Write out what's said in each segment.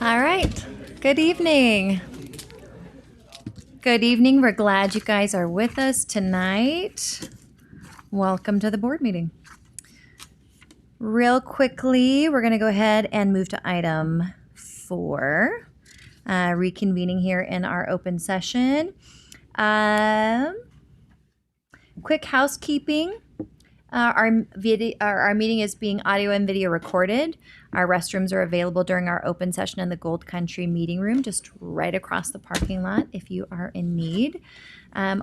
All right. Good evening. Good evening. We're glad you guys are with us tonight. Welcome to the board meeting. Real quickly, we're going to go ahead and move to item 4, reconvening here in our open session. Quick housekeeping. Our meeting is being audio and video recorded. Our restrooms are available during our open session in the Gold Country meeting room, just right across the parking lot if you are in need.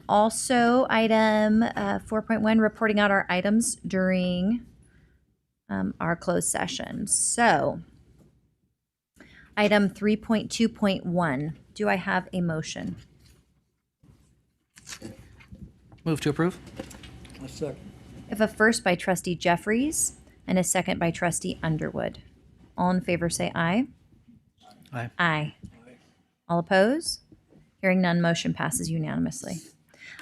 Also, item 4.1, reporting out our items during our closed session. So, item 3.2.1, do I have a motion? Move to approve. A second. I have a first by trustee Jeffries and a second by trustee Underwood. All in favor say aye. Aye. Aye. All oppose? Hearing none, motion passes unanimously.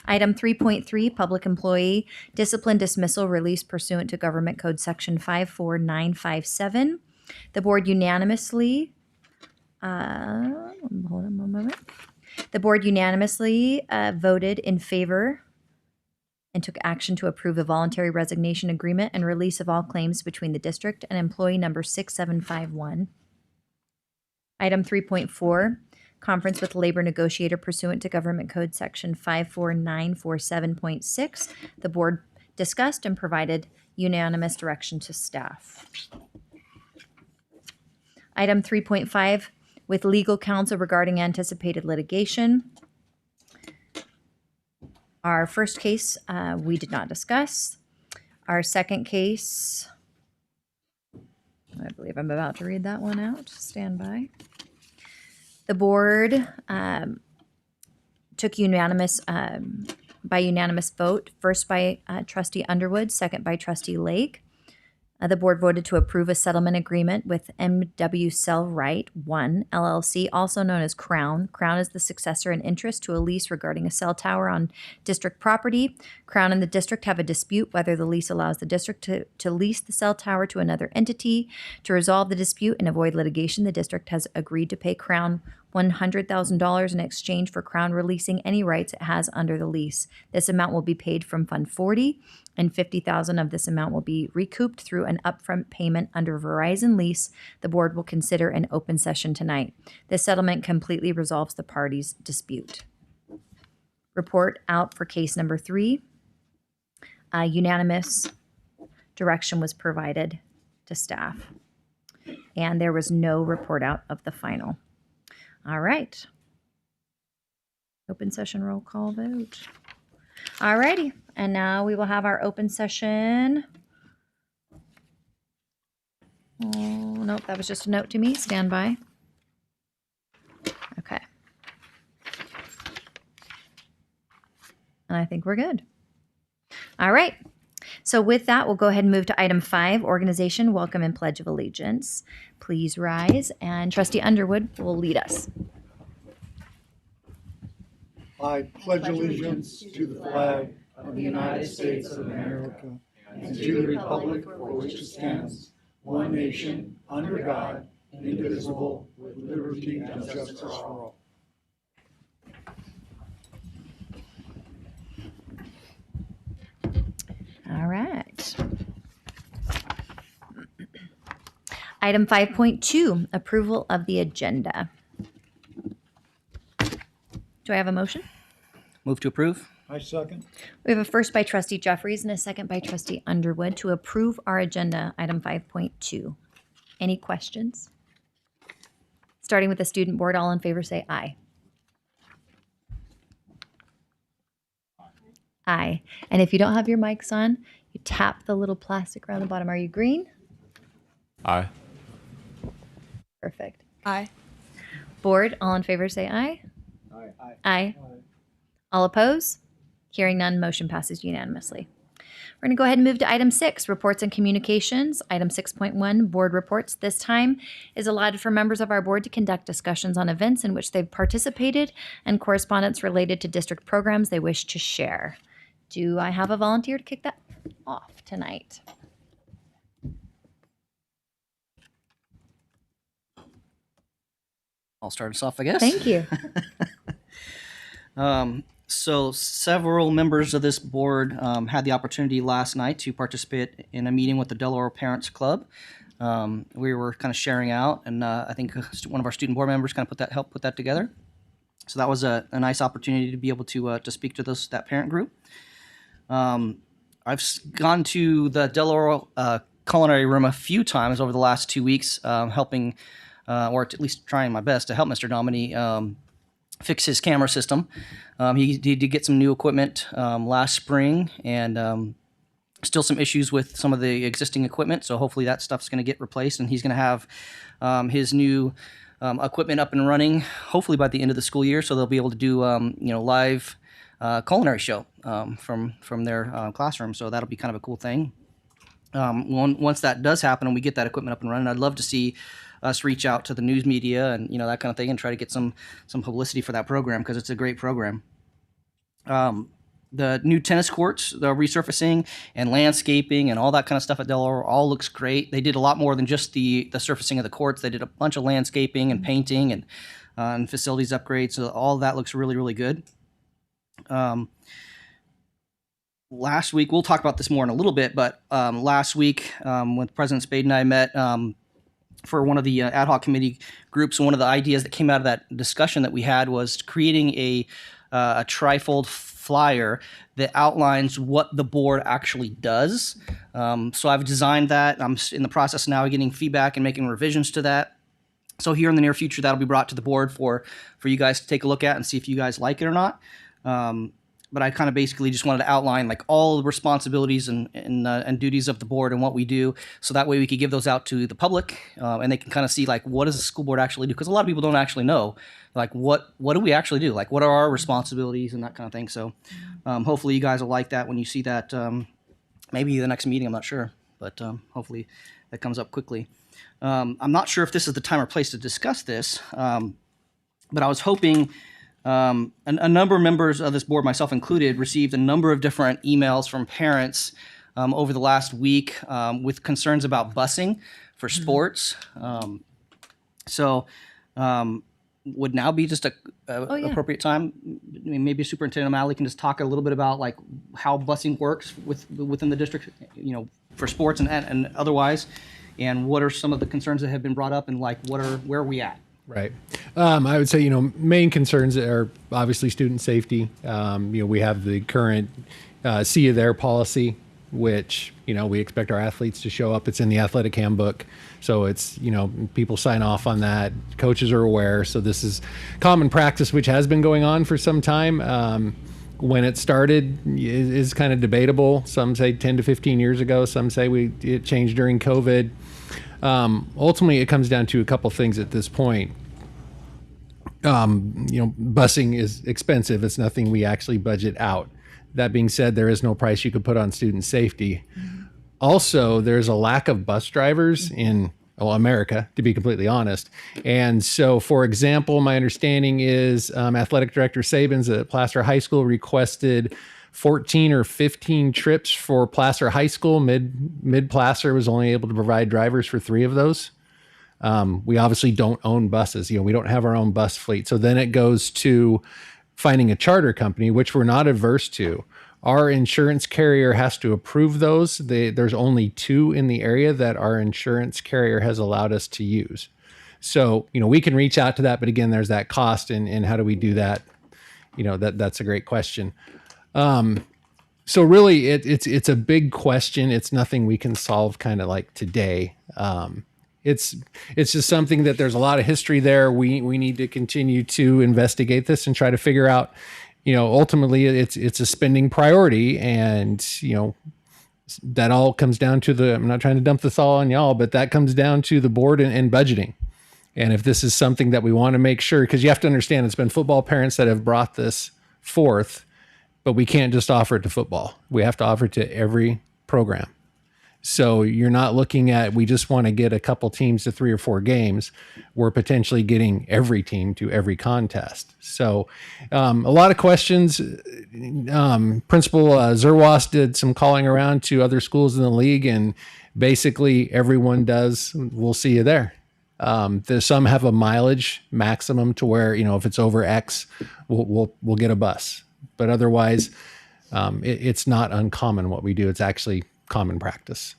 Item 3.3, public employee discipline dismissal release pursuant to Government Code Section 54957. The board unanimously, hold on one moment. The board unanimously voted in favor and took action to approve a voluntary resignation agreement and release of all claims between the district and employee number 6751. Item 3.4, conference with labor negotiator pursuant to Government Code Section 54947.6. The board discussed and provided unanimous direction to staff. Item 3.5, with legal counsel regarding anticipated litigation. Our first case, we did not discuss. Our second case, I believe I'm about to read that one out. Stand by. The board took unanimous, by unanimous vote, first by trustee Underwood, second by trustee Lake. The board voted to approve a settlement agreement with M.W. Cell Right 1 LLC, also known as Crown. Crown is the successor in interest to a lease regarding a cell tower on district property. Crown and the district have a dispute whether the lease allows the district to lease the cell tower to another entity. To resolve the dispute and avoid litigation, the district has agreed to pay Crown $100,000 in exchange for Crown releasing any rights it has under the lease. This amount will be paid from Fund 40, and $50,000 of this amount will be recouped through an upfront payment under Verizon lease. The board will consider an open session tonight. This settlement completely resolves the parties' dispute. Report out for case number 3. Unanimous direction was provided to staff, and there was no report out of the final. All right. Open session roll call vote. All righty. And now we will have our open session. Oh, nope, that was just a note to me. Stand by. Okay. And I think we're good. All right. So with that, we'll go ahead and move to item 5, organization, welcome, and pledge of allegiance. Please rise, and trustee Underwood will lead us. I pledge allegiance to the flag of the United States of America and to the republic for which it stands, one nation, under God, indivisible, with liberty and justice for all. All right. Item 5.2, approval of the agenda. Do I have a motion? Move to approve. I second. We have a first by trustee Jeffries and a second by trustee Underwood to approve our agenda, item 5.2. Any questions? Starting with the student board, all in favor say aye. Aye. And if you don't have your mics on, you tap the little plastic around the bottom. Are you green? Aye. Perfect. Aye. Board, all in favor say aye. Aye. Aye. All oppose? Hearing none, motion passes unanimously. We're going to go ahead and move to item 6, reports and communications. Item 6.1, board reports. This time is allotted for members of our board to conduct discussions on events in which they've participated and correspondence related to district programs they wish to share. Do I have a volunteer to kick that off tonight? I'll start us off, I guess. Thank you. So several members of this board had the opportunity last night to participate in a meeting with the Delaware Parents Club. We were kind of sharing out, and I think one of our student board members kind of helped put that together. So that was a nice opportunity to be able to speak to that parent group. I've gone to the Delaware culinary room a few times over the last 2 weeks, helping, or at least trying my best to help Mr. Dominy fix his camera system. He did get some new equipment last spring, and still some issues with some of the existing equipment. So hopefully that stuff's going to get replaced, and he's going to have his new equipment up and running hopefully by the end of the school year. So they'll be able to do live culinary show from their classroom. So that'll be kind of a cool thing. Once that does happen and we get that equipment up and running, I'd love to see us reach out to the news media and that kind of thing and try to get some publicity for that program, because it's a great program. The new tennis courts, the resurfacing and landscaping and all that kind of stuff at Delaware all looks great. They did a lot more than just the surfacing of the courts. They did a bunch of landscaping and painting and facilities upgrades. So all that looks really, really good. Last week, we'll talk about this more in a little bit, but last week when President Spade and I met for one of the ad hoc committee groups, one of the ideas that came out of that discussion that we had was creating a trifold flyer that outlines what the board actually does. So I've designed that. I'm in the process now of getting feedback and making revisions to that. So here in the near future, that'll be brought to the board for you guys to take a look at and see if you guys like it or not. But I kind of basically just wanted to outline like all the responsibilities and duties of the board and what we do, so that way we could give those out to the public and they can kind of see like what does the school board actually do, because a lot of people don't actually know like what do we actually do, like what are our responsibilities and that kind of thing. So hopefully you guys will like that when you see that. Maybe the next meeting, I'm not sure, but hopefully that comes up quickly. I'm not sure if this is the time or place to discuss this, but I was hoping. A number of members of this board, myself included, received a number of different emails from parents over the last week with concerns about busing for sports. So would now be just a appropriate time. I mean, maybe Superintendent O'Malley can just talk a little bit about like how busing works within the district, for sports and otherwise, and what are some of the concerns that have been brought up, and like where are we at? Right. I would say, main concerns are obviously student safety. We have the current see you there policy, which, we expect our athletes to show up. It's in the athletic handbook. So it's, people sign off on that. Coaches are aware. So this is common practice, which has been going on for some time. When it started is kind of debatable. Some say 10 to 15 years ago. Some say it changed during COVID. Ultimately, it comes down to a couple things at this point. Busing is expensive. It's nothing we actually budget out. That being said, there is no price you could put on student safety. Also, there's a lack of bus drivers in America, to be completely honest. And so, for example, my understanding is Athletic Director Sabins at Placer High School requested 14 or 15 trips for Placer High School. Mid Placer was only able to provide drivers for 3 of those. We obviously don't own buses. We don't have our own bus fleet. So then it goes to finding a charter company, which we're not averse to. Our insurance carrier has to approve those. There's only 2 in the area that our insurance carrier has allowed us to use. So, we can reach out to that, but again, there's that cost, and how do we do that? That's a great question. So really it's a big question. It's nothing we can solve kind of like today. It's just something that there's a lot of history there. We need to continue to investigate this and try to figure out, ultimately it's a spending priority, and, that all comes down to I'm not trying to dump this all on y'all, but that comes down to the board and budgeting. And if this is something that we want to make sure, because you have to understand, it's been football parents that have brought this forth, but we can't just offer it to football. We have to offer it to every program. So you're not looking at, we just want to get a couple teams to 3 or 4 games. We're potentially getting every team to every contest. So a lot of questions. Principal Zerwas did some calling around to other schools in the league, and basically everyone does, we'll see you there. There's some have a mileage maximum to where, if it's over X, we'll get a bus. But otherwise, it's not uncommon what we do. It's actually common practice.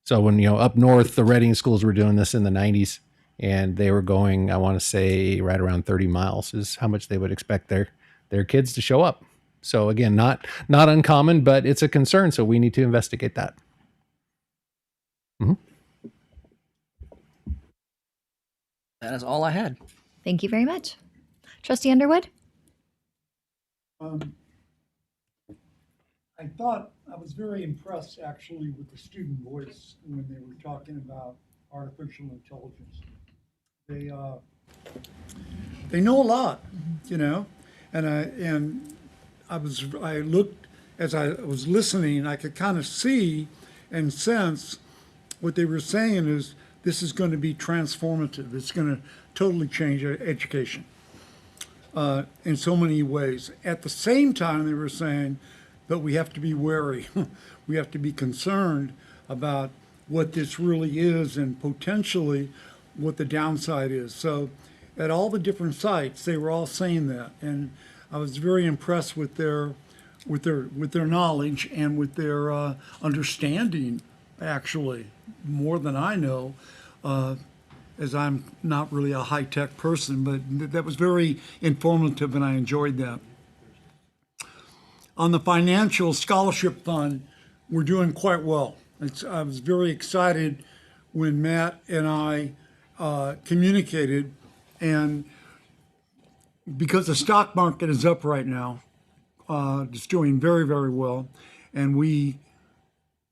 So when, up north, the Reading schools were doing this in the 90s, and they were going, I want to say right around 30 miles is how much they would expect their kids to show up. So again, not uncommon, but it's a concern. So we need to investigate that. Mm-hmm. That is all I had. Thank you very much. Trustee Underwood? I thought I was very impressed actually with the student voice when they were talking about artificial intelligence. They know a lot, and I looked as I was listening, I could kind of see and sense what they were saying is this is going to be transformative. It's going to totally change education in so many ways. At the same time, they were saying, but we have to be wary. We have to be concerned about what this really is and potentially what the downside is. So at all the different sites, they were all saying that. And I was very impressed with their knowledge and with their understanding, actually, more than I know, as I'm not really a high-tech person, but that was very informative and I enjoyed that. On the financial scholarship fund, we're doing quite well. I was very excited when Matt and I communicated, and because the stock market is up right now, it's doing very, very well, and we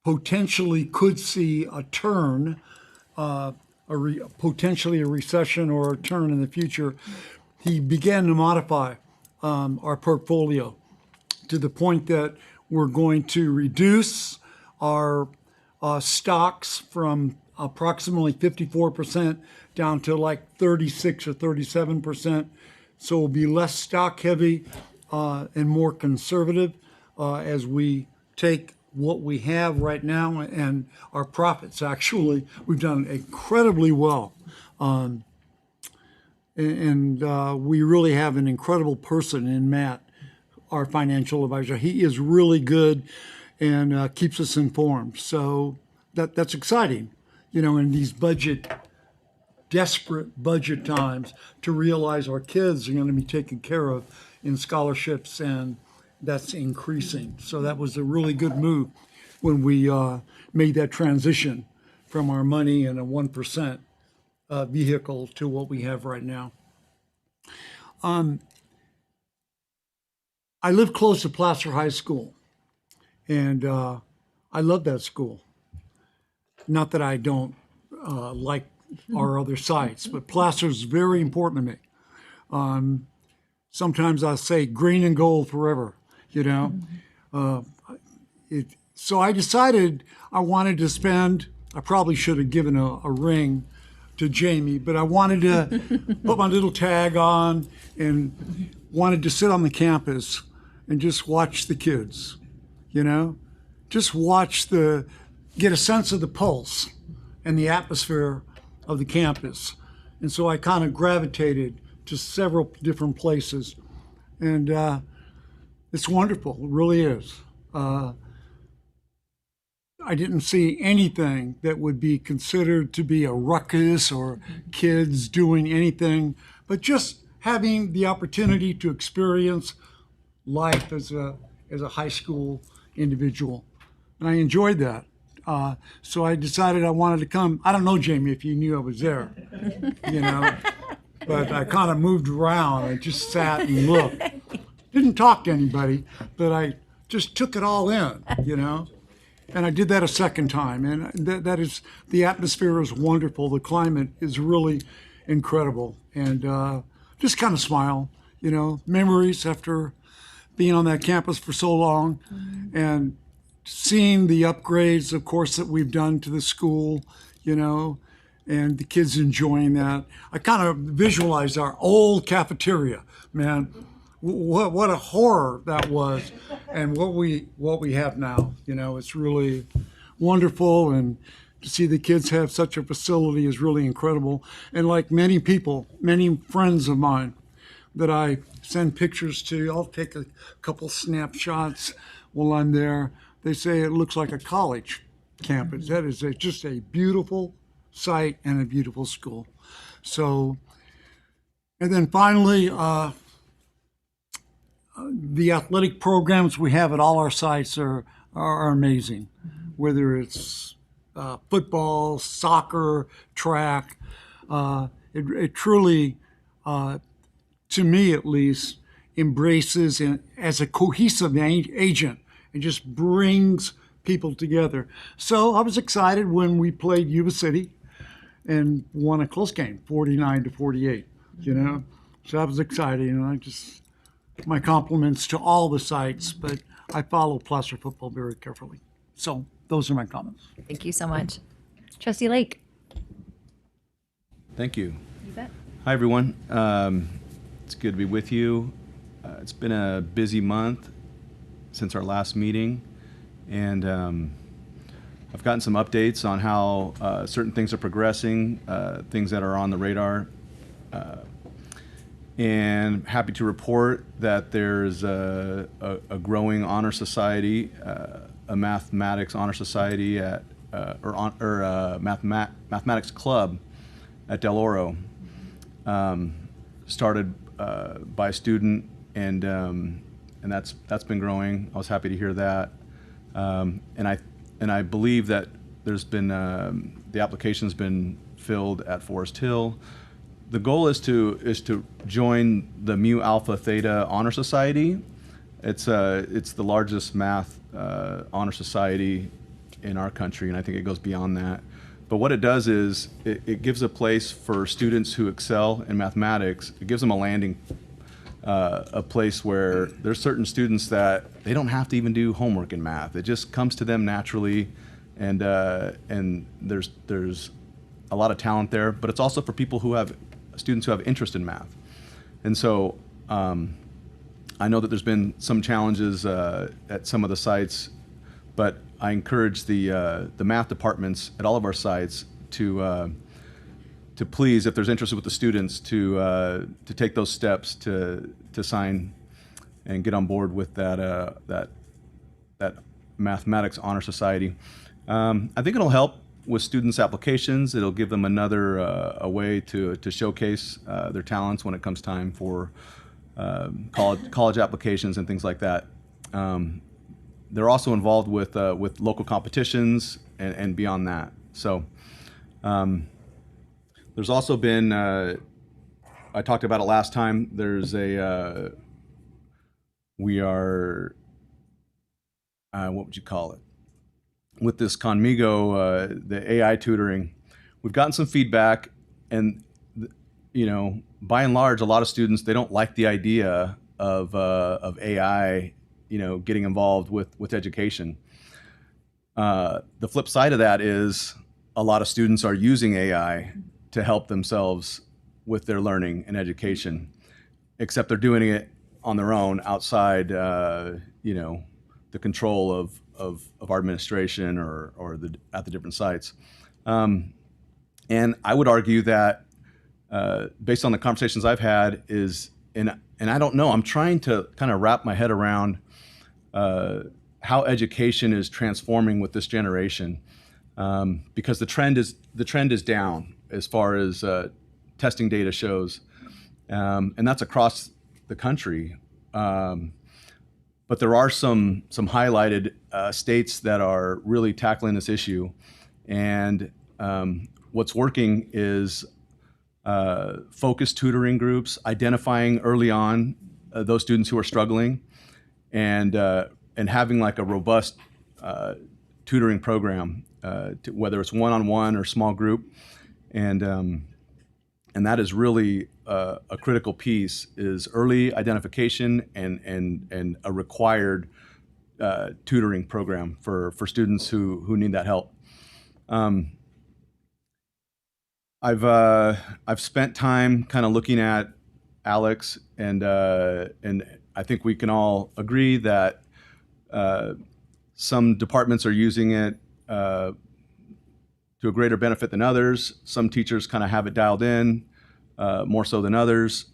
potentially could see a turn, potentially a recession or a turn in the future. He began to modify our portfolio to the point that we're going to reduce our stocks from approximately 54% down to like 36 or 37%. So we'll be less stock heavy and more conservative as we take what we have right now and our profits. Actually, we've done incredibly well. And we really have an incredible person in Matt, our financial advisor. He is really good and keeps us informed. So that's exciting, in these desperate budget times, to realize our kids are going to be taken care of in scholarships, and that's increasing. So that was a really good move when we made that transition from our money in a 1% vehicle to what we have right now. I live close to Placer High School, and I love that school. Not that I don't like our other sites, but Placer is very important to me. Sometimes I say green and gold forever, So I decided I wanted to spend, I probably should have given a ring to Jamie, but I wanted to put my little tag on and wanted to sit on the campus and just watch the kids, just get a sense of the pulse and the atmosphere of the campus. And so I kind of gravitated to several different places, and it's wonderful, it really is. I didn't see anything that would be considered to be a ruckus or kids doing anything, but just having the opportunity to experience life as a high school individual. And I enjoyed that. So I decided I wanted to come. I don't know, Jamie, if you knew I was there, but I kind of moved around. I just sat and looked. Didn't talk to anybody, but I just took it all in, And I did that a second time, and that is, the atmosphere is wonderful. The climate is really incredible, and just kind of smile, memories after being on that campus for so long, and seeing the upgrades, of course, that we've done to the school, and the kids enjoying that. I kind of visualized our old cafeteria, man. What a horror that was, and what we have now. It's really wonderful, and to see the kids have such a facility is really incredible. And like many people, many friends of mine that I send pictures to, I'll take a couple snapshots while I'm there. They say it looks like a college campus. That is just a beautiful site and a beautiful school. So, and then finally, the athletic programs we have at all our sites are amazing, whether it's football, soccer, track. It truly, to me at least, embraces and as a cohesive agent and just brings people together. So I was excited when we played Yuba City and won a close game, 49-48, you know? So I was excited, and my compliments to all the sites, but I follow Placer football very carefully. So those are my comments. Thank you so much. Trustee Lake. Thank you. You bet. Hi, everyone. It's good to be with you. It's been a busy month since our last meeting, and I've gotten some updates on how certain things are progressing, things that are on the radar. And happy to report that there's a growing honor society, a mathematics honor society at mathematics club at Del Oro, started by a student, and that's been growing. I was happy to hear that, and I believe that there's been the application's been filled at Forest Hill. The goal is to join the Mu Alpha Theta Honor Society. It's the largest math honor society in our country, and I think it goes beyond that. But what it does is it gives a place for students who excel in mathematics. It gives them a place where there's certain students that they don't have to even do homework in math. It just comes to them naturally, and there's a lot of talent there. But it's also for people who have students who have interest in math. And so I know that there's been some challenges at some of the sites, but I encourage the math departments at all of our sites to please, if there's interest with the students, to take those steps to sign and get on board with that mathematics honor society. I think it'll help with students' applications. It'll give them another a way to showcase their talents when it comes time for college applications and things like that. They're also involved with local competitions and beyond that. So there's also been, I talked about it last time, there's we are, what would you call it? With this Conmigo, the AI tutoring, we've gotten some feedback, and by and large, a lot of students, they don't like the idea of AI, getting involved with education. The flip side of that is a lot of students are using AI to help themselves with their learning and education, except they're doing it on their own outside, the control of our administration or at the different sites. And I would argue that based on the conversations I've had and I don't know, I'm trying to kind of wrap my head around how education is transforming with this generation, because the trend is down as far as testing data shows, and that's across the country. But there are some highlighted states that are really tackling this issue, and what's working is focused tutoring groups, identifying early on those students who are struggling, and having like a robust tutoring program, whether it's one-on-one or small group, and that is really a critical piece, is early identification and a required tutoring program for students who need that help. I've spent time kind of looking at Alex, and I think we can all agree that some departments are using it to a greater benefit than others. Some teachers kind of have it dialed in more so than others.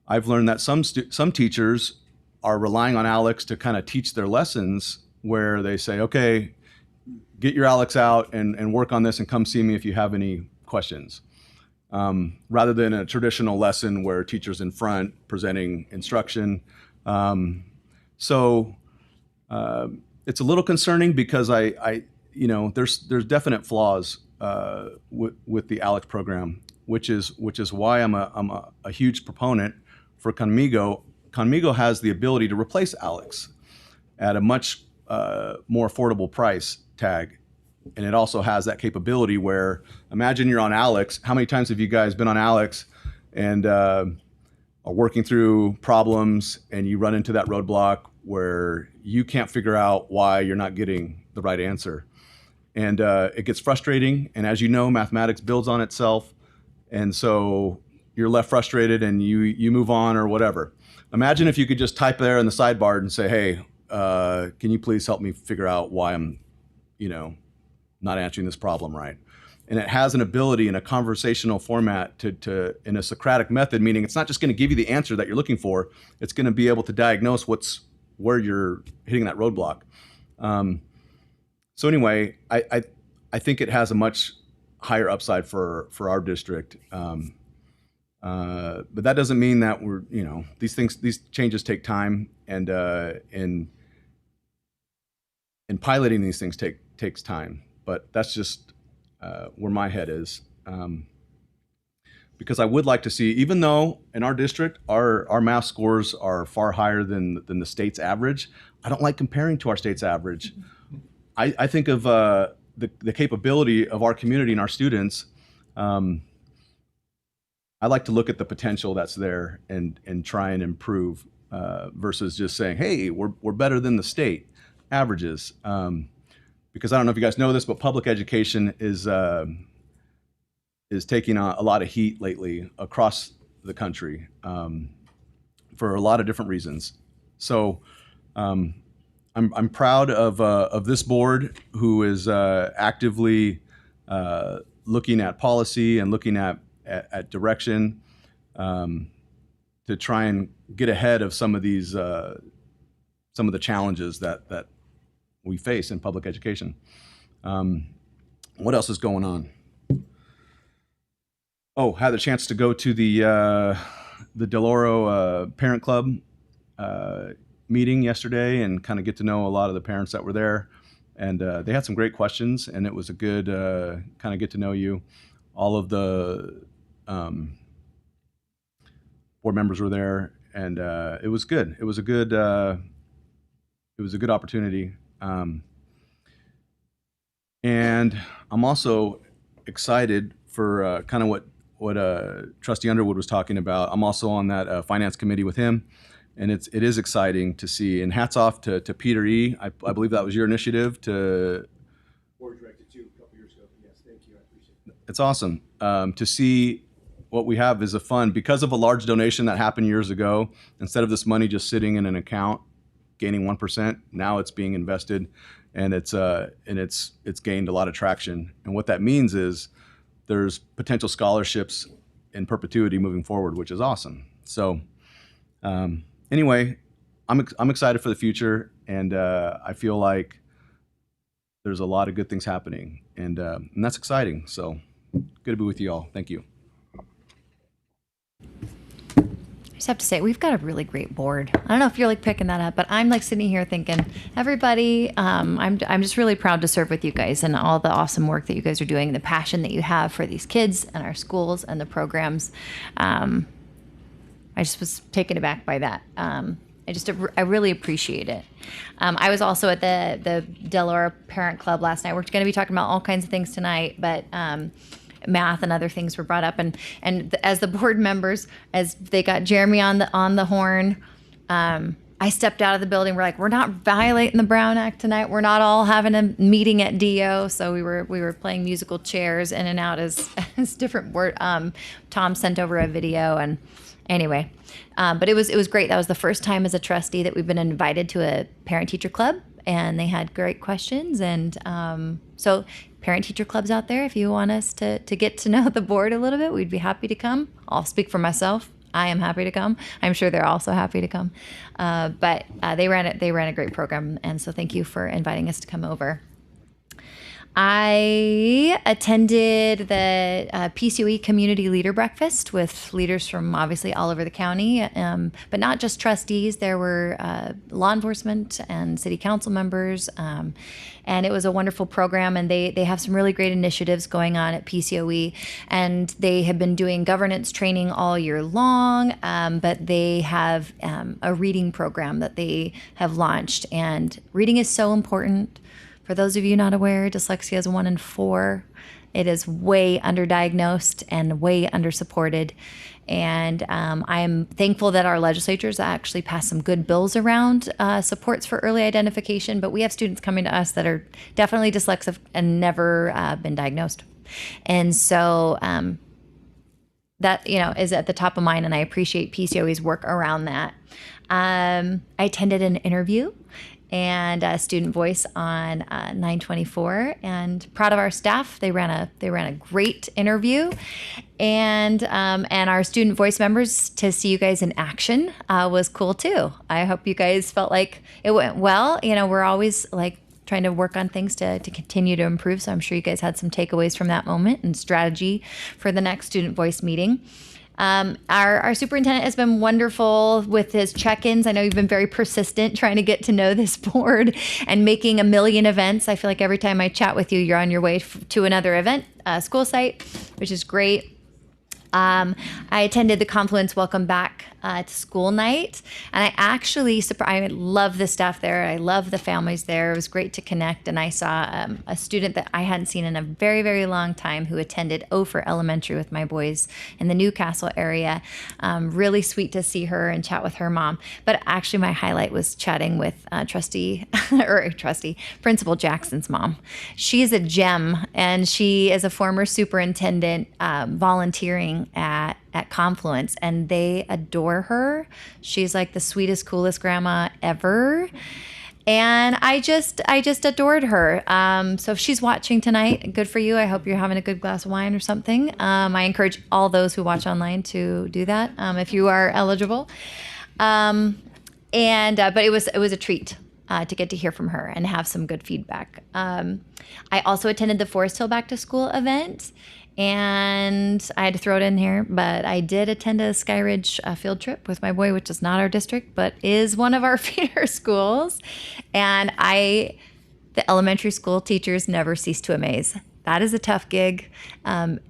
I've learned that some teachers are relying on ALEKS to kind of teach their lessons, where they say, okay, get your ALEKS out and work on this and come see me if you have any questions. Rather than a traditional lesson where teacher's in front presenting instruction. So it's a little concerning because there's definite flaws with the ALEKS program, which is why I'm a huge proponent for Conmigo. Conmigo has the ability to replace ALEKS at a much more affordable price tag. And it also has that capability where, imagine you're on ALEKS. How many times have you guys been on ALEKS and are working through problems and you run into that roadblock where you can't figure out why you're not getting the right answer? And it gets frustrating. And as you know, mathematics builds on itself. And so you're left frustrated and you move on or whatever. Imagine if you could just type there in the sidebar and say, hey, can you please help me figure out why I'm, not answering this problem right? And it has an ability in a conversational format to in a Socratic method, meaning it's not just going to give you the answer that you're looking for. It's going to be able to diagnose where you're hitting that roadblock. So anyway, I think it has a much higher upside for our district. But that doesn't mean that these changes take time, and piloting these things takes time. But that's just where my head is. Because I would like to see, even though in our district, our math scores are far higher than the state's average, I don't like comparing to our state's average. I think of the capability of our community and our students. I like to look at the potential that's there and try and improve versus just saying, hey, we're better than the state averages. Because I don't know if you guys know this, but public education is taking a lot of heat lately across the country for a lot of different reasons. So I'm proud of this board who is actively looking at policy and looking at direction to try and get ahead of some of these some of the challenges that we face in public education. What else is going on? Oh, had the chance to go to the Del Oro Parent Club meeting yesterday and kind of get to know a lot of the parents that were there. And they had some great questions, and it was a good kind of get to know you. All of the board members were there, and it was good. It was a good opportunity. And I'm also excited for kind of what Trustee Underwood was talking about. I'm also on that finance committee with him, and it is exciting to see. And hats off to Peter E. I believe that was your initiative to. Board directed to a couple years ago. Yes, thank you. I appreciate it. It's awesome to see what we have is a fund because of a large donation that happened years ago. Instead of this money just sitting in an account gaining 1%, now it's being invested, and it's gained a lot of traction. And what that means is there's potential scholarships in perpetuity moving forward, which is awesome. So anyway, I'm excited for the future, and I feel like there's a lot of good things happening, and that's exciting. So good to be with you all. Thank you. I just have to say, we've got a really great board. I don't know if you're like picking that up, but I'm like sitting here thinking, everybody, I'm just really proud to serve with you guys and all the awesome work that you guys are doing, the passion that you have for these kids and our schools and the programs. I just was taken aback by that. I really appreciate it. I was also at the Del Oro Parent Club last night. We're going to be talking about all kinds of things tonight, but math and other things were brought up, and as the board members, as they got Jeremy on the horn, I stepped out of the building. We're like, we're not violating the Brown Act tonight. We're not all having a meeting at DO. So we were playing musical chairs in and out as different word. Tom sent over a video, and anyway, but it was great. That was the first time as a trustee that we've been invited to a parent teacher club, and they had great questions, and so parent-teacher clubs out there, if you want us to get to know the board a little bit, we'd be happy to come. I'll speak for myself. I am happy to come. I'm sure they're also happy to come. But they ran a great program, and so thank you for inviting us to come over. I attended the PCOE Community Leader Breakfast with leaders from obviously all over the county, but not just trustees. There were law enforcement and city council members, and it was a wonderful program. And they have some really great initiatives going on at PCOE, and they have been doing governance training all year long, but they have a reading program that they have launched, and reading is so important. For those of you not aware, dyslexia is 1 in 4. It is way underdiagnosed and way undersupported. And I am thankful that our legislatures actually passed some good bills around supports for early identification. But we have students coming to us that are definitely dyslexic and never been diagnosed. And so that, is at the top of mind, and I appreciate PCOE's work around that. I attended an interview and Student Voice on 9/24, and proud of our staff. They ran a great interview, and our Student Voice members, to see you guys in action was cool too. I hope you guys felt like it went well. We're always like trying to work on things to continue to improve, so I'm sure you guys had some takeaways from that moment and strategy for the next Student Voice meeting. Our superintendent has been wonderful with his check-ins. I know you've been very persistent trying to get to know this board and making a million events. I feel like every time I chat with you, you're on your way to another event, school site, which is great. I attended the Confluence Welcome Back to School night, and I actually I love the staff there. I love the families there. It was great to connect, and I saw a student that I hadn't seen in a very, very long time who attended Ophir Elementary with my boys in the Newcastle area. Really sweet to see her and chat with her mom. But actually, my highlight was chatting with Principal Jackson's mom. She is a gem, and she is a former superintendent volunteering at Confluence, and they adore her. She's like the sweetest, coolest grandma ever. And I just adored her. So if she's watching tonight, good for you. I hope you're having a good glass of wine or something. I encourage all those who watch online to do that if you are eligible. But it was a treat to get to hear from her and have some good feedback. I also attended the Forest Hill Back to School event. And I had to throw it in here, but I did attend a Sky Ridge field trip with my boy, which is not our district, but is one of our feeder schools. And the elementary school teachers never cease to amaze. That is a tough gig.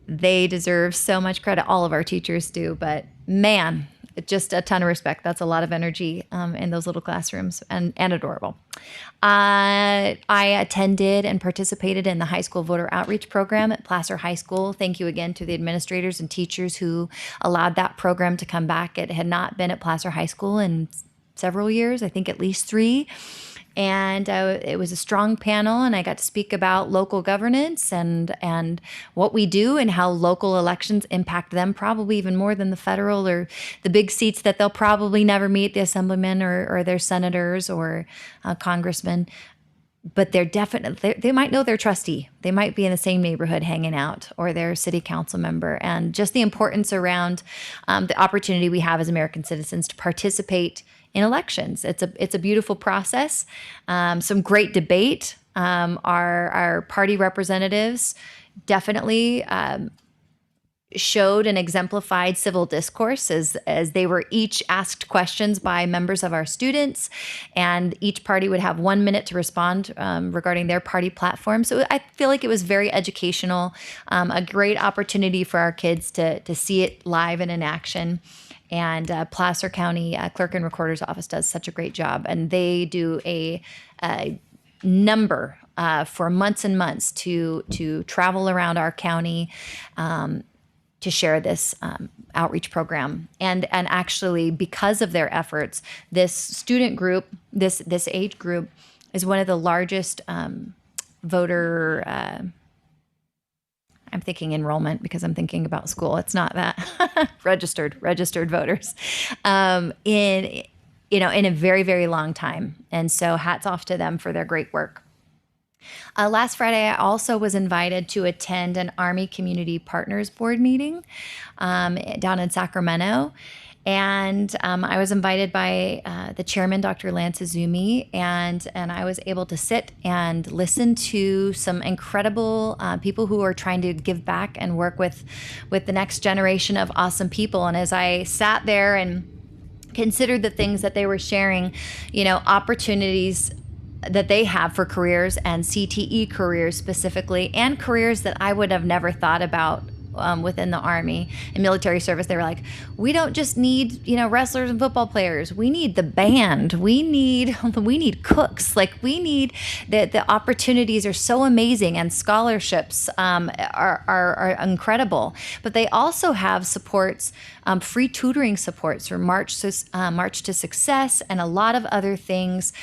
They deserve so much credit. All of our teachers do, but man, just a ton of respect. That's a lot of energy in those little classrooms, and adorable. I attended and participated in the high school voter outreach program at Placer High School. Thank you again to the administrators and teachers who allowed that program to come back. It had not been at Placer High School in several years, I think at least 3. And it was a strong panel, and I got to speak about local governance and what we do and how local elections impact them probably even more than the federal or the big seats that they'll probably never meet, the assemblymen or their senators or congressmen. But they might know their trustee. They might be in the same neighborhood hanging out, or their city council member. And just the importance around the opportunity we have as American citizens to participate in elections. It's a beautiful process. Some great debate. Our party representatives definitely showed and exemplified civil discourse as they were each asked questions by members of our students, and each party would have 1 minute to respond regarding their party platform. So I feel like it was very educational, a great opportunity for our kids to see it live and in action. And Placer County Clerk and Recorder's Office does such a great job, and they do a number for months and months to travel around our county to share this outreach program. And actually, because of their efforts, this student group, this age group, is one of the largest voter. I'm thinking enrollment because I'm thinking about school. It's not that registered voters in a very, very long time. And so hats off to them for their great work. Last Friday, I also was invited to attend an Army Community Partners Board meeting down in Sacramento. And I was invited by the chairman, Dr. Lance Izumi, and I was able to sit and listen to some incredible people who are trying to give back and work with the next generation of awesome people. And as I sat there and considered the things that they were sharing, opportunities that they have for careers and CTE careers specifically, and careers that I would have never thought about within the Army and military service. They were like, we don't just need, wrestlers and football players. We need the band. We need cooks. Like, we need the opportunities are so amazing, and scholarships are incredible. But they also have supports, free tutoring supports for March to Success, and a lot of other things.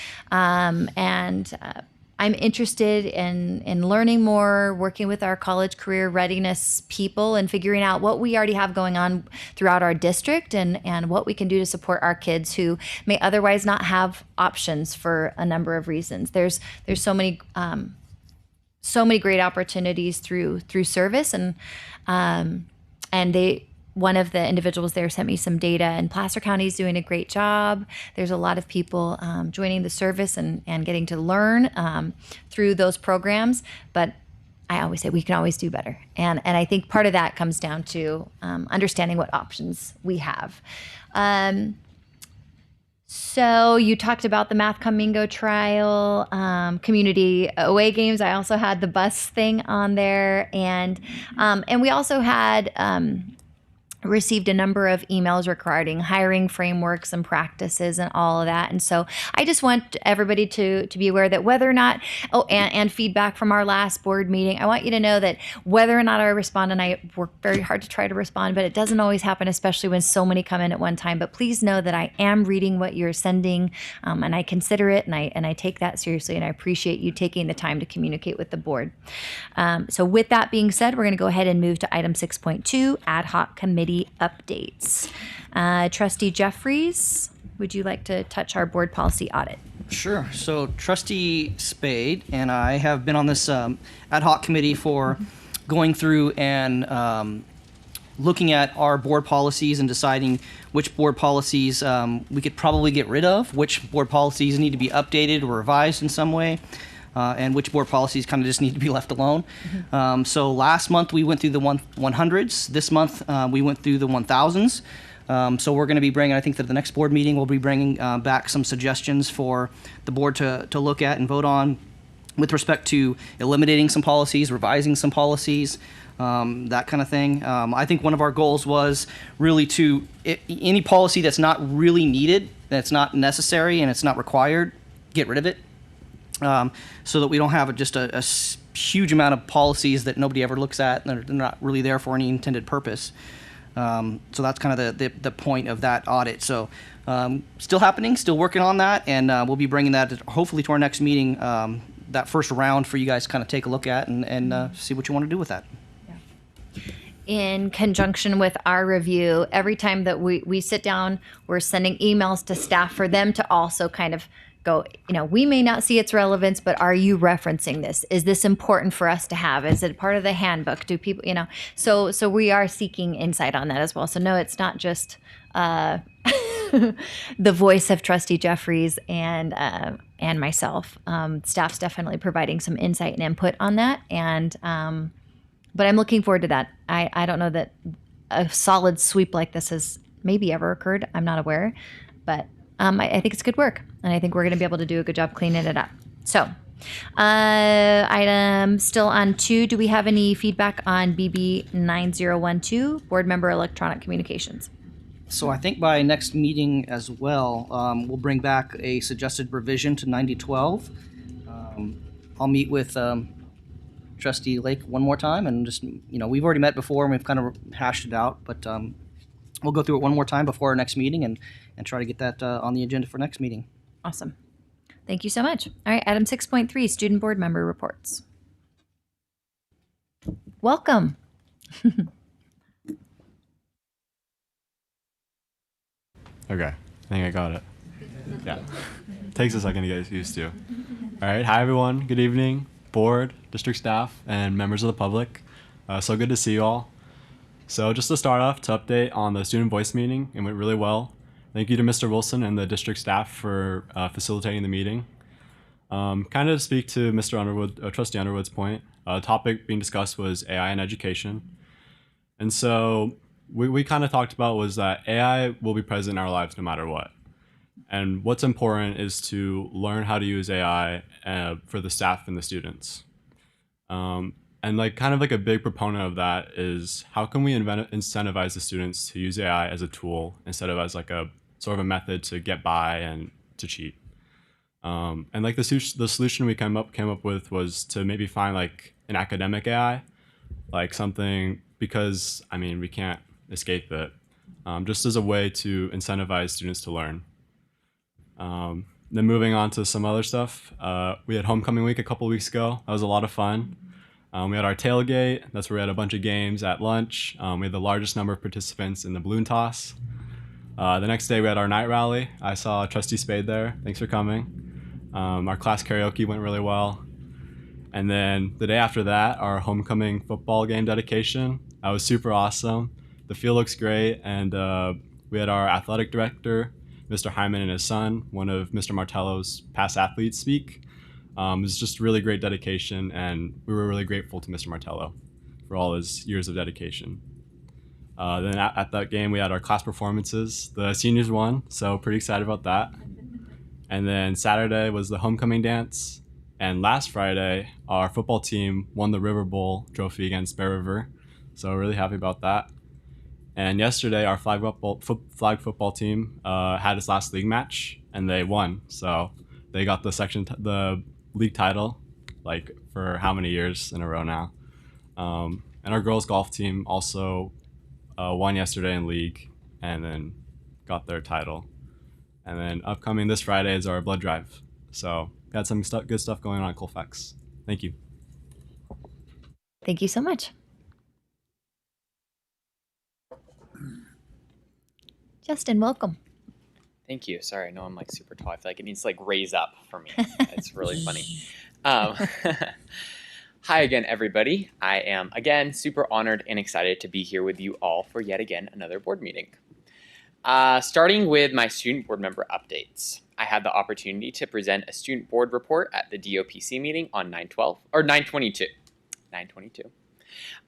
I'm interested in learning more, working with our college career readiness people, and figuring out what we already have going on throughout our district, and what we can do to support our kids who may otherwise not have options for a number of reasons. There's so many great opportunities through service, and one of the individuals there sent me some data, and Placer County is doing a great job. There's a lot of people joining the service and getting to learn through those programs. But I always say we can always do better. And I think part of that comes down to understanding what options we have. So you talked about the Math Comingo trial, community away games. I also had the bus thing on there. And we also had received a number of emails regarding hiring frameworks and practices and all of that. And so I just want everybody to be aware that whether or not, and feedback from our last board meeting, I want you to know that whether or not I respond, and I work very hard to try to respond, but it doesn't always happen, especially when so many come in at one time. But please know that I am reading what you're sending, and I consider it, and I take that seriously, and I appreciate you taking the time to communicate with the board. So with that being said, we're going to go ahead and move to item 6.2, ad hoc committee updates. Trustee Jeffries, would you like to touch our board policy audit? Sure. So Trustee Spade and I have been on this ad hoc committee for going through and looking at our board policies and deciding which board policies we could probably get rid of, which board policies need to be updated or revised in some way, and which board policies kind of just need to be left alone. So last month we went through the 100s. This month we went through the 1000s. So we're going to be bringing, I think that the next board meeting we'll be bringing back some suggestions for the board to look at and vote on with respect to eliminating some policies, revising some policies, that kind of thing. I think one of our goals was really to, any policy that's not really needed, that's not necessary and it's not required, get rid of it. So that we don't have just a huge amount of policies that nobody ever looks at and they're not really there for any intended purpose. So that's kind of the point of that audit. So still happening, still working on that, and we'll be bringing that hopefully to our next meeting, that first round for you guys to kind of take a look at and see what you want to do with that. In conjunction with our review, every time that we sit down, we're sending emails to staff for them to also kind of go, we may not see its relevance, but are you referencing this? Is this important for us to have? Is it part of the handbook? Do people, so we are seeking insight on that as well. So no, it's not just the voice of Trustee Jeffries and myself. Staff's definitely providing some insight and input on that. And, but I'm looking forward to that. I don't know that a solid sweep like this has maybe ever occurred. I'm not aware, but I think it's good work, and I think we're going to be able to do a good job cleaning it up. So, item still on 2. Do we have any feedback on BB 9012, board member electronic communications? So I think by next meeting as well, we'll bring back a suggested revision to 9012. I'll meet with Trustee Lake one more time, and just, we've already met before and we've kind of hashed it out, but we'll go through it one more time before our next meeting and try to get that on the agenda for next meeting. Awesome. Thank you so much. All right, item 6.3, student board member reports. Welcome. Okay, I think I got it. Yeah, takes a second to get used to. All right, hi everyone, good evening. board, district staff, and members of the public. So good to see you all. So just to start off, to update on the student voice meeting, it went really well. Thank you to Mr. Wilson and the district staff for facilitating the meeting. Kind of to speak to Mr. Underwood, Trustee Underwood's point, the topic being discussed was AI in education. And so we kind of talked about was that AI will be present in our lives no matter what. And what's important is to learn how to use AI for the staff and the students. And like kind of like a big proponent of that is how can we incentivize the students to use AI as a tool instead of as like a sort of a method to get by and to cheat. And like the solution we came up with was to maybe find like an academic AI, like something, because I mean we can't escape it, just as a way to incentivize students to learn. Then moving on to some other stuff, we had homecoming week a couple weeks ago. That was a lot of fun. We had our tailgate. That's where we had a bunch of games at lunch. We had the largest number of participants in the balloon toss. The next day we had our night rally. I saw Trustee Spade there. Thanks for coming. Our class karaoke went really well. And then the day after that, our homecoming football game dedication. That was super awesome. The field looks great. And we had our athletic director, Mr. Hyman, and his son, one of Mr. Martello's past athletes, speak. It was just really great dedication, and we were really grateful to Mr. Martello for all his years of dedication. Then at that game, we had our class performances. The seniors won, so pretty excited about that. And then Saturday was the homecoming dance. And last Friday, our football team won the River Bowl trophy against Bear River, so really happy about that. And yesterday, our flag football team had its last league match, and they won. So they got the league title, like for how many years in a row now. And our girls golf team also won yesterday in league, and then got their title. And then upcoming this Friday is our blood drive. So we had some good stuff going on at Colfax. Thank you. Thank you so much. Justin, welcome. Thank you. Sorry, I know I'm like super tall. I feel like it needs to like raise up for me. It's really funny. Hi again, everybody. I am again super honored and excited to be here with you all for yet again another board meeting. Starting with my student board member updates. I had the opportunity to present a student board report at the DOPC meeting on 9/22.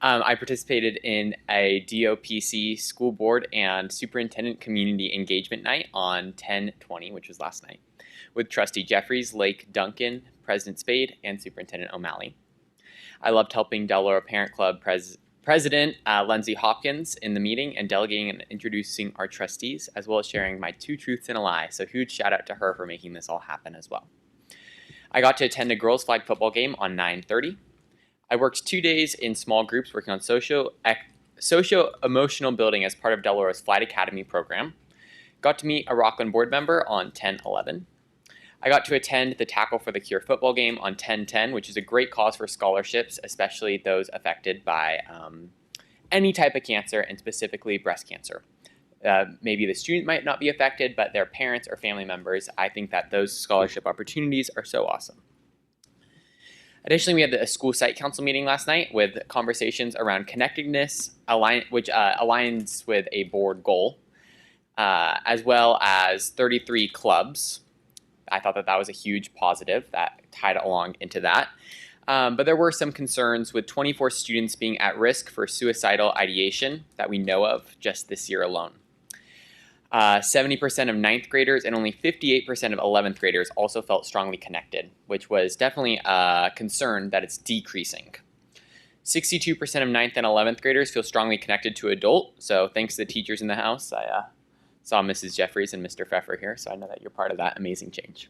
I participated in a DOPC school board and superintendent community engagement night on 10/20, which was last night, with Trustee Jeffries, Lake, Duncan, President Spade, and Superintendent O'Malley. I loved helping Del Oro Parent Club President Lindsay Hopkins in the meeting and delegating and introducing our trustees, as well as sharing my 2 truths and a lie. So huge shout out to her for making this all happen as well. I got to attend a girls flag football game on 9/30. I worked 2 days in small groups working on socio-emotional building as part of Del Oro's Flight Academy program. Got to meet a Rockland board member on 10/11. I got to attend the Tackle for the Cure football game on 10/10, which is a great cause for scholarships, especially those affected by any type of cancer, and specifically breast cancer. Maybe the student might not be affected, but their parents or family members. I think that those scholarship opportunities are so awesome. Additionally, we had a school site council meeting last night with conversations around connectedness, which aligns with a board goal, as well as 33 clubs. I thought that was a huge positive that tied along into that. But there were some concerns with 24 students being at risk for suicidal ideation that we know of just this year alone. 70% of 9th graders and only 58% of 11th graders also felt strongly connected, which was definitely a concern that it's decreasing. 62% of 9th and 11th graders feel strongly connected to adult, so thanks to the teachers in the house. I saw Mrs. Jeffries and Mr. Pfeffer here, so I know that you're part of that amazing change.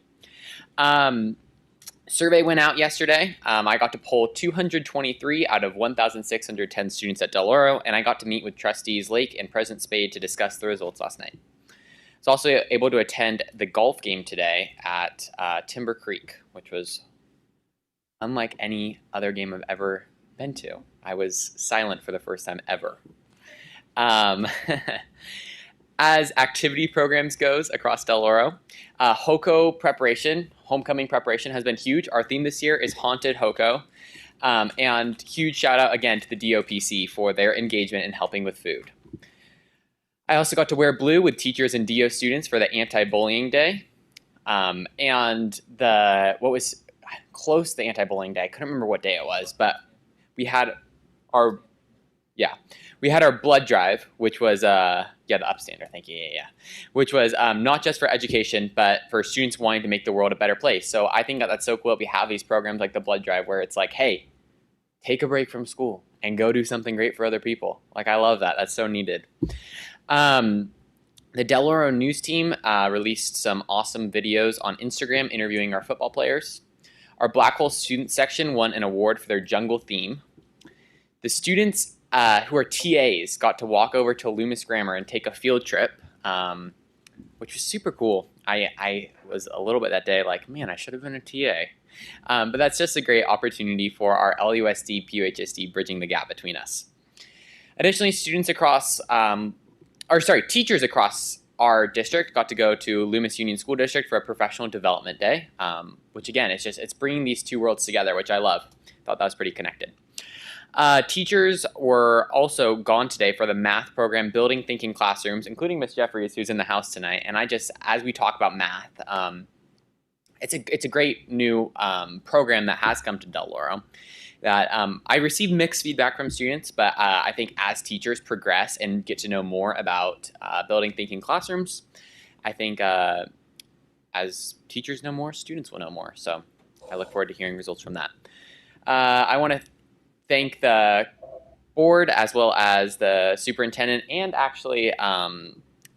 Survey went out yesterday. I got to poll 223 out of 1,610 students at Del Oro, and I got to meet with Trustees Lake and President Spade to discuss the results last night. I was also able to attend the golf game today at Timber Creek, which was unlike any other game I've ever been to. I was silent for the first time ever. As activity programs goes across Del Oro, HOCO preparation, homecoming preparation has been huge. Our theme this year is Haunted HOCO. And huge shout out again to the DOPC for their engagement in helping with food. I also got to wear blue with teachers and DO students for the anti-bullying day. And what was close to the anti-bullying day, I couldn't remember what day it was, but we had our blood drive, which was the upstander, thank you, which was not just for education, but for students wanting to make the world a better place. So I think that's so cool that we have these programs like the blood drive where it's like, hey, take a break from school and go do something great for other people. Like, I love that. That's so needed. The Del Oro news team released some awesome videos on Instagram interviewing our football players. Our Black Hole student section won an award for their jungle theme. The students who are TAs got to walk over to Loomis Grammar and take a field trip, which was super cool. I was a little bit that day like, man, I should have been a TA. But that's just a great opportunity for our LUSD, PUHSD bridging the gap between us. Additionally, teachers across our district got to go to Loomis Union School District for a professional development day, which again, it's bringing these two worlds together, which I love. Thought that was pretty connected. Teachers were also gone today for the math program, Building Thinking Classrooms, including Miss Jeffries, who's in the house tonight. And as we talk about math, it's a great new program that has come to Del Oro. That I received mixed feedback from students, but I think as teachers progress and get to know more about building thinking classrooms, I think as teachers know more, students will know more. So I look forward to hearing results from that. I want to thank the board as well as the superintendent and actually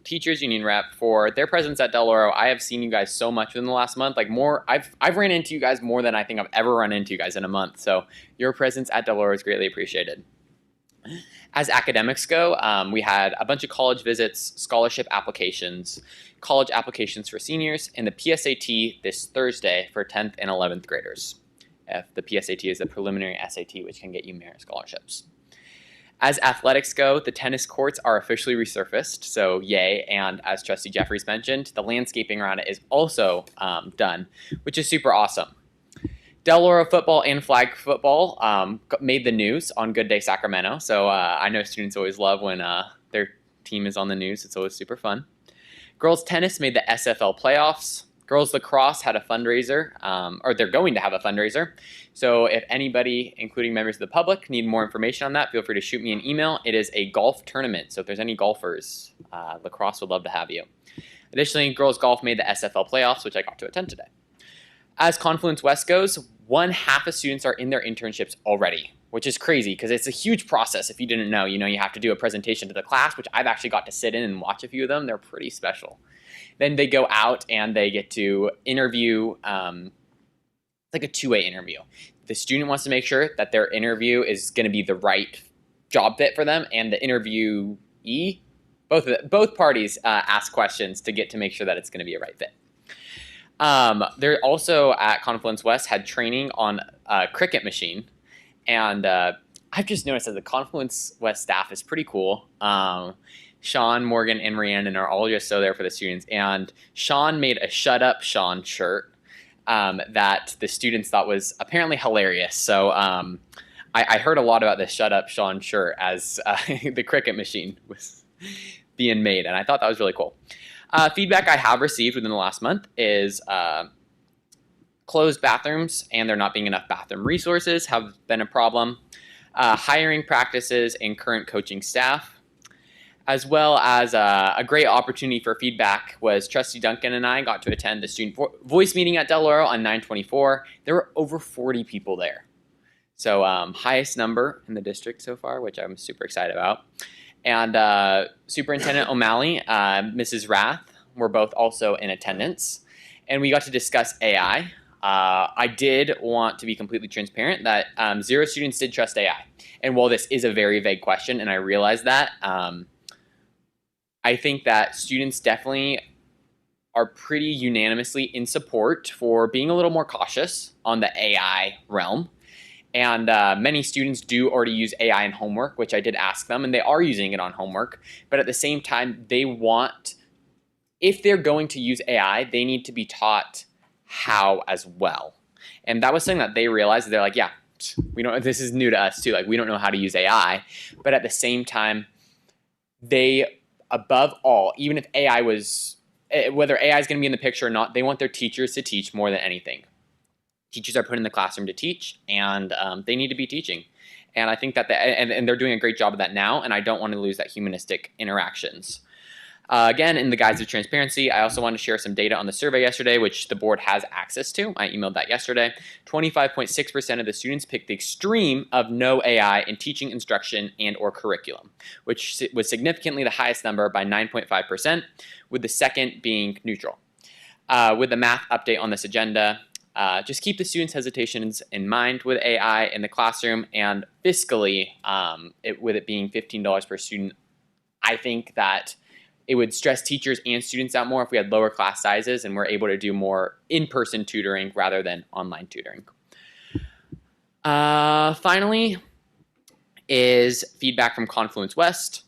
teachers union rep for their presence at Del Oro. I have seen you guys so much within the last month, like more, I've ran into you guys more than I think I've ever run into you guys in a month. So your presence at Del Oro is greatly appreciated. As academics go, we had a bunch of college visits, scholarship applications, college applications for seniors, and the PSAT this Thursday for 10th and 11th graders. If the PSAT is the preliminary SAT, which can get you merit scholarships. As athletics go, the tennis courts are officially resurfaced, so yay. And as Trustee Jeffries mentioned, the landscaping around it is also done, which is super awesome. Del Oro football and flag football made the news on Good Day Sacramento, so I know students always love when their team is on the news. It's always super fun. Girls tennis made the SFL playoffs. Girls lacrosse had a fundraiser, or they're going to have a fundraiser. So if anybody, including members of the public, need more information on that, feel free to shoot me an email. It is a golf tournament, so if there's any golfers, lacrosse would love to have you. Additionally, girls golf made the SFL playoffs, which I got to attend today. As Confluence West goes, 1/2 of students are in their internships already, which is crazy because it's a huge process. If you didn't know, you have to do a presentation to the class, which I've actually got to sit in and watch a few of them. They're pretty special. Then they go out and they get to interview, it's like a two-way interview. The student wants to make sure that their interview is going to be the right job fit for them, and the interviewee, both parties ask questions to get to make sure that it's going to be a right fit. They're also at Confluence West had training on a cricket machine, and I've just noticed that the Confluence West staff is pretty cool. Sean, Morgan, and Rhiannon are all just so there for the students. And Sean made a Shut Up Sean shirt that the students thought was apparently hilarious. So I heard a lot about this Shut Up Sean shirt as the cricket machine was being made. And I thought that was really cool. Feedback I have received within the last month is closed bathrooms and there not being enough bathroom resources have been a problem. Hiring practices and current coaching staff. As well as a great opportunity for feedback was Trustee Duncan and I got to attend the student voice meeting at Del Oro on 9/24. There were over 40 people there. So highest number in the district so far, which I'm super excited about. And Superintendent O'Malley, Mrs. Rath were both also in attendance. And we got to discuss AI. I did want to be completely transparent that 0 students did trust AI. And while this is a very vague question, and I realize that, I think that students definitely are pretty unanimously in support for being a little more cautious on the AI realm. And many students do already use AI in homework, which I did ask them, and they are using it on homework. But at the same time, they want, if they're going to use AI, they need to be taught how as well. And that was something that they realized. They're like, yeah, we don't. This is new to us too. Like, we don't know how to use AI. But at the same time, they, above all, even if AI was, whether AI is going to be in the picture or not, they want their teachers to teach more than anything. Teachers are put in the classroom to teach, and they need to be teaching. And I think that, and they're doing a great job of that now, and I don't want to lose that humanistic interactions. Again, in the guise of transparency, I also want to share some data on the survey yesterday, which the board has access to. I emailed that yesterday. 25.6% of the students picked the extreme of no AI in teaching, instruction, and or curriculum, which was significantly the highest number by 9.5%, with the second being neutral. With the math update on this agenda, just keep the students' hesitations in mind with AI in the classroom, and fiscally, with it being $15 per student, I think that it would stress teachers and students out more if we had lower class sizes and we're able to do more in-person tutoring rather than online tutoring. Finally is feedback from Confluence West.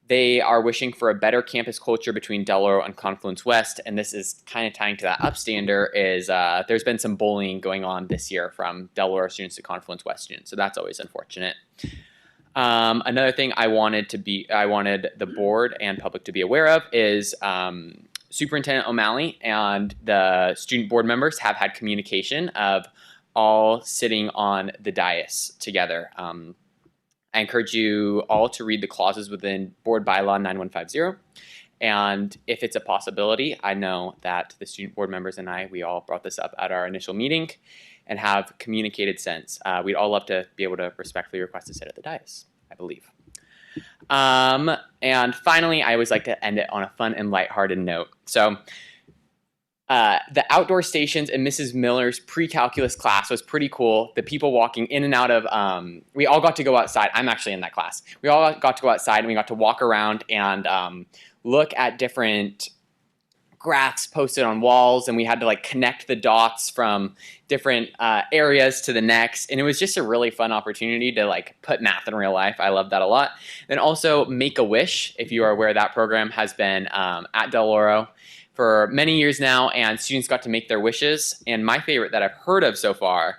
They are wishing for a better campus culture between Del Oro and Confluence West, and this is kind of tying to that upstander, is there's been some bullying going on this year from Del Oro students to Confluence West students, so that's always unfortunate. Another thing I wanted the board and public to be aware of is Superintendent O'Malley and the student board members have had communication of all sitting on the dais together. I encourage you all to read the clauses within Board Bylaw 9150. And if it's a possibility, I know that the student board members and we all brought this up at our initial meeting and have communicated since. We'd all love to be able to respectfully request to sit at the dais, I believe. And finally, I always like to end it on a fun and lighthearted note. So the outdoor stations in Mrs. Miller's pre-calculus class was pretty cool. The people walking in and out of, we all got to go outside. I'm actually in that class. We all got to go outside and we got to walk around and look at different graphs posted on walls, and we had to like connect the dots from different areas to the next, and it was just a really fun opportunity to like put math in real life. I love that a lot. Then also Make-A-Wish, if you are aware, that program has been at Del Oro for many years now, and students got to make their wishes. And my favorite that I've heard of so far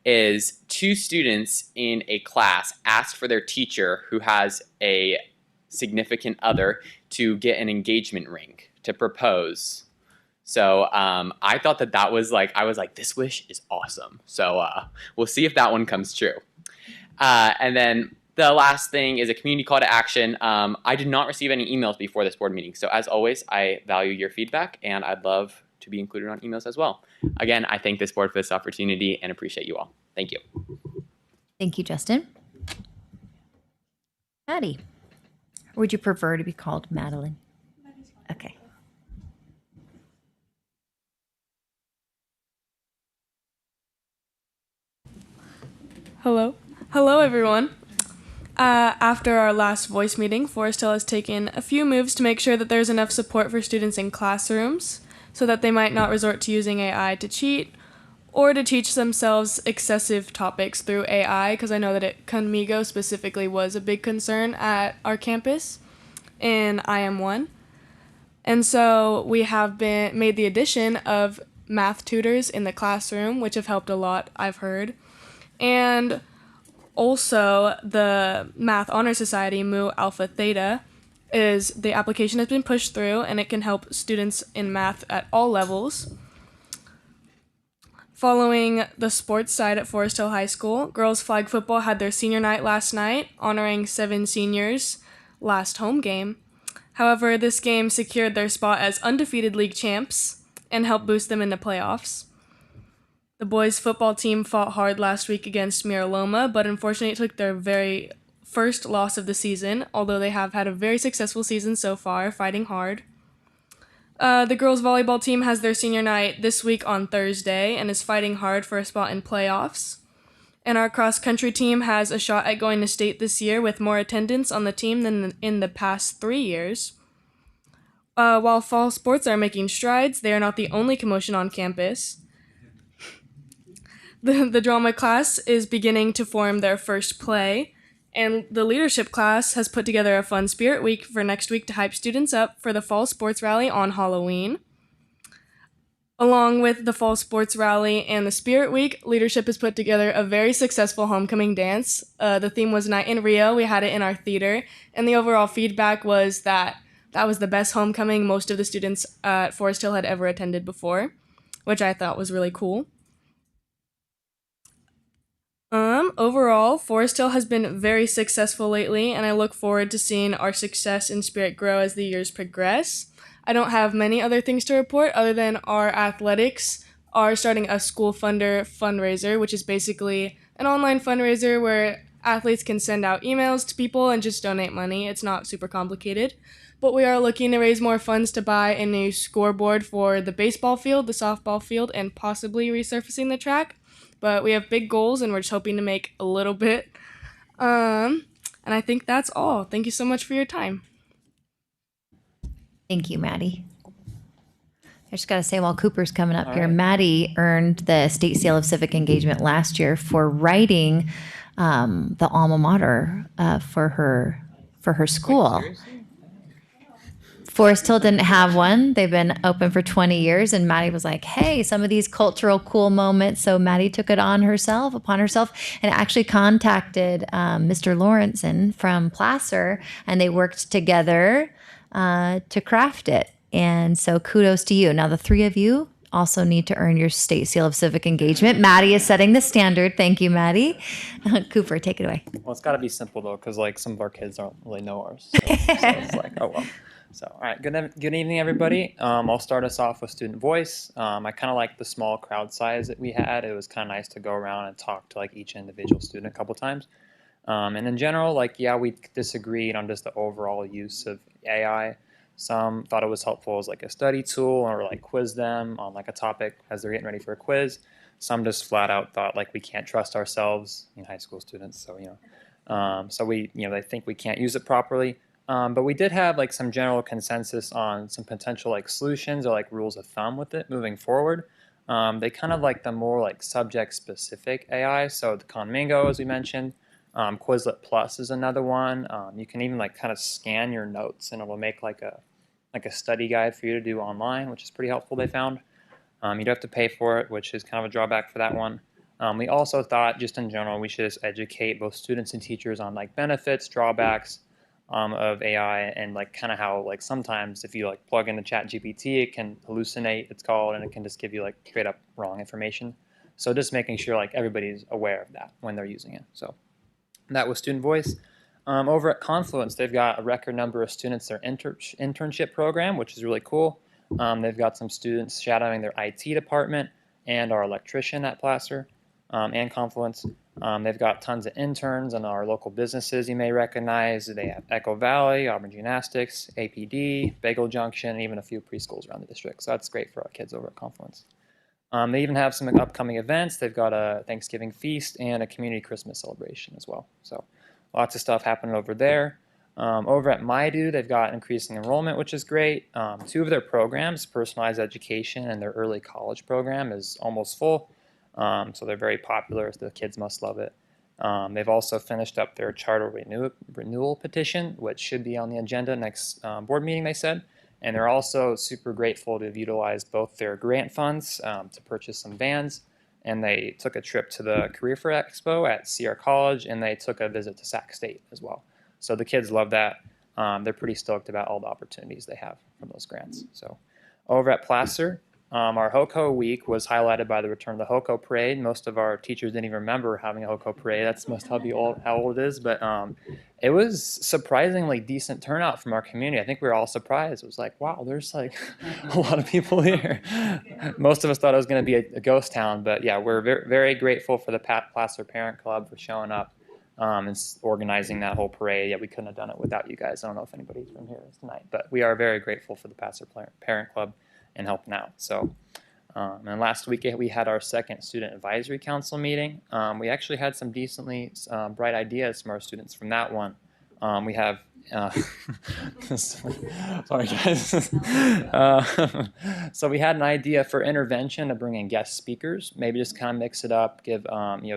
is 2 students in a class asked for their teacher, who has a significant other, to get an engagement ring to propose. So I thought that was like, I was like, this wish is awesome. So we'll see if that one comes true. And then the last thing is a community call to action. I did not receive any emails before this board meeting. So as always, I value your feedback, and I'd love to be included on emails as well. Again, I thank this board for this opportunity and appreciate you all. Thank you. Thank you, Justin. Maddie, or would you prefer to be called Madeline? Okay. Hello. Hello, everyone. After our last voice meeting, Forest Hill has taken a few moves to make sure that there's enough support for students in classrooms so that they might not resort to using AI to cheat or to teach themselves excessive topics through AI, because I know that Conmigo specifically was a big concern at our campus in IM1. And so we have made the addition of math tutors in the classroom, which have helped a lot, I've heard. And also the Math Honor Society, Mu Alpha Theta, the application has been pushed through, and it can help students in math at all levels. Following the sports side at Forest Hill High School, girls flag football had their senior night last night, honoring 7 seniors' last home game. However, this game secured their spot as undefeated league champs and helped boost them into playoffs. The boys' football team fought hard last week against Mira Loma, but unfortunately it took their very first loss of the season, although they have had a very successful season so far, fighting hard. The girls' volleyball team has their senior night this week on Thursday and is fighting hard for a spot in playoffs. And our cross-country team has a shot at going to state this year with more attendance on the team than in the past 3 years. While fall sports are making strides, they are not the only commotion on campus. The drama class is beginning to form their first play, and the leadership class has put together a fun spirit week for next week to hype students up for the fall sports rally on Halloween. Along with the fall sports rally and the spirit week, leadership has put together a very successful homecoming dance. The theme was Night in Rio. We had it in our theater, and the overall feedback was that was the best homecoming most of the students at Forest Hill had ever attended before, which I thought was really cool. Overall, Forest Hill has been very successful lately, and I look forward to seeing our success and spirit grow as the years progress. I don't have many other things to report other than our athletics are starting a school funder fundraiser, which is basically an online fundraiser where athletes can send out emails to people and just donate money. It's not super complicated. But we are looking to raise more funds to buy a new scoreboard for the baseball field, the softball field, and possibly resurfacing the track. But we have big goals, and we're just hoping to make a little bit. And I think that's all. Thank you so much for your time. Thank you, Maddie. I just got to say, while Cooper's coming up here, Maddie earned the State Seal of Civic Engagement last year for writing the alma mater for her school. Forest Hill didn't have one. They've been open for 20 years, and Maddie was like, hey, some of these cultural cool moments. So Maddie took it upon herself, and actually contacted Mr. Lawrenson from Placer, and they worked together to craft it. And so kudos to you. Now, the three of you also need to earn your State Seal of Civic Engagement. Maddie is setting the standard. Thank you, Maddie. Cooper, take it away. Well, it's got to be simple, though, because like some of our kids don't really know ours. So it's like, oh, well. So, all right, good evening, everybody. I'll start us off with student voice. I kind of like the small crowd size that we had. It was kind of nice to go around and talk to like each individual student a couple times. And in general, like, yeah, we disagreed on just the overall use of AI. Some thought it was helpful as like a study tool or like quiz them on like a topic as they're getting ready for a quiz. Some just flat out thought like we can't trust ourselves, high school students. So, so we, they think we can't use it properly. But we did have like some general consensus on some potential like solutions or like rules of thumb with it moving forward. They kind of like the more like subject specific AI. So the Conmingo, as we mentioned, Quizlet Plus is another one. You can even like kind of scan your notes and it will make like a study guide for you to do online, which is pretty helpful, they found. You do have to pay for it, which is kind of a drawback for that one. We also thought just in general, we should just educate both students and teachers on like benefits, drawbacks, of AI, and like kind of how like sometimes if you like plug into ChatGPT, it can hallucinate, it's called, and it can just give you like straight up wrong information. So just making sure like everybody's aware of that when they're using it. So that was student voice. Over at Confluence, they've got a record number of students their internship program, which is really cool. They've got some students shadowing their IT department and our electrician at Placer and Confluence. They've got tons of interns in our local businesses you may recognize. They have Echo Valley, Auburn Gymnastics, APD, Bagel Junction, and even a few preschools around the district. So that's great for our kids over at Confluence. They even have some upcoming events. They've got a Thanksgiving feast and a community Christmas celebration as well. So lots of stuff happening over there. Over at MyDo, they've got increasing enrollment, which is great. Two of their programs, personalized education and their early college program, is almost full. So they're very popular. The kids must love it. They've also finished up their charter renewal petition, which should be on the agenda next board meeting, they said. And they're also super grateful to have utilized both their grant funds to purchase some vans, and they took a trip to the Career Fair Expo at CR College, and they took a visit to Sac State as well. So the kids love that. They're pretty stoked about all the opportunities they have from those grants. So over at Placer, our HOCO week was highlighted by the return of the HOCO parade. Most of our teachers didn't even remember having a HOCO parade. That's must how old it is, but it was surprisingly decent turnout from our community. I think we were all surprised. It was like, wow, there's like a lot of people here. Most of us thought it was going to be a ghost town, but yeah, we're very, very grateful for the Placer Parent Club for showing up and organizing that whole parade. Yeah, we couldn't have done it without you guys. I don't know if anybody from here is tonight, but we are very grateful for the Placer Parent Club and helping out. So, and last week we had our second student advisory council meeting. We actually had some decently bright ideas from our students from that one. We have Sorry, guys. So we had an idea for intervention to bring in guest speakers, maybe just kind of mix it up, give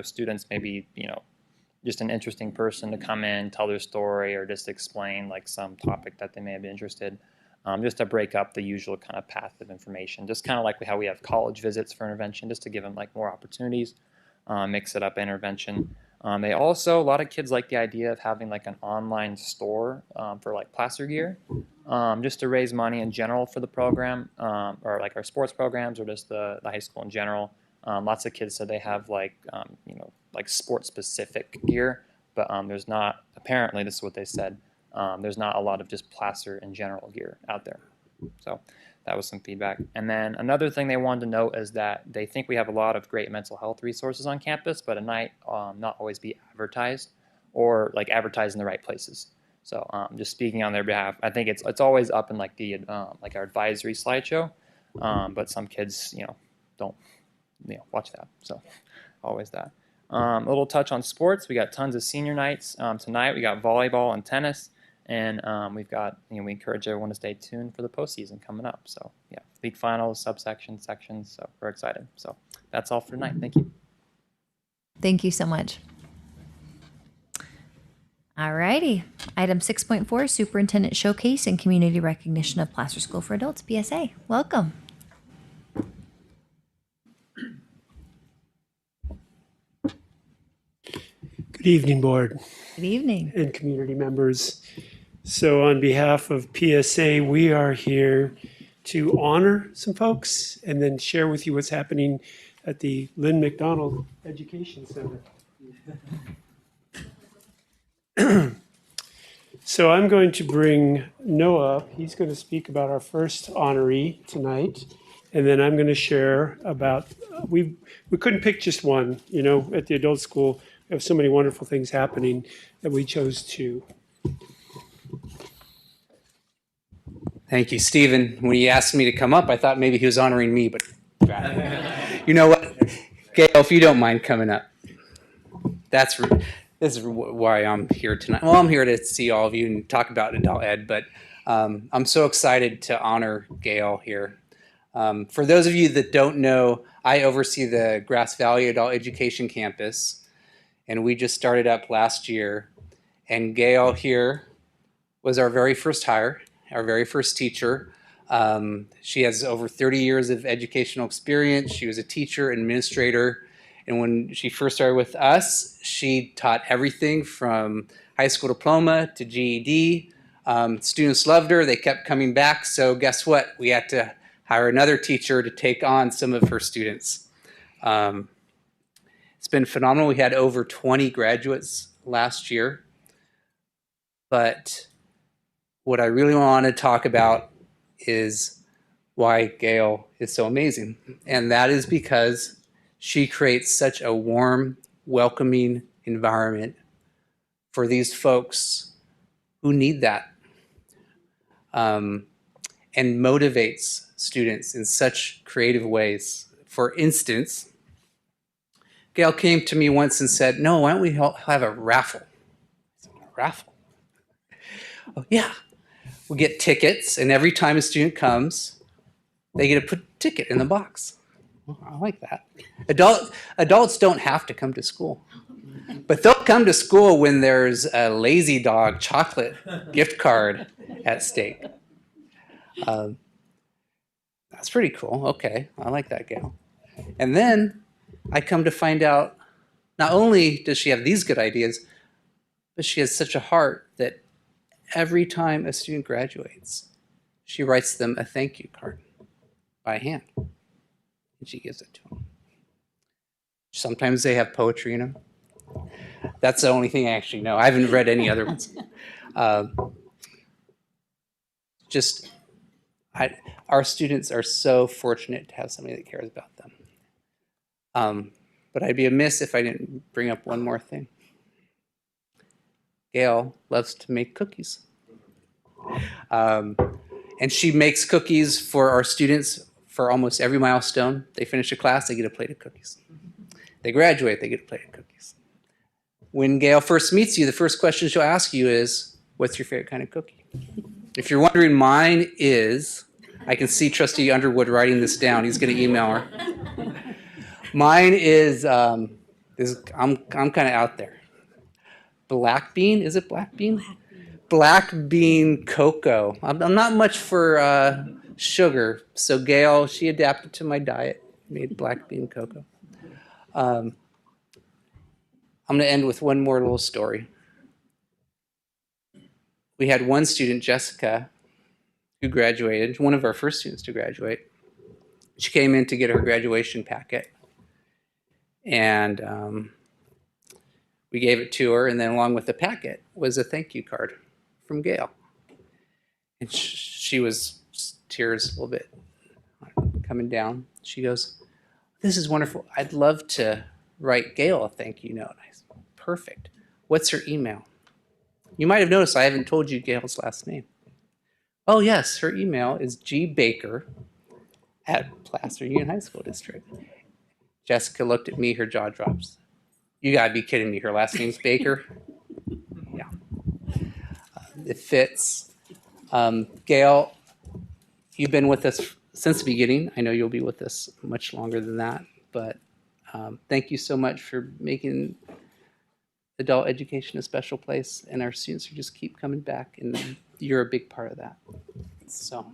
students maybe just an interesting person to come in, tell their story, or just explain like some topic that they may have been interested. Just to break up the usual kind of path of information, just kind of like how we have college visits for intervention, just to give them like more opportunities, mix it up intervention. They also, a lot of kids like the idea of having like an online store for like placer gear, just to raise money in general for the program, or like our sports programs, or just the high school in general. Lots of kids said they have like, like sports specific gear, but there's not, apparently this is what they said, there's not a lot of just placer in general gear out there. So that was some feedback. And then another thing they wanted to note is that they think we have a lot of great mental health resources on campus, but it might not always be advertised, or like advertised in the right places. So just speaking on their behalf, I think it's always up in like the like our advisory slideshow, but some kids don't watch that. So always that. A little touch on sports. We got tons of senior nights tonight. We got volleyball and tennis. And we've got, we encourage everyone to stay tuned for the postseason coming up. So yeah, league finals, subsection, sections. So we're excited. So that's all for tonight. Thank you. Thank you so much. All righty. Item 6.4, Superintendent Showcase and Community Recognition of Placer School for Adults, PSA. Welcome. Good evening, Board. Good evening. And community members. So on behalf of PSA, we are here to honor some folks and then share with you what's happening at the Lynn McDonald Education Center. So I'm going to bring Noah up. He's going to speak about our first honoree tonight. And then I'm going to share about, we couldn't pick just one, at the adult school. We have so many wonderful things happening that we chose to. Thank you, Stephen. When he asked me to come up, I thought maybe he was honoring me, but you know what? Gail, if you don't mind coming up. This is why I'm here tonight. Well, I'm here to see all of you and talk about adult ed, but I'm so excited to honor Gail here. For those of you that don't know, I oversee the Grass Valley Adult Education Campus, and we just started up last year. And Gail here was our very first hire, our very first teacher. She has over 30 years of educational experience. She was a teacher, administrator, and when she first started with us, she taught everything from high school diploma to GED. Students loved her. They kept coming back. So guess what? We had to hire another teacher to take on some of her students. It's been phenomenal. We had over 20 graduates last year. But what I really want to talk about is why Gail is so amazing. And that is because she creates such a warm, welcoming environment for these folks who need that, and motivates students in such creative ways. For instance, Gail came to me once and said, "No, why don't we have a raffle?" I said, "A raffle?" "Oh, yeah. We get tickets, and every time a student comes, they get to put a ticket in the box." Well, I like that. Adults don't have to come to school, but they'll come to school when there's a Lazy Dog chocolate gift card at stake. That's pretty cool. Okay, I like that, Gail. And then I come to find out, not only does she have these good ideas, but she has such a heart that every time a student graduates, she writes them a thank you card by hand, and she gives it to them. Sometimes they have poetry in them. That's the only thing I actually know. I haven't read any other ones. Our students are so fortunate to have somebody that cares about them. But I'd be amiss if I didn't bring up one more thing. Gail loves to make cookies. And she makes cookies for our students for almost every milestone. They finish a class, they get a plate of cookies. They graduate, they get a plate of cookies. When Gail first meets you, the first question she'll ask you is, What's your favorite kind of cookie? If you're wondering, mine is, I can see Trustee Underwood writing this down. He's going to email her. Mine is, I'm kind of out there. Black bean, is it black bean? Black bean cocoa. I'm not much for sugar, so Gail, she adapted to my diet, made black bean cocoa. I'm going to end with one more little story. We had one student, Jessica, who graduated, one of our first students to graduate. She came in to get her graduation packet, and we gave it to her, and then along with the packet was a thank you card from Gail. And she was tears a little bit coming down. She goes, "This is wonderful. I'd love to write Gail a thank you note." I said, "Perfect. What's her email?" You might have noticed I haven't told you Gail's last name. Oh yes, her email is gbaker@Placer Union High School District. Jessica looked at me, her jaw drops. You gotta be kidding me, her last name's Baker? Yeah. It fits. Gail, you've been with us since the beginning. I know you'll be with us much longer than that, but thank you so much for making adult education a special place, and our students who just keep coming back, and you're a big part of that. So.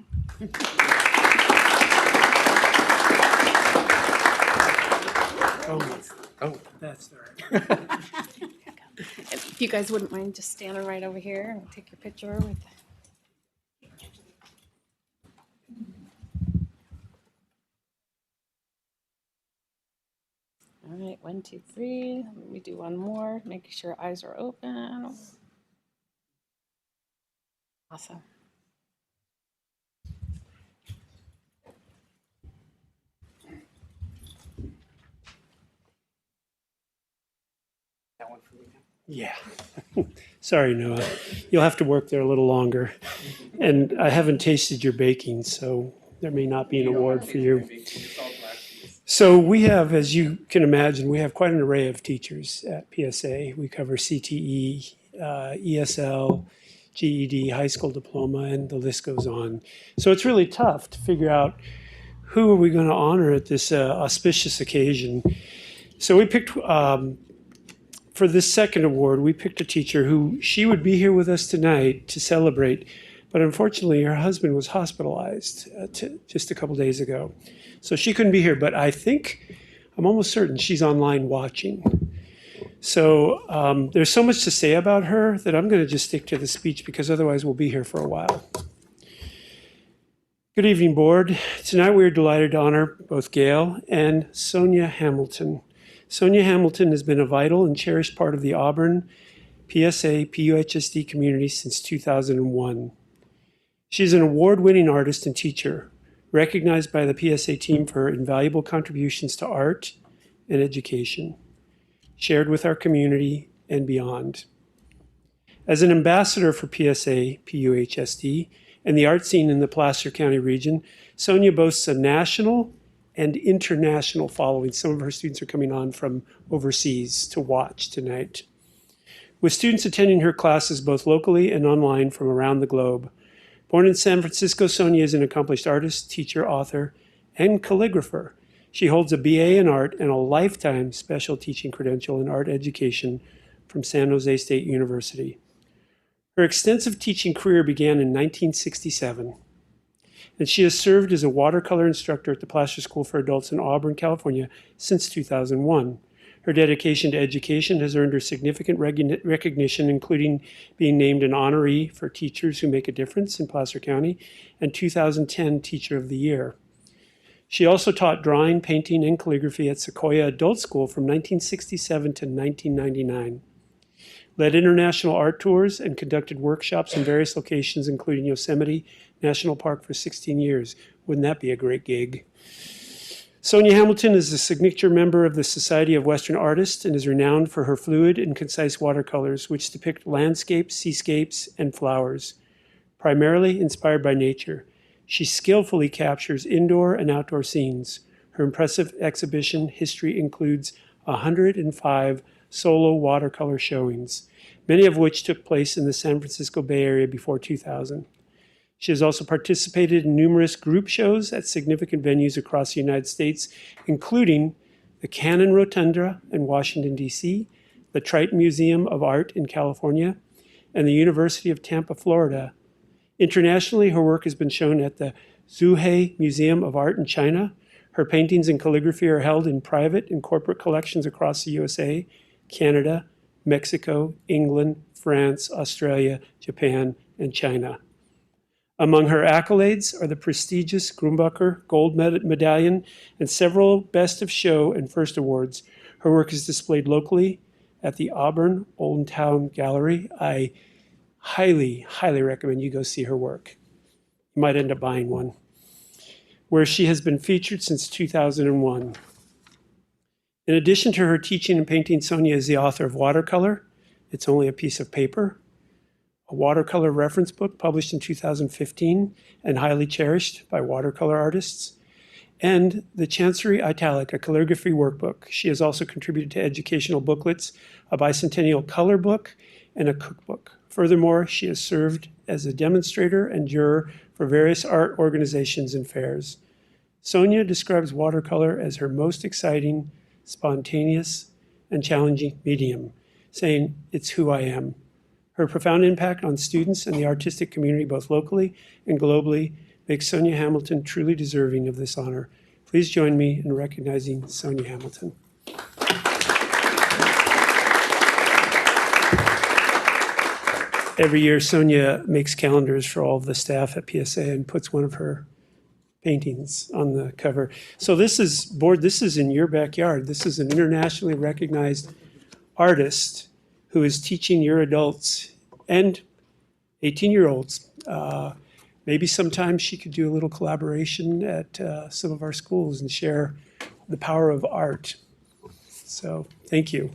Oh, that's all right. If you guys wouldn't mind just standing right over here and take your picture with. All right, 1, 2, 3. Let me do one more, making sure eyes are open. Awesome. That one for me now? Yeah. Sorry, Noah. You'll have to work there a little longer. And I haven't tasted your baking, so there may not be an award for you. So we have, as you can imagine, we have quite an array of teachers at PSA. We cover CTE, ESL, GED, high school diploma, and the list goes on. So it's really tough to figure out who are we going to honor at this auspicious occasion. So we picked, for this second award, we picked a teacher who she would be here with us tonight to celebrate, but unfortunately her husband was hospitalized just a couple days ago. So she couldn't be here, but I'm almost certain she's online watching. So there's so much to say about her that I'm going to just stick to the speech because otherwise we'll be here for a while. Good evening, board. Tonight we are delighted to honor both Gail and Sonia Hamilton. Sonia Hamilton has been a vital and cherished part of the Auburn PSA PUHSD community since 2001. She's an award-winning artist and teacher, recognized by the PSA team for her invaluable contributions to art and education, shared with our community and beyond. As an ambassador for PSA PUHSD and the art scene in the Placer County region, Sonia boasts a national and international following. Some of her students are coming on from overseas to watch tonight. With students attending her classes both locally and online from around the globe. Born in San Francisco, Sonia is an accomplished artist, teacher, author, and calligrapher. She holds a BA in art and a lifetime special teaching credential in art education from San Jose State University. Her extensive teaching career began in 1967, and she has served as a watercolor instructor at the Placer School for Adults in Auburn, California since 2001. Her dedication to education has earned her significant recognition, including being named an honoree for Teachers Who Make a Difference in Placer County and 2010 Teacher of the Year. She also taught drawing, painting, and calligraphy at Sequoia Adult School from 1967 to 1999. Led international art tours and conducted workshops in various locations, including Yosemite National Park for 16 years. Wouldn't that be a great gig? Sonia Hamilton is a signature member of the Society of Western Artists and is renowned for her fluid and concise watercolors, which depict landscapes, seascapes, and flowers, primarily inspired by nature. She skillfully captures indoor and outdoor scenes. Her impressive exhibition history includes 105 solo watercolor showings, many of which took place in the San Francisco Bay Area before 2000. She has also participated in numerous group shows at significant venues across the United States, including the Cannon Rotunda in Washington, D.C., the Triton Museum of Art in California, and the University of Tampa, Florida. Internationally, her work has been shown at the Zhuhai Museum of Art in China. Her paintings and calligraphy are held in private and corporate collections across the USA, Canada, Mexico, England, France, Australia, Japan, and China. Among her accolades are the prestigious Grumbacher Gold Medallion and several Best of Show and First Awards. Her work is displayed locally at the Auburn Old Town Gallery. I highly, highly recommend you go see her work. You might end up buying one, where she has been featured since 2001. In addition to her teaching and painting, Sonia is the author of Watercolor, It's Only a Piece of Paper, a watercolor reference book published in 2015 and highly cherished by watercolor artists, and the Chancery Italic, a calligraphy workbook. She has also contributed to educational booklets, a bicentennial color book, and a cookbook. Furthermore, she has served as a demonstrator and juror for various art organizations and fairs. Sonia describes watercolor as her most exciting, spontaneous, and challenging medium, saying, "It's who I am." Her profound impact on students and the artistic community, both locally and globally, makes Sonia Hamilton truly deserving of this honor. Please join me in recognizing Sonia Hamilton. Every year, Sonia makes calendars for all of the staff at PSA and puts one of her paintings on the cover. So this is in your backyard. This is an internationally recognized artist who is teaching your adults and 18-year-olds. Maybe sometime she could do a little collaboration at some of our schools and share the power of art. So thank you.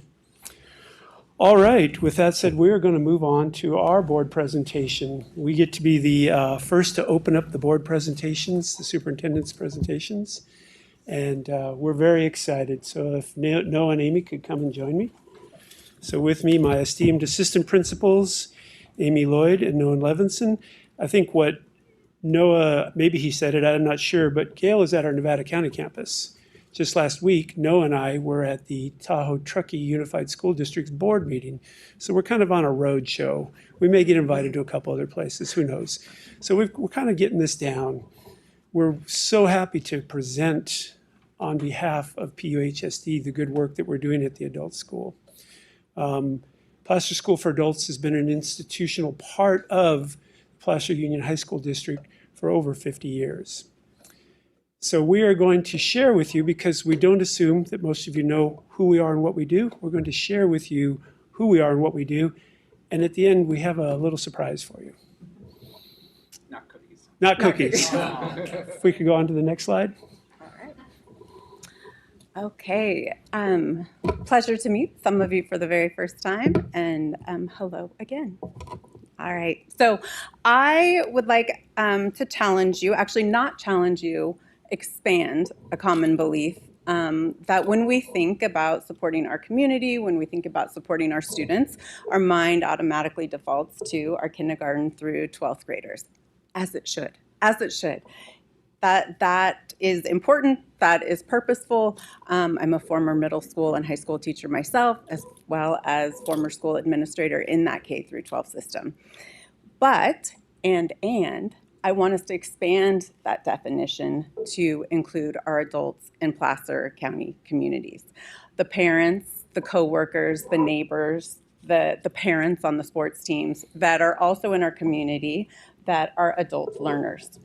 All right, with that said, we're going to move on to our board presentation. We get to be the first to open up the board presentations, the superintendent's presentations, and we're very excited. So if Noah and Amy could come and join me. So with me, my esteemed assistant principals, Amy Lloyd and Noah Levinson. I think what Noah, maybe he said it, I'm not sure, but Gail is at our Nevada County campus. Just last week, Noah and I were at the Tahoe Truckee Unified School District's board meeting. So we're kind of on a road show. We may get invited to a couple other places, who knows. So we're kind of getting this down. We're so happy to present on behalf of PUHSD the good work that we're doing at the adult school. Placer School for Adults has been an institutional part of Placer Union High School District for over 50 years. So we are going to share with you, because we don't assume that most of you know who we are and what we do. We're going to share with you who we are and what we do. And at the end, we have a little surprise for you. Not cookies. Not cookies. If we could go on to the next slide. Okay, pleasure to meet some of you for the very first time, and hello again. All right, so I would like to challenge you, actually not challenge you, expand a common belief that when we think about supporting our community, when we think about supporting our students, our mind automatically defaults to our kindergarten through 12th graders, as it should, as it should. That is important, that is purposeful. I'm a former middle school and high school teacher myself, as well as former school administrator in that K through 12 system. But, and I want us to expand that definition to include our adults in Placer County communities. The parents, the coworkers, the neighbors, the parents on the sports teams that are also in our community that are adult learners.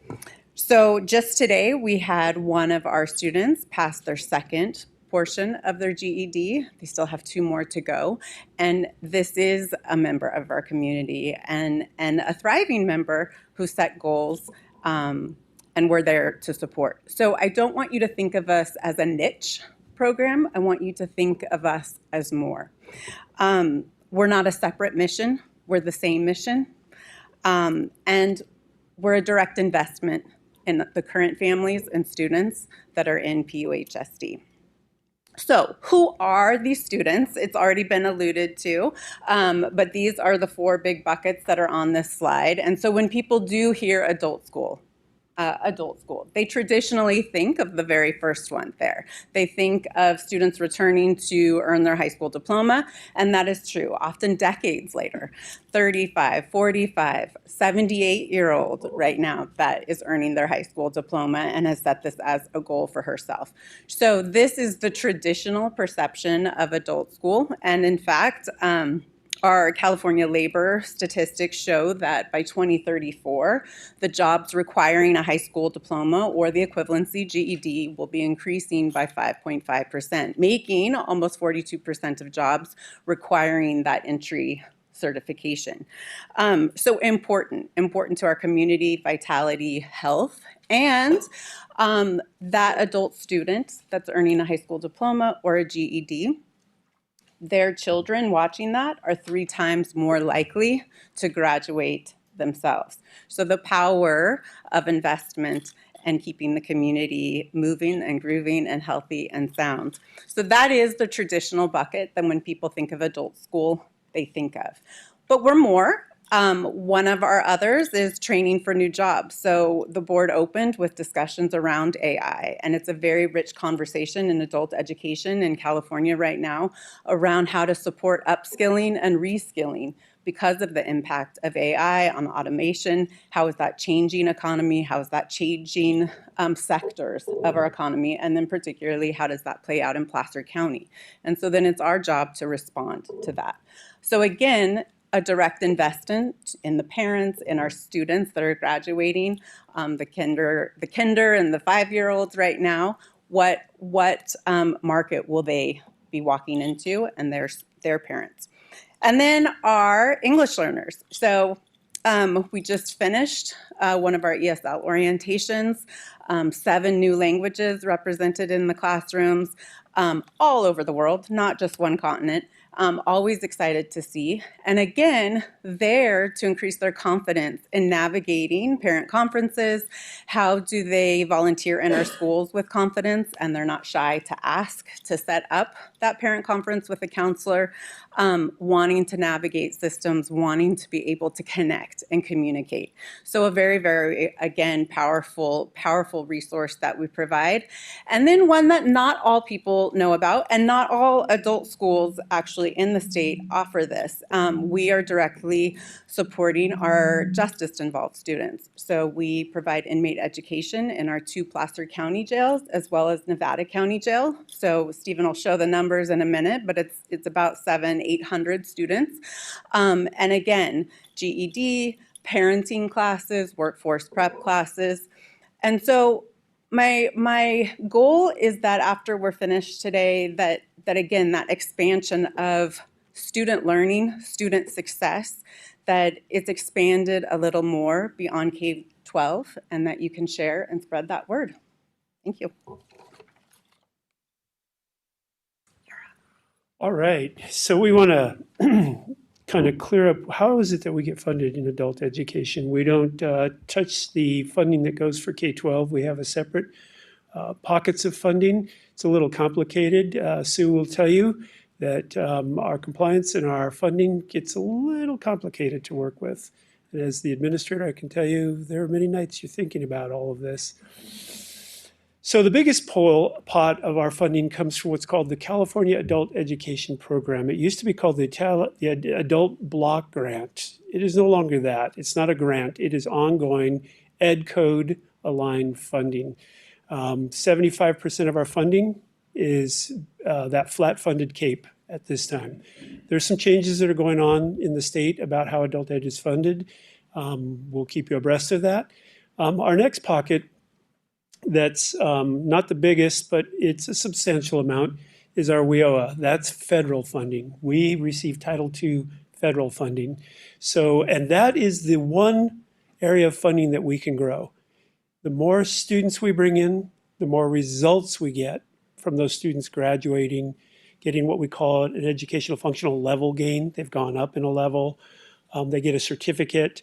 So just today, we had one of our students pass their second portion of their GED. They still have 2 more to go. And this is a member of our community and a thriving member who set goals and we're there to support. So I don't want you to think of us as a niche program. I want you to think of us as more. We're not a separate mission. We're the same mission. And we're a direct investment in the current families and students that are in PUHSD. So who are these students? It's already been alluded to, but these are the 4 big buckets that are on this slide. And so when people do hear adult school, they traditionally think of the very first one there. They think of students returning to earn their high school diploma, and that is true, often decades later. 35, 45, 78-year-old right now that is earning their high school diploma and has set this as a goal for herself. So this is the traditional perception of adult school, and in fact, our California labor statistics show that by 2034, the jobs requiring a high school diploma or the equivalency GED will be increasing by 5.5%, making almost 42% of jobs requiring that entry certification. So important to our community, vitality, health, and that adult student that's earning a high school diploma or a GED, their children watching that are 3 times more likely to graduate themselves. So the power of investment and keeping the community moving and grooving and healthy and sound. So that is the traditional bucket that when people think of adult school, they think of. But we're more. One of our others is training for new jobs. So the board opened with discussions around AI, and it's a very rich conversation in adult education in California right now around how to support upskilling and reskilling because of the impact of AI on automation. How is that changing economy? How is that changing sectors of our economy? And then particularly, how does that play out in Placer County? And so then it's our job to respond to that. So again, a direct investment in the parents, in our students that are graduating, the kinder and the 5-year-olds right now. What market will they be walking into, and their parents? And then our English learners. So we just finished one of our ESL orientations, 7 new languages represented in the classrooms all over the world, not just one continent. Always excited to see. And again, there to increase their confidence in navigating parent conferences. How do they volunteer in our schools with confidence and they're not shy to ask to set up that parent conference with a counselor, wanting to navigate systems, wanting to be able to connect and communicate. So a very, very, again, powerful resource that we provide. And then one that not all people know about, and not all adult schools actually in the state offer this. We are directly supporting our justice-involved students. So we provide inmate education in our 2 Placer County jails as well as Nevada County Jail. So Stephen will show the numbers in a minute, but it's about 700-800 students. And again, GED, parenting classes, workforce prep classes. And so my goal is that after we're finished today, that again, that expansion of student learning, student success, that it's expanded a little more beyond K-12 and that you can share and spread that word. Thank you. All right, so we want to kind of clear up, how is it that we get funded in adult education? We don't touch the funding that goes for K-12. We have a separate pockets of funding. It's a little complicated. Sue will tell you that our compliance and our funding gets a little complicated to work with. And as the administrator, I can tell you there are many nights you're thinking about all of this. So the biggest pot of our funding comes from what's called the California Adult Education Program. It used to be called the Adult Block Grant. It is no longer that. It's not a grant. It is ongoing Ed Code aligned funding. 75% of our funding is that flat funded CAPE at this time. There's some changes that are going on in the state about how adult ed is funded. We'll keep you abreast of that. Our next pocket that's not the biggest, but it's a substantial amount, is our WIOA. That's federal funding. We receive Title II federal funding. So, and that is the one area of funding that we can grow. The more students we bring in, the more results we get from those students graduating, getting what we call an educational functional level gain. They've gone up in a level. They get a certificate.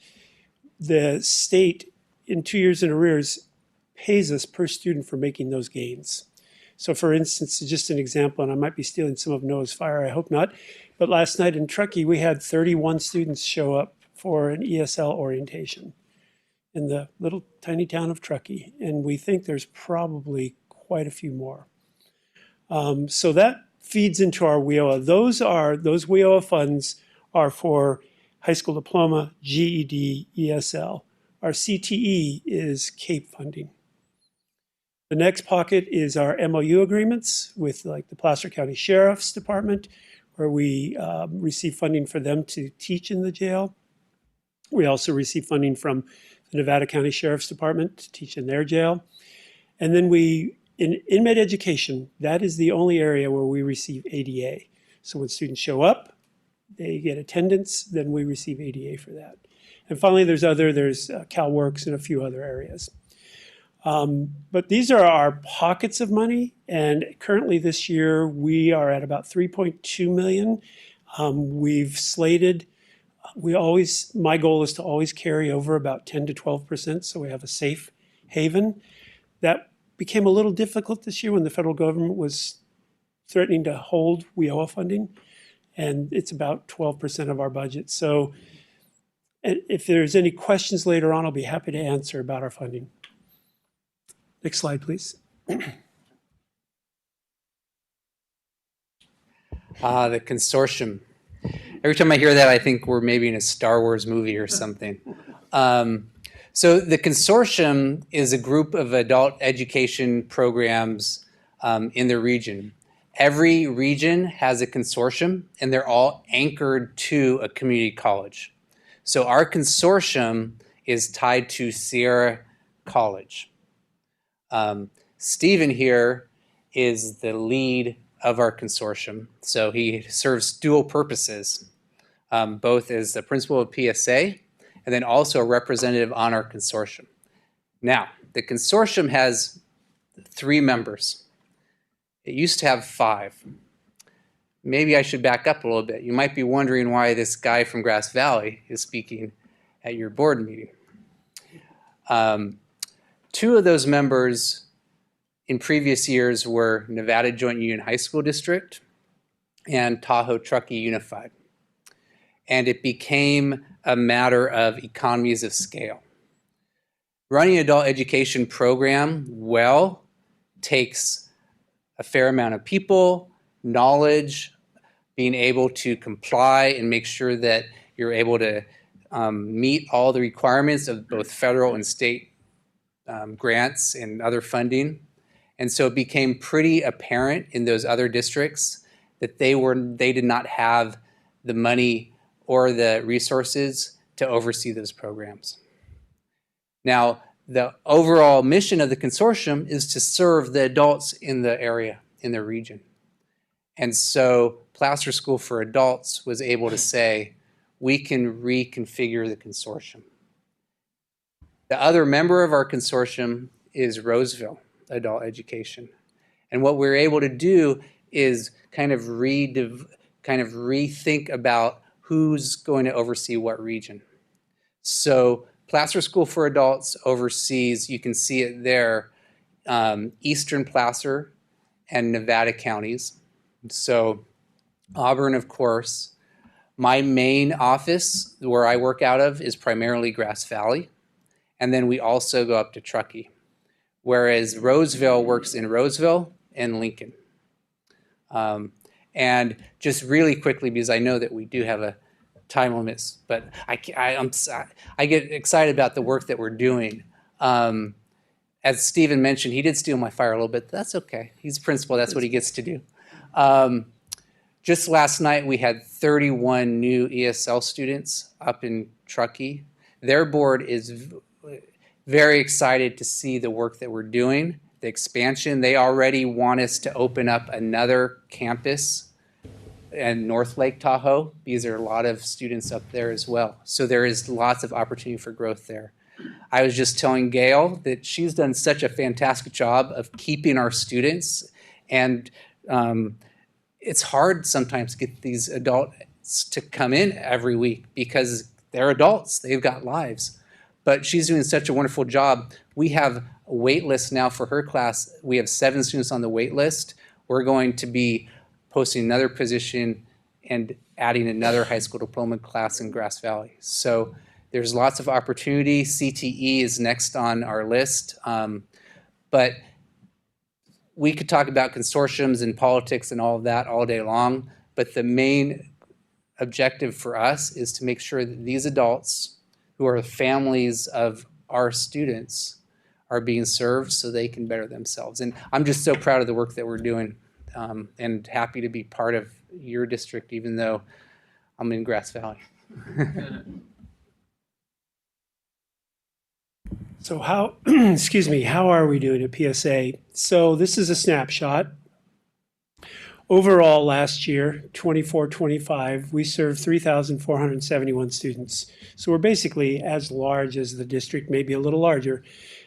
The state, in 2 years in arrears, pays us per student for making those gains. So for instance, just an example, and I might be stealing some of Noah's fire, I hope not, but last night in Truckee, we had 31 students show up for an ESL orientation in the little tiny town of Truckee, and we think there's probably quite a few more. So that feeds into our WIOA. Those WIOA funds are for high school diploma, GED, ESL. Our CTE is CAPE funding. The next pocket is our MOU agreements with like the Placer County Sheriff's Department, where we receive funding for them to teach in the jail. We also receive funding from the Nevada County Sheriff's Department to teach in their jail. And then in med education, that is the only area where we receive ADA. So when students show up, they get attendance, then we receive ADA for that. And finally, there's CalWorks and a few other areas. But these are our pockets of money, and currently this year we are at about 3.2 million. We've slated, my goal is to always carry over about 10 to 12%, so we have a safe haven. That became a little difficult this year when the federal government was threatening to hold WIOA funding, and it's about 12% of our budget. So if there's any questions later on, I'll be happy to answer about our funding. Next slide, please. The consortium. Every time I hear that, I think we're maybe in a Star Wars movie or something. So the consortium is a group of adult education programs in the region. Every region has a consortium, and they're all anchored to a community college. So our consortium is tied to Sierra College. Stephen here is the lead of our consortium. So he serves dual purposes, both as the principal of PSA and then also a representative on our consortium. Now, the consortium has 3 members. It used to have 5. Maybe I should back up a little bit. You might be wondering why this guy from Grass Valley is speaking at your board meeting. 2 of those members in previous years were Nevada Joint Union High School District and Tahoe Truckee Unified. And it became a matter of economies of scale. Running an adult education program well takes a fair amount of people, knowledge, being able to comply and make sure that you're able to meet all the requirements of both federal and state grants and other funding. And so it became pretty apparent in those other districts that they did not have the money or the resources to oversee those programs. Now, the overall mission of the consortium is to serve the adults in the area, in the region. And so Placer School for Adults was able to say, we can reconfigure the consortium. The other member of our consortium is Roseville Adult Education. And what we're able to do is kind of rethink about who's going to oversee what region. So Placer School for Adults oversees, you can see it there, Eastern Placer and Nevada counties. So Auburn, of course. My main office, where I work out of, is primarily Grass Valley. And then we also go up to Truckee. Whereas Roseville works in Roseville and Lincoln. And just really quickly, because I know that we do have a time limit, but I get excited about the work that we're doing. As Stephen mentioned, he did steal my fire a little bit. That's okay. He's a principal. That's what he gets to do. Just last night, we had 31 new ESL students up in Truckee. Their board is very excited to see the work that we're doing, the expansion. They already want us to open up another campus in North Lake Tahoe, because there are a lot of students up there as well. So there is lots of opportunity for growth there. I was just telling Gail that she's done such a fantastic job of keeping our students, and it's hard sometimes to get these adults to come in every week because they're adults, they've got lives. but she's doing such a wonderful job. We have a wait list now for her class. We have 7 students on the wait list. We're going to be posting another position and adding another high school diploma class in Grass Valley. So there's lots of opportunity. CTE is next on our list. But we could talk about consortiums and politics and all of that all day long. But the main objective for us is to make sure that these adults who are families of our students are being served so they can better themselves. And I'm just so proud of the work that we're doing, and happy to be part of your district, even though I'm in Grass Valley. So how, excuse me, how are we doing at PSA? So this is a snapshot. Overall, last year, 24-25, we served 3,471 students. So we're basically as large as the district, maybe a little larger.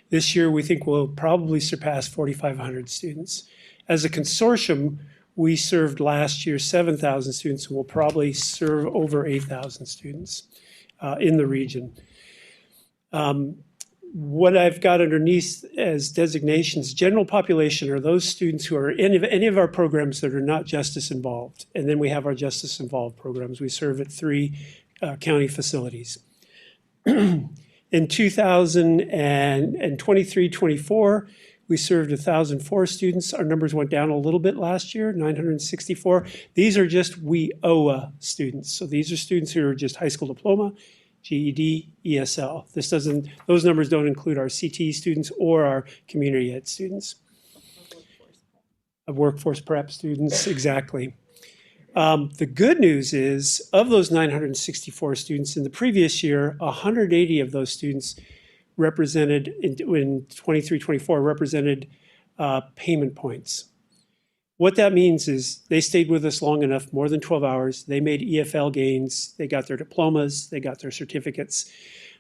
This year, we think we'll probably surpass 4,500 students. As a consortium, we served last year 7,000 students, and we'll probably serve over 8,000 students in the region. What I've got underneath as designations, general population, are those students who are in any of our programs that are not justice involved. And then we have our justice involved programs. We serve at 3 county facilities. In 2023-24, we served 1,004 students. Our numbers went down a little bit last year, 964. These are just WIOA students. So these are students who are just high school diploma, GED, ESL. Those numbers don't include our CTE students or our community ed students. Of workforce prep students, exactly. The good news is, of those 964 students in the previous year, 180 of those students represented, in 23-24, represented payment points. What that means is they stayed with us long enough, more than 12 hours. They made EFL gains. They got their diplomas. They got their certificates.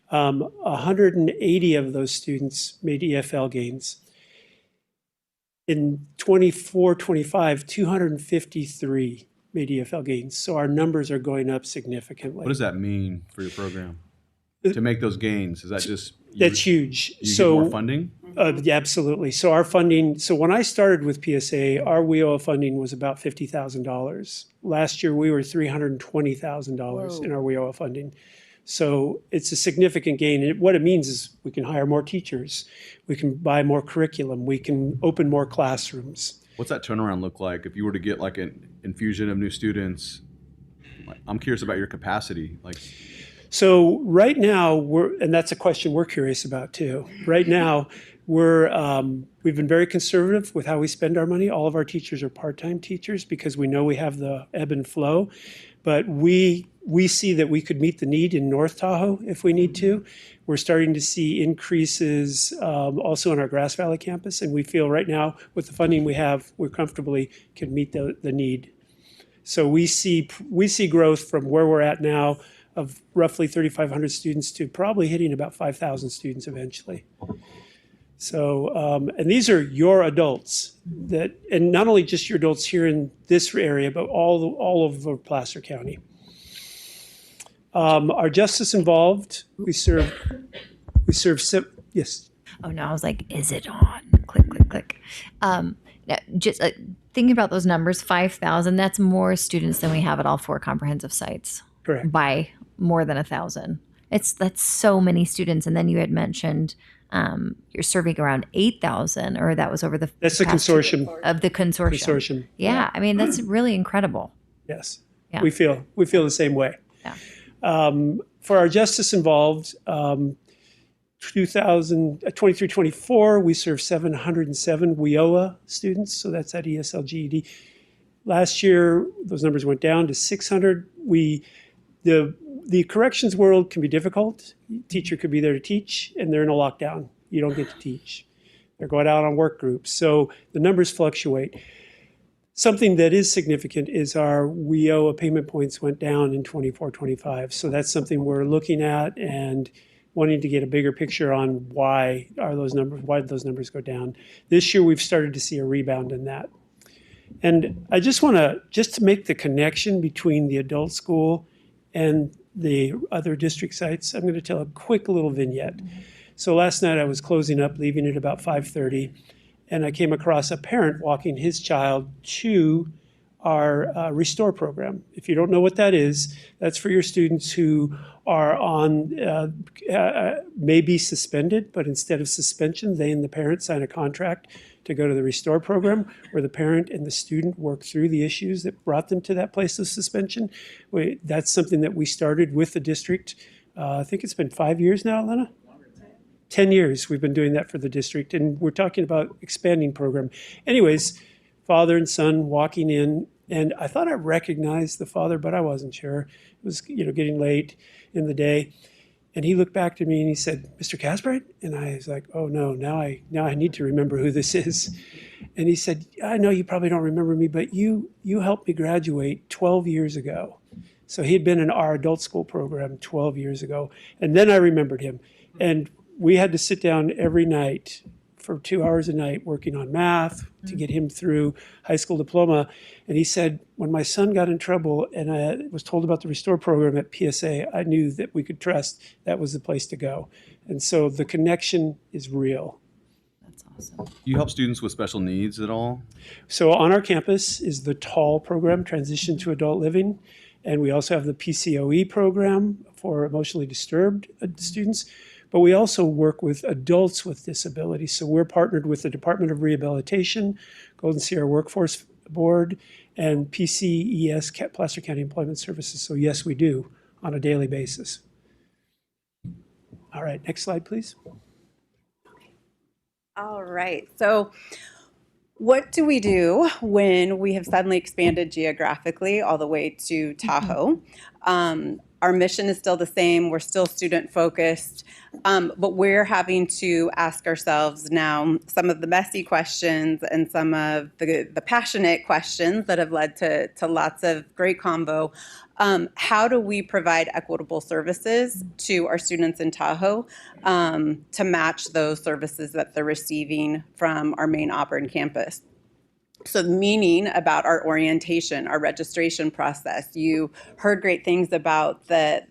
180 of those students made EFL gains. In 24-25, 253 made EFL gains. So our numbers are going up significantly. What does that mean for your program? To make those gains, is that just that's huge? You get more funding? Yeah, absolutely. So our funding. So when I started with PSA, our WIOA funding was about $50,000. Last year we were $320,000 in our WIOA funding. So it's a significant gain. And what it means is we can hire more teachers, we can buy more curriculum, we can open more classrooms. What's that turnaround look like if you were to get like an infusion of new students? I'm curious about your capacity. So right now, and that's a question we're curious about too. Right now, we've been very conservative with how we spend our money. All of our teachers are part-time teachers because we know we have the ebb and flow. But we see that we could meet the need in North Tahoe if we need to. We're starting to see increases also on our Grass Valley campus, and we feel right now with the funding we have, we comfortably can meet the need. So we see growth from where we're at now of roughly 3,500 students to probably hitting about 5,000 students eventually. So, and these are your adults and not only just your adults here in this area, but all over Placer County. Our justice involved, we serve, yes. Oh no, I was like, is it on? Click, click, click. Just thinking about those numbers, 5,000, that's more students than we have at all 4 comprehensive sites. Correct. By more than 1,000. That's so many students. And then you had mentioned you're serving around 8,000, or that was over the That's the consortium. Of the consortium. Yeah, I mean, that's really incredible. Yes, yeah. we feel the same way. Yeah. For our justice involved, 23-24, we served 707 WIOA students, so that's at ESL GED. Last year, those numbers went down to 600. The corrections world can be difficult. Teacher could be there to teach, and they're in a lockdown. You don't get to teach. They're going out on work groups. So the numbers fluctuate. Something that is significant is our WIOA payment points went down in 24-25. So that's something we're looking at and wanting to get a bigger picture on why did those numbers go down. This year, we've started to see a rebound in that. And I just want to make the connection between the adult school and the other district sites, I'm going to tell a quick little vignette. So last night I was closing up, leaving at about 5:30, and I came across a parent walking his child to our Restore program. If you don't know what that is, that's for your students who are on, may be suspended, but instead of suspension, they and the parent sign a contract to go to the Restore program, where the parent and the student work through the issues that brought them to that place of suspension. That's something that we started with the district. I think it's been 5 years now, Elena? 10 years we've been doing that for the district, and we're talking about expanding program. Anyways, father and son walking in, and I thought I recognized the father, but I wasn't sure. It was, getting late in the day. And he looked back to me and he said, "Mr. Casbright?" And I was like, "Oh no, now I need to remember who this is." And he said, "I know you probably don't remember me, but you helped me graduate 12 years ago." So he had been in our adult school program 12 years ago. And then I remembered him. And we had to sit down every night for 2 hours a night working on math to get him through high school diploma. And he said, when my son got in trouble and I was told about the Restore program at PSA, I knew that we could trust that was the place to go. And so the connection is real. That's awesome. Do you help students with special needs at all? So on our campus is the TALL program, Transition to Adult Living. And we also have the PCOE program for emotionally disturbed students. But we also work with adults with disabilities. So we're partnered with the Department of Rehabilitation, Golden Sierra Workforce Board, and PCES, Placer County Employment Services. So yes, we do on a daily basis. All right, next slide, please. All right. So what do we do when we have suddenly expanded geographically all the way to Tahoe? Our mission is still the same. We're still student focused, but we're having to ask ourselves now some of the messy questions and some of the passionate questions that have led to lots of great convo. How do we provide equitable services to our students in Tahoe to match those services that they're receiving from our main Auburn campus? So the meaning about our orientation, our registration process. You heard great things about the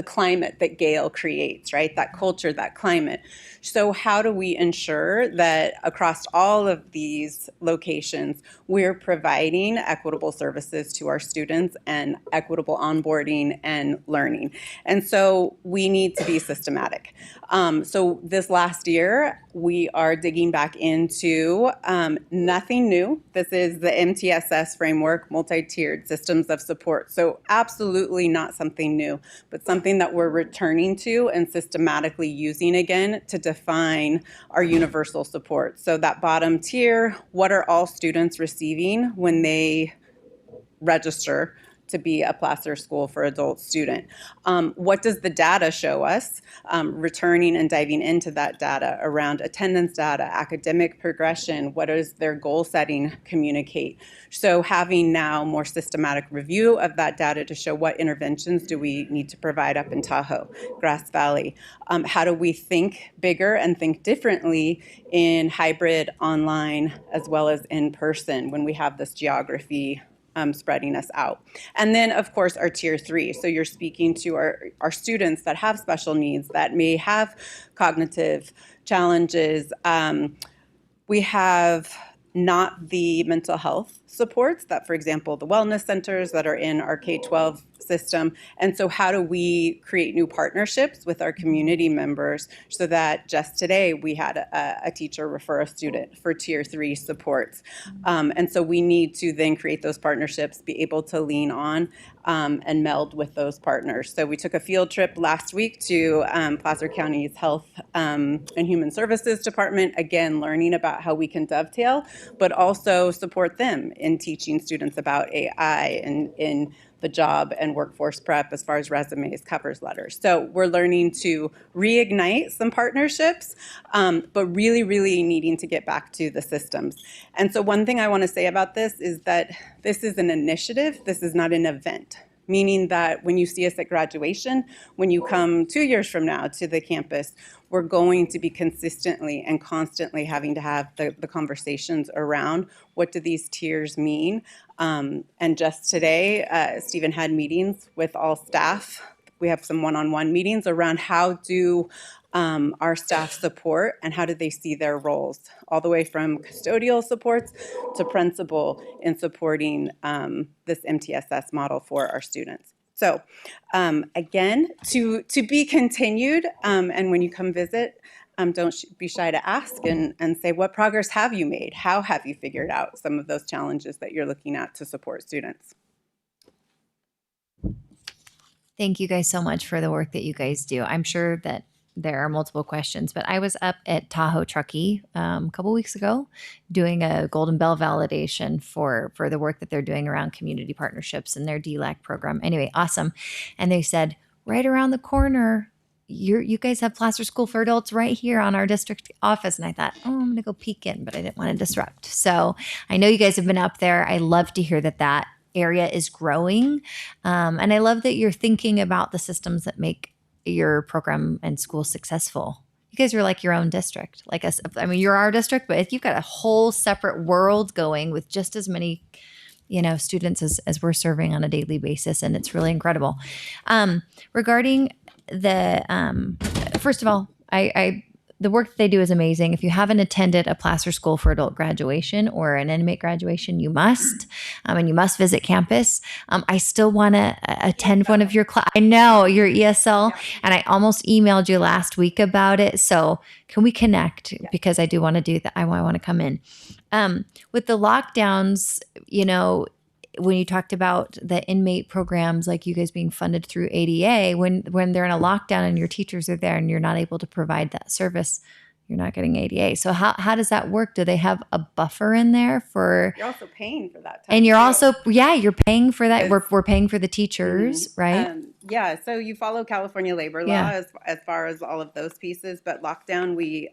climate that Gale creates, right? That culture, that climate. So how do we ensure that across all of these locations, we're providing equitable services to our students and equitable onboarding and learning? And so we need to be systematic. So this last year, we are digging back into nothing new. This is the MTSS framework, multi-tiered systems of support. So absolutely not something new, but something that we're returning to and systematically using again to define our universal support. So that bottom tier, what are all students receiving when they register to be a Placer School for Adult student? What does the data show us? Returning and diving into that data around attendance data, academic progression, what does their goal setting communicate? So having now more systematic review of that data to show what interventions do we need to provide up in Tahoe, Grass Valley. How do we think bigger and think differently in hybrid, online, as well as in person when we have this geography spreading us out. And then, of course, our tier 3. So you're speaking to our students that have special needs, that may have cognitive challenges. We have not the mental health supports that, for example, the wellness centers that are in our K-12 system. And so how do we create new partnerships with our community members so that just today we had a teacher refer a student for tier 3 supports. And so we need to then create those partnerships, be able to lean on and meld with those partners. So we took a field trip last week to Placer County's Health and Human Services Department, again, learning about how we can dovetail, but also support them in teaching students about AI and in the job and workforce prep as far as resumes, covers letters. So we're learning to reignite some partnerships, but really, really needing to get back to the systems. And so one thing I want to say about this is that this is an initiative. This is not an event. Meaning that when you see us at graduation, when you come 2 years from now to the campus, we're going to be consistently and constantly having to have the conversations around what do these tiers mean. And just today, Stephen had meetings with all staff we have some one-on-one meetings around how do our staff support and how do they see their roles, all the way from custodial supports to principal in supporting this MTSS model for our students. So again, to be continued, and when you come visit, don't be shy to ask and say, what progress have you made? How have you figured out some of those challenges that you're looking at to support students? Thank you guys so much for the work that you guys do. I'm sure that there are multiple questions, but I was up at Tahoe Truckee a couple weeks ago doing a Golden Bell validation for the work that they're doing around community partnerships and their DLAC program. Anyway, awesome. And they said, right around the corner, you guys have Placer School for Adults right here on our district office. And I thought, oh, I'm going to go peek in, but I didn't want to disrupt. So I know you guys have been up there. I love to hear that area is growing. And I love that you're thinking about the systems that make your program and school successful. You guys are like your own district. Like us, I mean, you're our district, but you've got a whole separate world going with just as many, students as we're serving on a daily basis. And it's really incredible. Regarding first of all, the work that they do is amazing. If you haven't attended a Placer School for Adult graduation or an inmate graduation, you must, and you must visit campus. I still want to attend one of your class. I know your ESL, and I almost emailed you last week about it. So can we connect? Because I do want to do that. I want to come in. With the lockdowns, when you talked about the inmate programs, like you guys being funded through ADA, when they're in a lockdown and your teachers are there and you're not able to provide that service, you're not getting ADA. So how does that work? Do they have a buffer in there for? You're also paying for that time. And you're too. also, you're paying for that. We're paying for the teachers, right? Yeah, so you follow California labor law as far as all of those pieces, but lockdown, we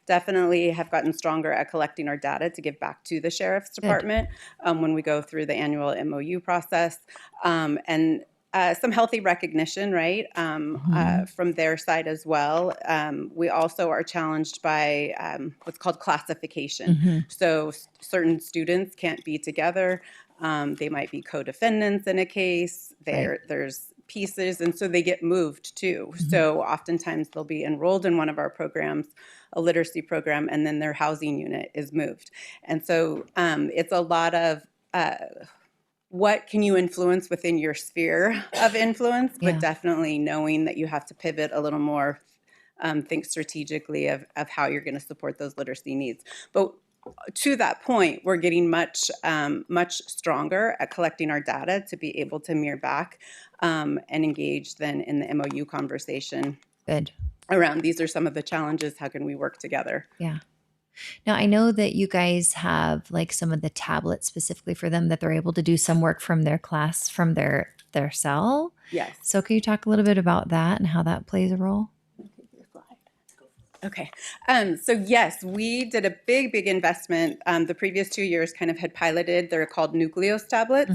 definitely have gotten stronger at collecting our data to give back to the sheriff's department when we go through the annual MOU process, and some healthy recognition, right, from their side as well. We also are challenged by what's called classification. So certain students can't be together. They might be co-defendants in a case. There's pieces, and so they get moved too. So oftentimes they'll be enrolled in one of our programs, a literacy program, and then their housing unit is moved. And so it's a lot of what can you influence within your sphere of influence, but definitely knowing that you have to pivot a little more, think strategically of how you're going to support those literacy needs. But to that point, we're getting much stronger at collecting our data to be able to mirror back and engage then in the MOU conversation. Good. Around these are some of the challenges. How can we work together? Yeah. Now, I know that you guys have like some of the tablets specifically for them that they're able to do some work from their class, from their cell. Yes. So can you talk a little bit about that and how that plays a role? Okay. So yes, we did a big investment. The previous 2 years kind of had piloted, they're called Nucleus tablets.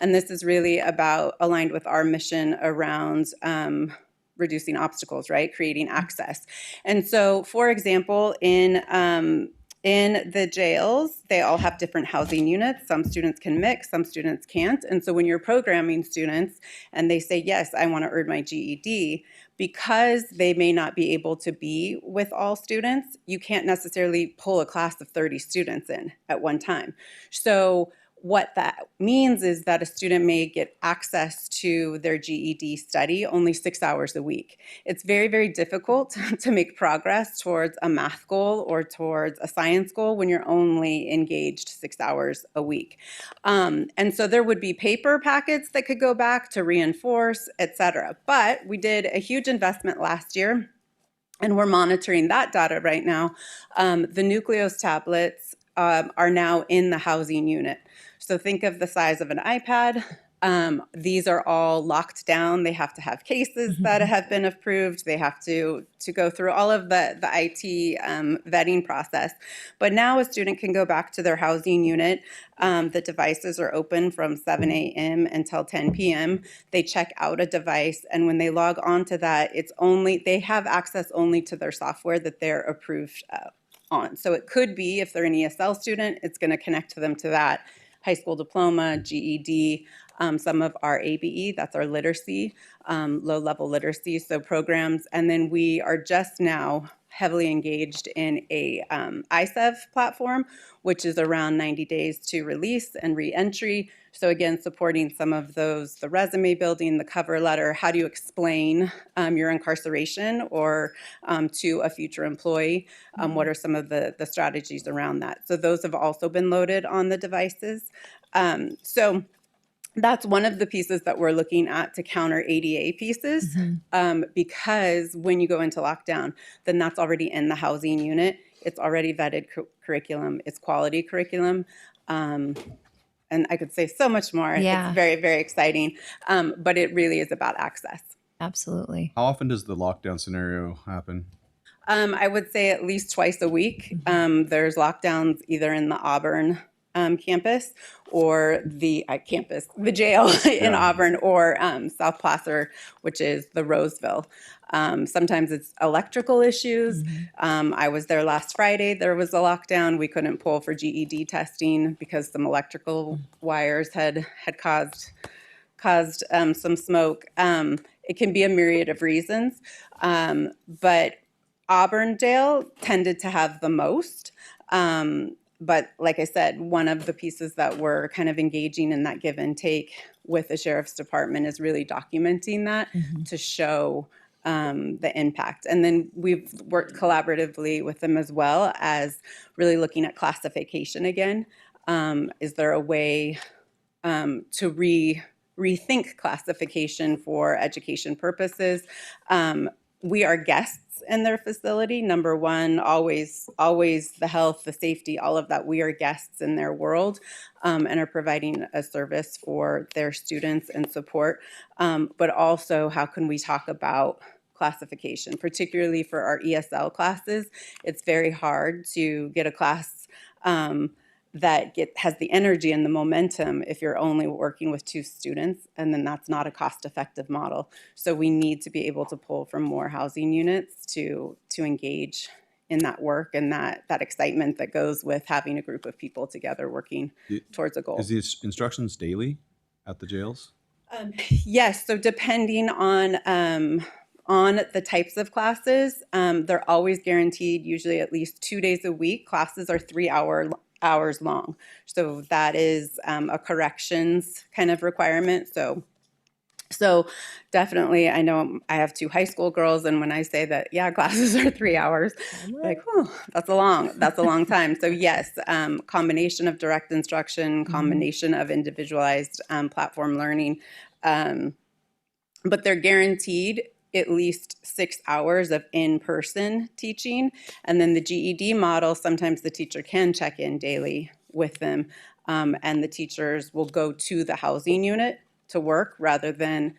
And this is really about aligned with our mission around reducing obstacles, right? Creating access. And so, for example, in the jails, they all have different housing units. Some students can mix, some students can't. And so when you're programming students and they say, yes, I want to earn my GED, because they may not be able to be with all students, you can't necessarily pull a class of 30 students in at one time. So what that means is that a student may get access to their GED study only 6 hours a week. It's very, very difficult to make progress towards a math goal or towards a science goal when you're only engaged 6 hours a week. And so there would be paper packets that could go back to reinforce, et cetera. But we did a huge investment last year, and we're monitoring that data right now. The Nucleus tablets are now in the housing unit. So think of the size of an iPad. These are all locked down. They have to have cases that have been approved. They have to go through all of the IT vetting process. But now a student can go back to their housing unit. The devices are open from 7 a.m. until 10 p.m. They check out a device, and when they log on to that, they have access only to their software that they're approved on. So it could be, if they're an ESL student, it's going to connect them to that. High school diploma, GED, some of our ABE, that's our literacy, low-level literacy, so programs. And then we are just now heavily engaged in a ISEV platform, which is around 90 days to release and re-entry. So again, supporting some of those, the resume building, the cover letter, how do you explain your incarceration or to a future employee? What are some of the strategies around that? So those have also been loaded on the devices. So that's one of the pieces that we're looking at to counter ADA pieces, because when you go into lockdown, then that's already in the housing unit. It's already vetted curriculum. It's quality curriculum. And I could say so much more. Yeah. It's very, very exciting. But it really is about access. Absolutely. How often does the lockdown scenario happen? I would say at least twice a week. There's lockdowns either in the Auburn campus or the jail in Auburn, or South Placer, which is the Roseville. Sometimes it's electrical issues. I was there last Friday. There was a lockdown. We couldn't pull for GED testing because some electrical wires had caused some smoke. It can be a myriad of reasons, but Auburndale tended to have the most. But like I said, one of the pieces that we're kind of engaging in that give and take with the Sheriff's Department is really documenting that to show the impact. And then we've worked collaboratively with them as well as really looking at classification again. Is there a way to rethink classification for education purposes? We are guests in their facility. Number one, always the health, the safety, all of that. We are guests in their world and are providing a service for their students and support. But also, how can we talk about classification, particularly for our ESL classes? It's very hard to get a class that has the energy and the momentum if you're only working with 2 students, and then that's not a cost-effective model. So we need to be able to pull from more housing units to engage in that work and that excitement that goes with having a group of people together working towards a goal. Is the instructions daily at the jails? Yes, so depending on the types of classes, they're always guaranteed usually at least 2 days a week. Classes are 3 hours long. So that is a corrections kind of requirement. So definitely, I know I have 2 high school girls, and when I say that, yeah, classes are 3 hours, like, oh, that's a long time. So yes, combination of direct instruction, combination of individualized platform learning, but they're guaranteed at least 6 hours of in-person teaching. And then the GED model, sometimes the teacher can check in daily with them, and the teachers will go to the housing unit to work rather than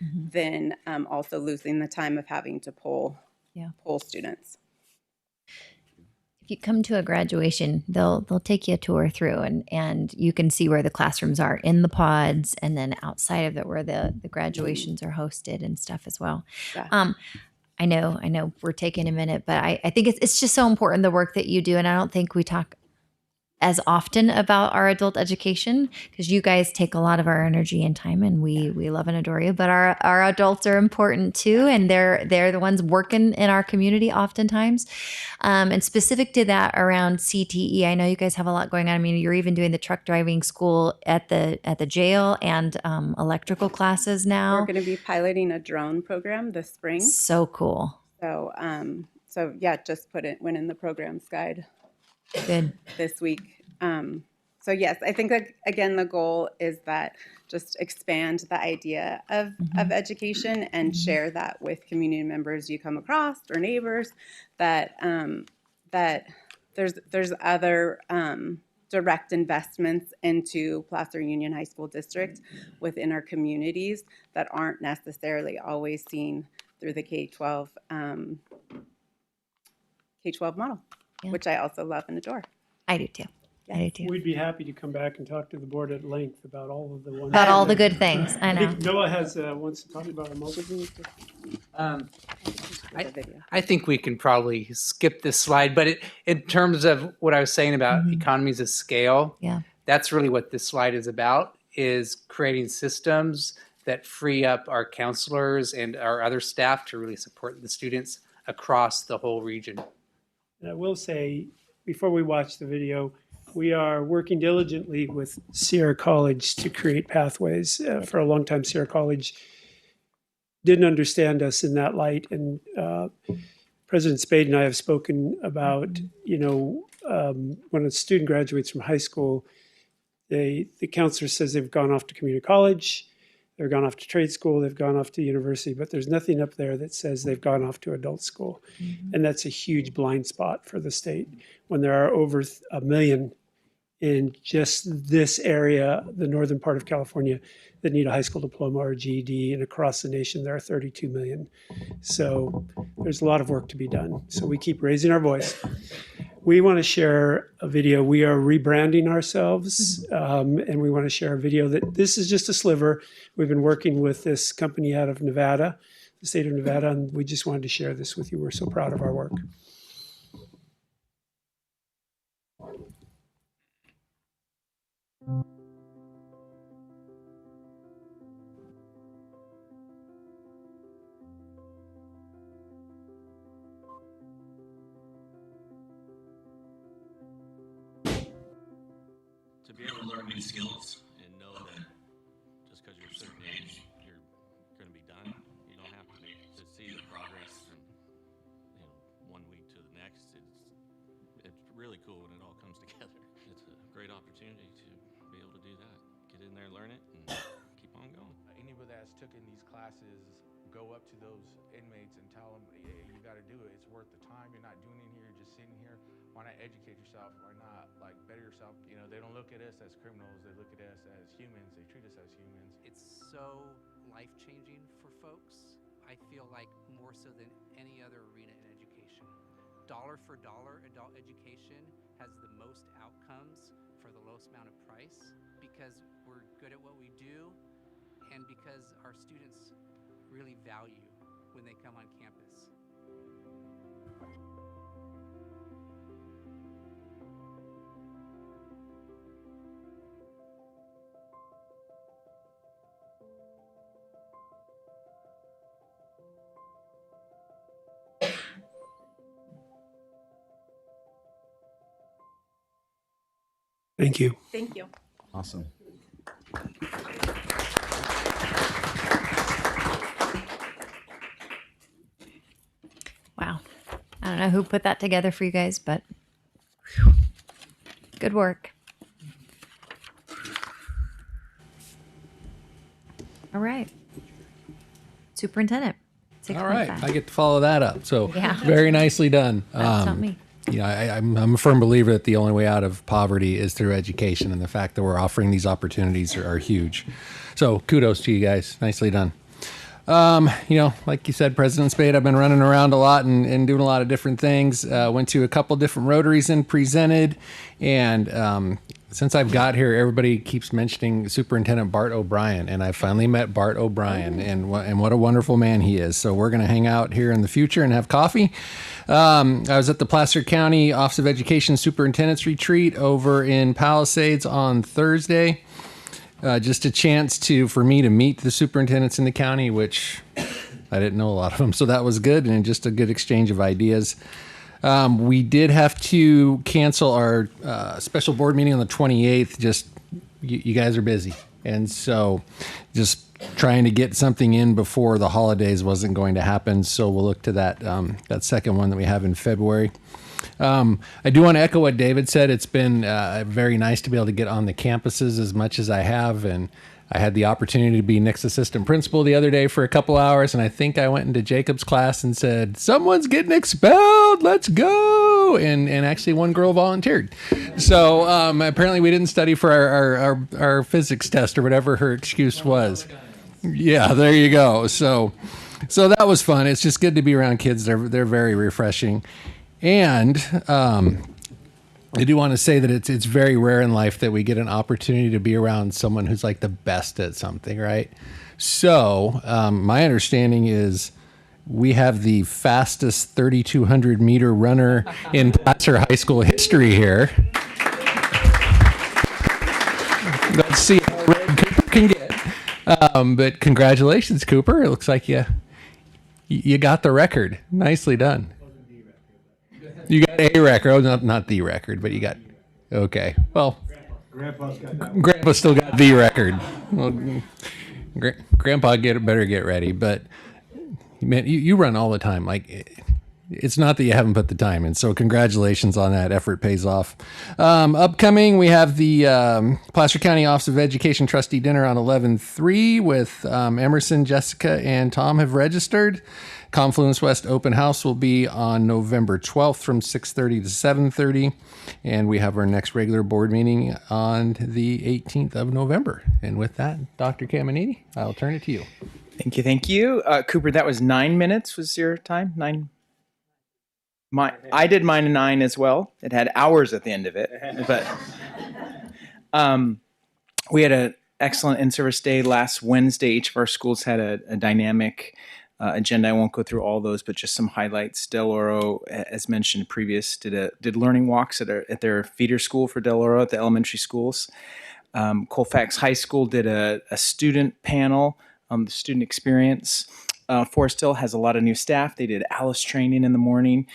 also losing the time of having to pull students. If you come to a graduation, they'll take you a tour through, and you can see where the classrooms are in the pods, and then outside of it where the graduations are hosted and stuff as well. Yeah. I know we're taking a minute, but I think it's just so important, the work that you do, and I don't think we talk as often about our adult education, because you guys take a lot of our energy and time, and we love and adore you, but our adults are important too, and they're the ones working in our community oftentimes. And specific to that around CTE, I know you guys have a lot going on. I mean, you're even doing the truck driving school at the jail and electrical classes now. We're going to be piloting a drone program this spring. So cool. So yeah, just went in the programs guide. Good. This week. So yes, I think that again the goal is that just expand the idea of education and share that with community members you come across or neighbors, that that there's other direct investments into Placer Union High School District within our communities that aren't necessarily always seen through the K-12 model, which I also love and adore. I do too. Yes. I do too. We'd be happy to come back and talk to the board at length about all of the ones. About all the good things. I know. think Noah wants to talk about a mobile. I think we can probably skip this slide, but in terms of what I was saying about economies of scale, Yeah. that's really what this slide is about, is creating systems that free up our counselors and our other staff to really support the students across the whole region. And I will say, before we watch the video, we are working diligently with Sierra College to create pathways. For a long time, Sierra College didn't understand us in that light. And President Spade and I have spoken about, when a student graduates from high school, the counselor says they've gone off to community college, they've gone off to trade school, they've gone off to university, but there's nothing up there that says they've gone off to adult school. And that's a huge blind spot for the state when there are over 1 million in just this area, the northern part of California, that need a high school diploma or GED, and across the nation there are 32 million. So there's a lot of work to be done. So we keep raising our voice. We want to share a video. We are rebranding ourselves, and we want to share a video that this is just a sliver. We've been working with this company out of Nevada, the state of Nevada, and we just wanted to share this with you. We're so proud of our work. To be able to learn new skills and know that just because you're a certain age, you're going to be done. You don't have to see the progress from 1 week to the next. It's really cool when it all comes together. It's a great opportunity to be able to do that. Get in there, learn it, and keep on going. Anybody that's taken these classes, go up to those inmates and tell them, hey, you got to do it. It's worth the time. You're not doing it here. You're just sitting here. Why not educate yourself? Why not better yourself? They don't look at us as criminals. They look at us as humans. They treat us as humans. It's so life-changing for folks. I feel like more so than any other arena in education. Dollar for dollar, adult education has the most outcomes for the lowest amount of price because we're good at what we do and because our students really value when they come on campus. Thank you. Thank you. Awesome. Wow. I don't know who put that together for you guys, but whew, good work. All right. Superintendent. All right, 6.5. I get to follow that up. So Yeah. very nicely done. That's not me. I'm a firm believer that the only way out of poverty is through education, and the fact that we're offering these opportunities are huge. So kudos to you guys. Nicely done. Like you said, President Spade, I've been running around a lot and doing a lot of different things. Went to a couple different Rotaries and presented. And since I've got here, everybody keeps mentioning Superintendent Bart O'Brien. And I finally met Bart O'Brien, and what a wonderful man he is. So we're going to hang out here in the future and have coffee. I was at the Placer County Office of Education Superintendent's Retreat over in Palisades on Thursday. Just a chance for me to meet the superintendents in the county, which I didn't know a lot of them. So that was good, and just a good exchange of ideas. We did have to cancel our special board meeting on the 28th. Just you guys are busy. And so just trying to get something in before the holidays wasn't going to happen. So we'll look to that second one that we have in February. I do want to echo what David said. It's been very nice to be able to get on the campuses as much as I have. And I had the opportunity to be Nick's assistant principal the other day for a couple hours. And I think I went into Jacob's class and said, someone's getting expelled. Let's go. And actually one girl volunteered. So apparently we didn't study for our physics test or whatever her excuse was. Yeah, there you go. So that was fun. It's just good to be around kids. They're very refreshing. And I do want to say that it's very rare in life that we get an opportunity to be around someone who's like the best at something, right? So my understanding is we have the fastest 3,200 meter runner in Placer High School history here. Let's see. Red can get. But congratulations, Cooper. It looks like you got the record. Nicely done. You got a record. Oh, not the record, but you got. Okay. Well, Grandpa still got the record. Well, Grandpa better get ready. But man, you run all the time. Like, it's not that you haven't put the time in. So congratulations on that. Effort pays off. Upcoming, we have the Placer County Office of Education Trustee Dinner on 11/3 with Emerson, Jessica, and Tom have registered. Confluence West Open House will be on November 12th from 6:30 to 7:30. And we have our next regular board meeting on the 18th of November. And with that, Dr. Caminiti, I'll turn it to you. Thank you. Cooper, that was 9 minutes was your time? 9? I did mine in 9 as well. It had hours at the end of it. But we had an excellent in-service day last Wednesday. Each of our schools had a dynamic agenda. I won't go through all those, but just some highlights. Del Oro, as mentioned previous, did learning walks at their feeder school for Del Oro at the elementary schools. Colfax High School did a student panel on the student experience. Forest Hill has a lot of new staff. They did ALICE training in the morning.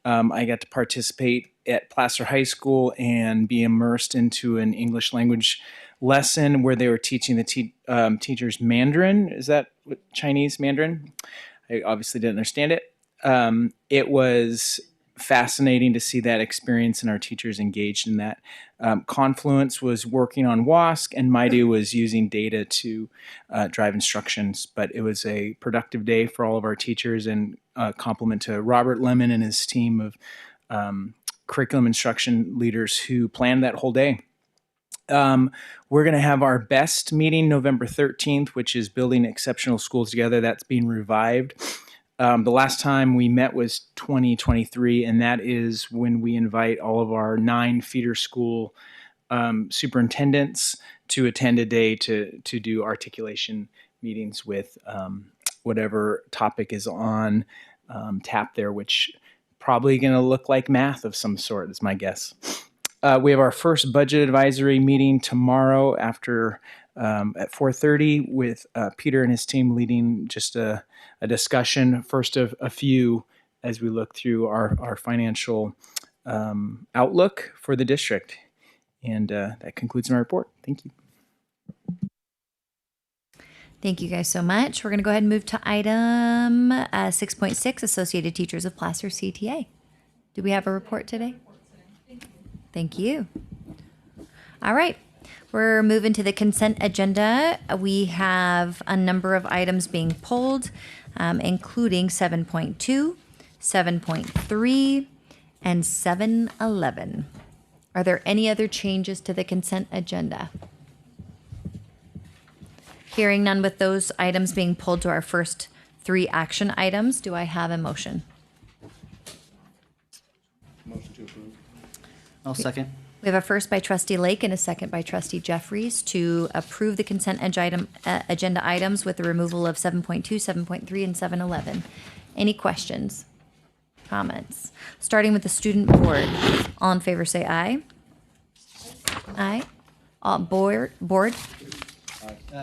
I got to participate at Placer High School and be immersed into an English language lesson where they were teaching the teachers Mandarin. Is that Chinese Mandarin? I obviously didn't understand it. It was fascinating to see that experience and our teachers engaged in that. Confluence was working on WASC and Maidu was using data to drive instructions, but it was a productive day for all of our teachers, and compliment to Robert Lemon and his team of curriculum instruction leaders who planned that whole day. We're going to have our best meeting November 13th, which is Building Exceptional Schools Together. That's being revived. The last time we met was 2023, and that is when we invite all of our 9 feeder school superintendents to attend a day to do articulation meetings with whatever topic is on tap there, which probably going to look like math of some sort is my guess. We have our first budget advisory meeting tomorrow after at 4:30 with Peter and his team leading just a discussion, first of a few, as we look through our financial outlook for the district. And that concludes my report. Thank you. Thank you guys so much. We're going to go ahead and move to item 6.6, Associated Teachers of Placer CTA. Do we have a report today? Thank you. All right. We're moving to the consent agenda. We have a number of items being pulled, including 7.2, 7.3, and 711. Are there any other changes to the consent agenda? Hearing none, with those items being pulled to our first 3 action items, do I have a motion? Motion to approve. I'll second. We have a first by Trustee Lake and a second by Trustee Jeffries to approve the consent agenda items with the removal of 7.2, 7.3, and 711. Any questions? Comments? Starting with the student board. All in favor say aye. Aye. All board?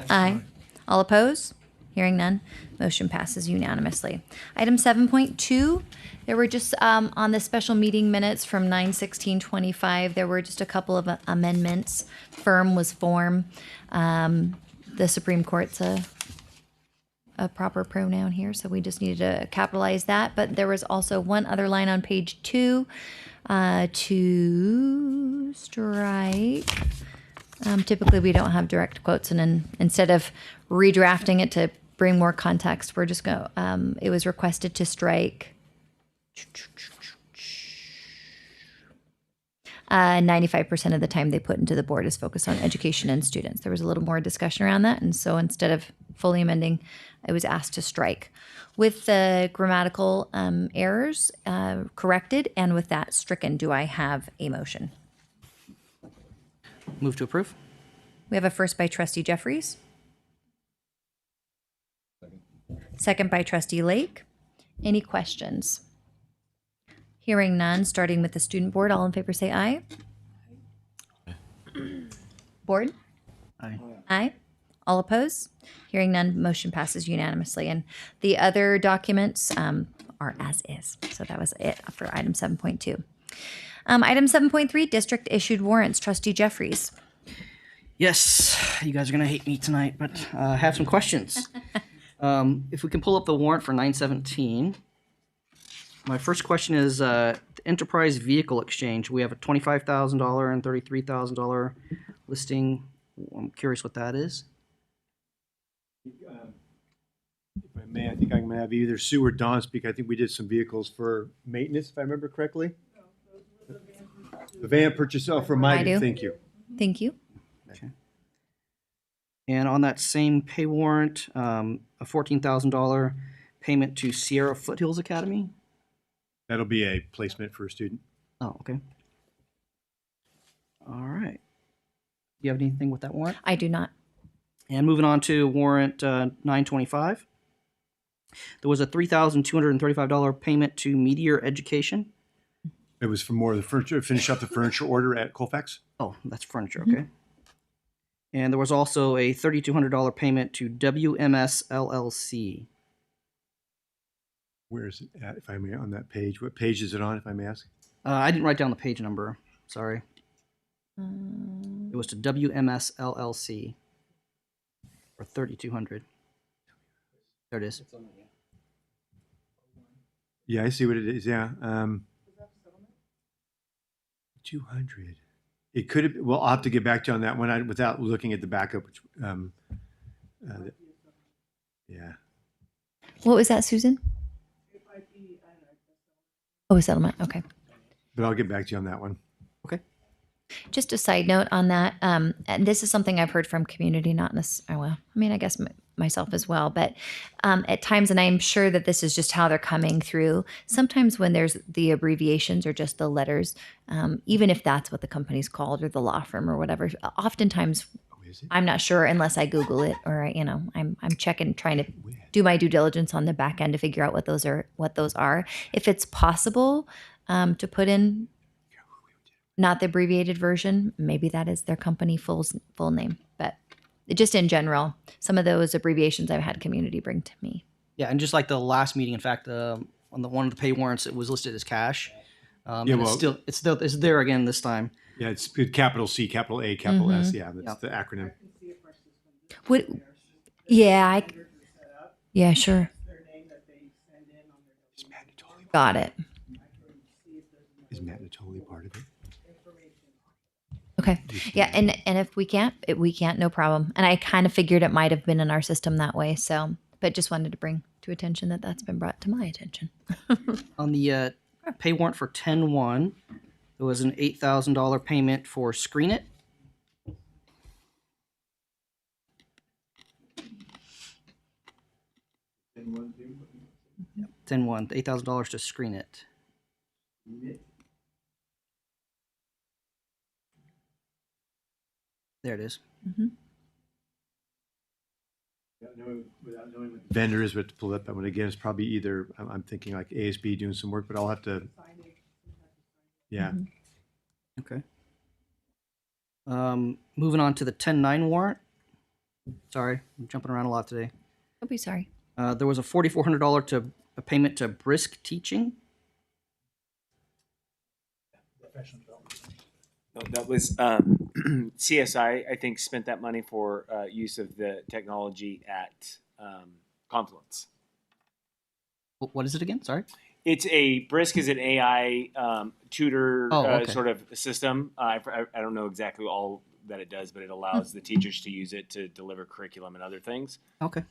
Aye. All opposed? Hearing none, motion passes unanimously. Item 7.2, there were just on the special meeting minutes from 9/16/25, there were just a couple of amendments. Firm was form. The Supreme Court's a proper pronoun here, so we just needed to capitalize that. But there was also one other line on page 2 to strike. Typically, we don't have direct quotes, and then instead of redrafting it to bring more context, we're just going. It was requested to strike 95% of the time they put into the board is focused on education and students. There was a little more discussion around that, and so instead of fully amending, I was asked to strike. With the grammatical errors corrected, and with that stricken, do I have a motion? Move to approve. We have a first by Trustee Jeffries. Second by Trustee Lake. Any questions? Hearing none, starting with the student board. All in favor say aye. Board? Aye. Aye. All opposed? Hearing none, motion passes unanimously. And the other documents are as is. So that was it for item 7.2. Item 7.3, district issued warrants. Trustee Jeffries. Yes, you guys are gonna hate me tonight, but I have some questions. If we can pull up the warrant for 917. My first question is the enterprise vehicle exchange. We have a $25,000 and $33,000 listing. I'm curious what that is. If I may, I think I'm gonna have either Sue or Don speak. I think we did some vehicles for maintenance, if I remember correctly. The van purchase, oh, for I do. my, thank you. Thank you. Okay. And on that same pay warrant, a $14,000 payment to Sierra Foothills Academy. That'll be a placement for a student. Oh, okay. All right. Do you have anything with that warrant? I do not. And moving on to warrant 925. There was a $3,235 payment to Meteor Education. It was for more of the furniture, finish up the furniture order at Colfax. Oh, that's furniture, okay. And there was also a $3,200 payment to WMS LLC. Where is it at, if I may, on that page? What page is it on, if I may ask? I didn't write down the page number. Sorry. It was to WMS LLC for $3,200. There it is. Yeah, I see what it is. Yeah. 200. It could have. Well, I'll have to get back to you on that one without looking at the backup. Which, yeah. What was that, Susan? Oh, a settlement. Okay. But I'll get back to you on that one. Okay. Just a side note on that. And this is something I've heard from community, not necessarily, well, I mean, I guess myself as well, but at times, and I'm sure that this is just how they're coming through. Sometimes when there's the abbreviations or just the letters, even if that's what the company's called or the law firm or whatever, oftentimes I'm not sure unless I Google it or, I'm checking, trying to do my due diligence on the back end to figure out what those are. If it's possible to put in not the abbreviated version, maybe that is their company full name, but just in general, some of those abbreviations I've had community bring to me. Yeah, and just like the last meeting, in fact, on the one of the pay warrants, it was listed as cash. Yeah, and well, it's there again this time. Yeah, it's capital C, capital A, capital S. Yeah, that's the acronym. What? Yeah, yeah, sure. Got it. Is Matt Natoli part of it? Okay. Yeah, and if we can't, no problem. And I kind of figured it might have been in our system that way. So, but just wanted to bring to attention that that's been brought to my attention. On the pay warrant for 10-1, there was an $8,000 payment for Screen It. Yep, 10-1, $8,000 to Screen It. There it is. Mm-hmm. Without knowing what the vendor is, we have to pull that one again. It's probably either, I'm thinking like ASB doing some work, but I'll have to. Yeah. Mm-hmm. Okay. Moving on to the 10-9 warrant. Sorry, I'm jumping around a lot today. Don't be sorry. There was a $4,400 payment to Brisk Teaching. No, that was CSI. I think spent that money for use of the technology at Confluence. What is it again? Sorry. It's Brisk is an AI tutor okay. sort of system. I don't know exactly all that it does, but it allows the teachers to use it to deliver curriculum and other things. Okay.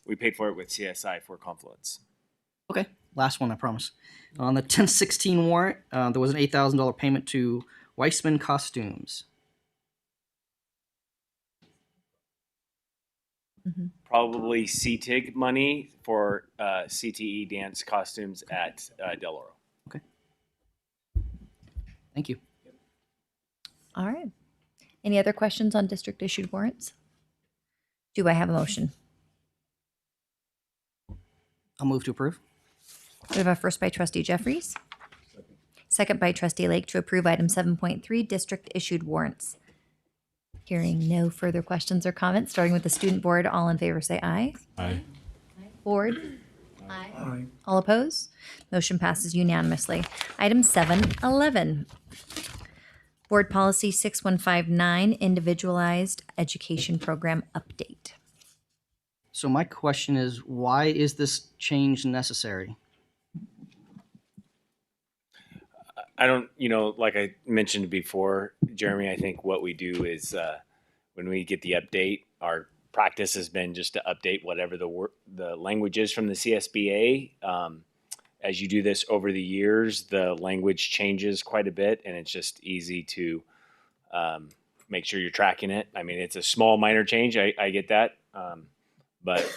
We paid for it with CSI for Confluence. Okay. Last one, I promise. On the 10-16 warrant, there was an $8,000 payment to Weissman Costumes. Mm-hmm. Probably CTIG money for CTE dance costumes at Del Oro. Okay. Thank you. All right. Any other questions on district issued warrants? Do I have a motion? I'll move to approve. We have a first by trustee Jeffries. Second by trustee Lake to approve item 7.3 district issued warrants. Hearing no further questions or comments, starting with the student board, all in favor say aye. Aye. Board? Aye. All opposed? Motion passes unanimously. Item 711. Board Policy 6159, Individualized Education Program Update. So my question is, why is this change necessary? I don't, like I mentioned before, Jeremy, I think what we do is when we get the update, our practice has been just to update whatever the language is from the CSBA. As you do this over the years, the language changes quite a bit, and it's just easy to make sure you're tracking it. I mean, it's a small, minor change. I get that. But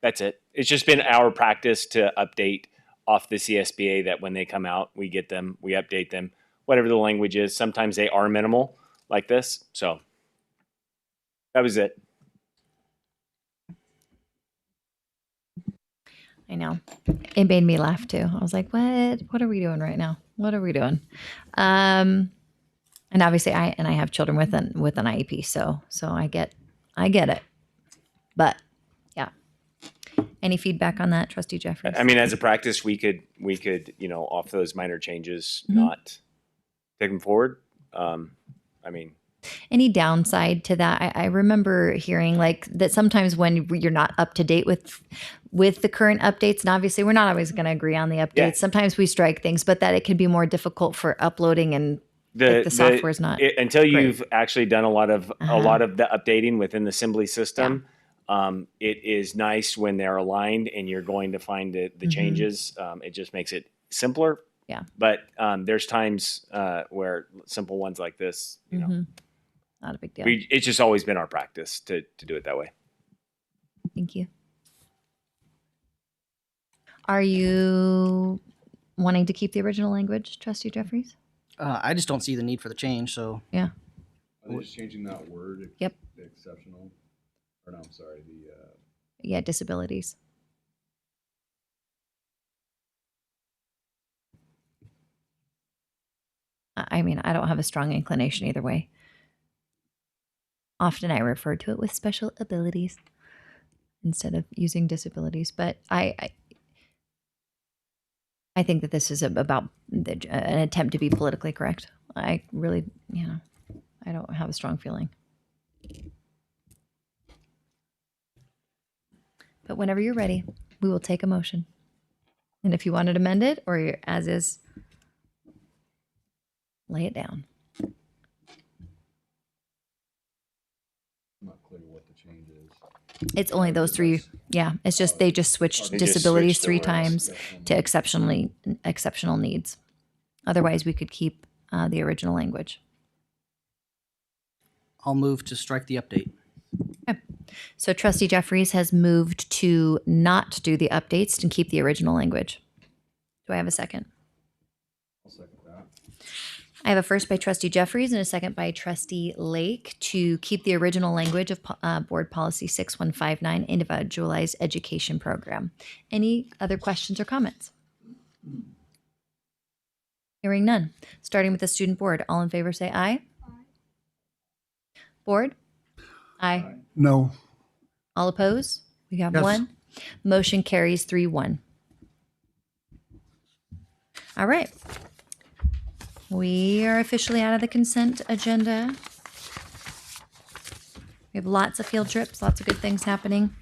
that's it. It's just been our practice to update off the CSBA that when they come out, we get them, we update them, whatever the language is. Sometimes they are minimal like this. So that was it. I know. It made me laugh too. I was like, what are we doing right now? What are we doing? And obviously I have children with an IEP, so I get it. But yeah. Any feedback on that, Trustee Jeffries? I mean, as a practice, we could, off those minor changes, not take them forward. I mean, any downside to that? I remember hearing like that sometimes when you're not up to date with the current updates, and obviously we're not always going to agree on the updates. Yeah. Sometimes we strike things, but that it can be more difficult for uploading and the software's not until great. You've actually done a lot of the updating within the Assembly system. It is nice when they're aligned and you're going to find the changes. It just makes it simpler. Yeah. But there's times where simple ones like this, not a big deal. It's just always been our practice to do it that way. Thank you. Are you wanting to keep the original language, Trustee Jeffries? I just don't see the need for the change. So yeah. Are they just changing that word? Yep. Exceptional. Or no, I'm sorry. Yeah, disabilities. I mean, I don't have a strong inclination either way. Often I refer to it with special abilities instead of using disabilities, but I think that this is about an attempt to be politically correct. I really, I don't have a strong feeling. But whenever you're ready, we will take a motion. And if you want to amend it or as is, lay it down. I'm not clear what the change is. It's only those three. Yeah, it's just they just switched disabilities three times to exceptional needs. Otherwise, we could keep the original language. I'll move to strike the update. Okay. So Trustee Jeffries has moved to not do the updates and keep the original language. Do I have a second? I'll second that. I have a first by Trustee Jeffries and a second by Trustee Lake to keep the original language of Board Policy 6159, Individualized Education Program. Any other questions or comments? Hearing none. Starting with the student board. All in favor say aye. Aye. Board? Aye. No. All opposed? We have Yes. one. Motion carries 3-1. All right. We are officially out of the consent agenda. We have lots of field trips, lots of good things happening.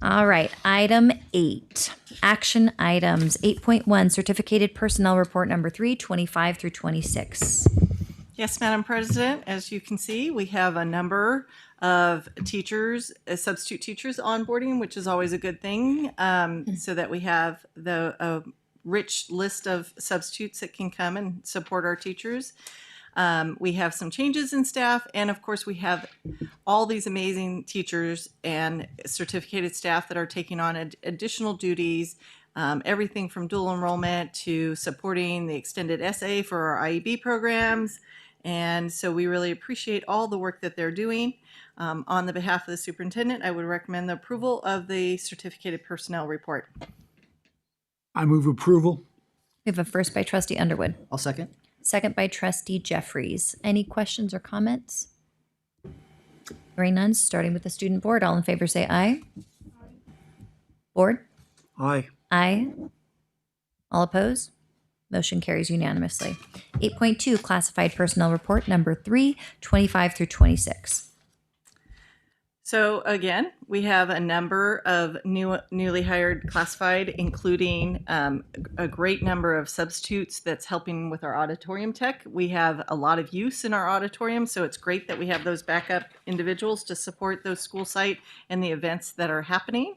All right, item 8, action items. 8.1, certificated personnel report number 3, 25 through 26. Yes, Madam President, as you can see, we have a number of teachers, substitute teachers onboarding, which is always a good thing, so that we have the rich list of substitutes that can come and support our teachers. We have some changes in staff, and of course we have all these amazing teachers and certificated staff that are taking on additional duties, everything from dual enrollment to supporting the extended SA for our IEB programs. And so we really appreciate all the work that they're doing. On the behalf of the superintendent, I would recommend the approval of the certificated personnel report. I move approval. We have a first by Trustee Underwood. I'll second. Second by Trustee Jeffries. Any questions or comments? Hearing none, starting with the student board. All in favor say aye. Board? Aye. Aye. All opposed? Motion carries unanimously. 8.2, classified personnel report number 3, 25 through 26. So again, we have a number of newly hired classified, including a great number of substitutes that's helping with our auditorium tech. We have a lot of use in our auditorium, so it's great that we have those backup individuals to support those school site and the events that are happening.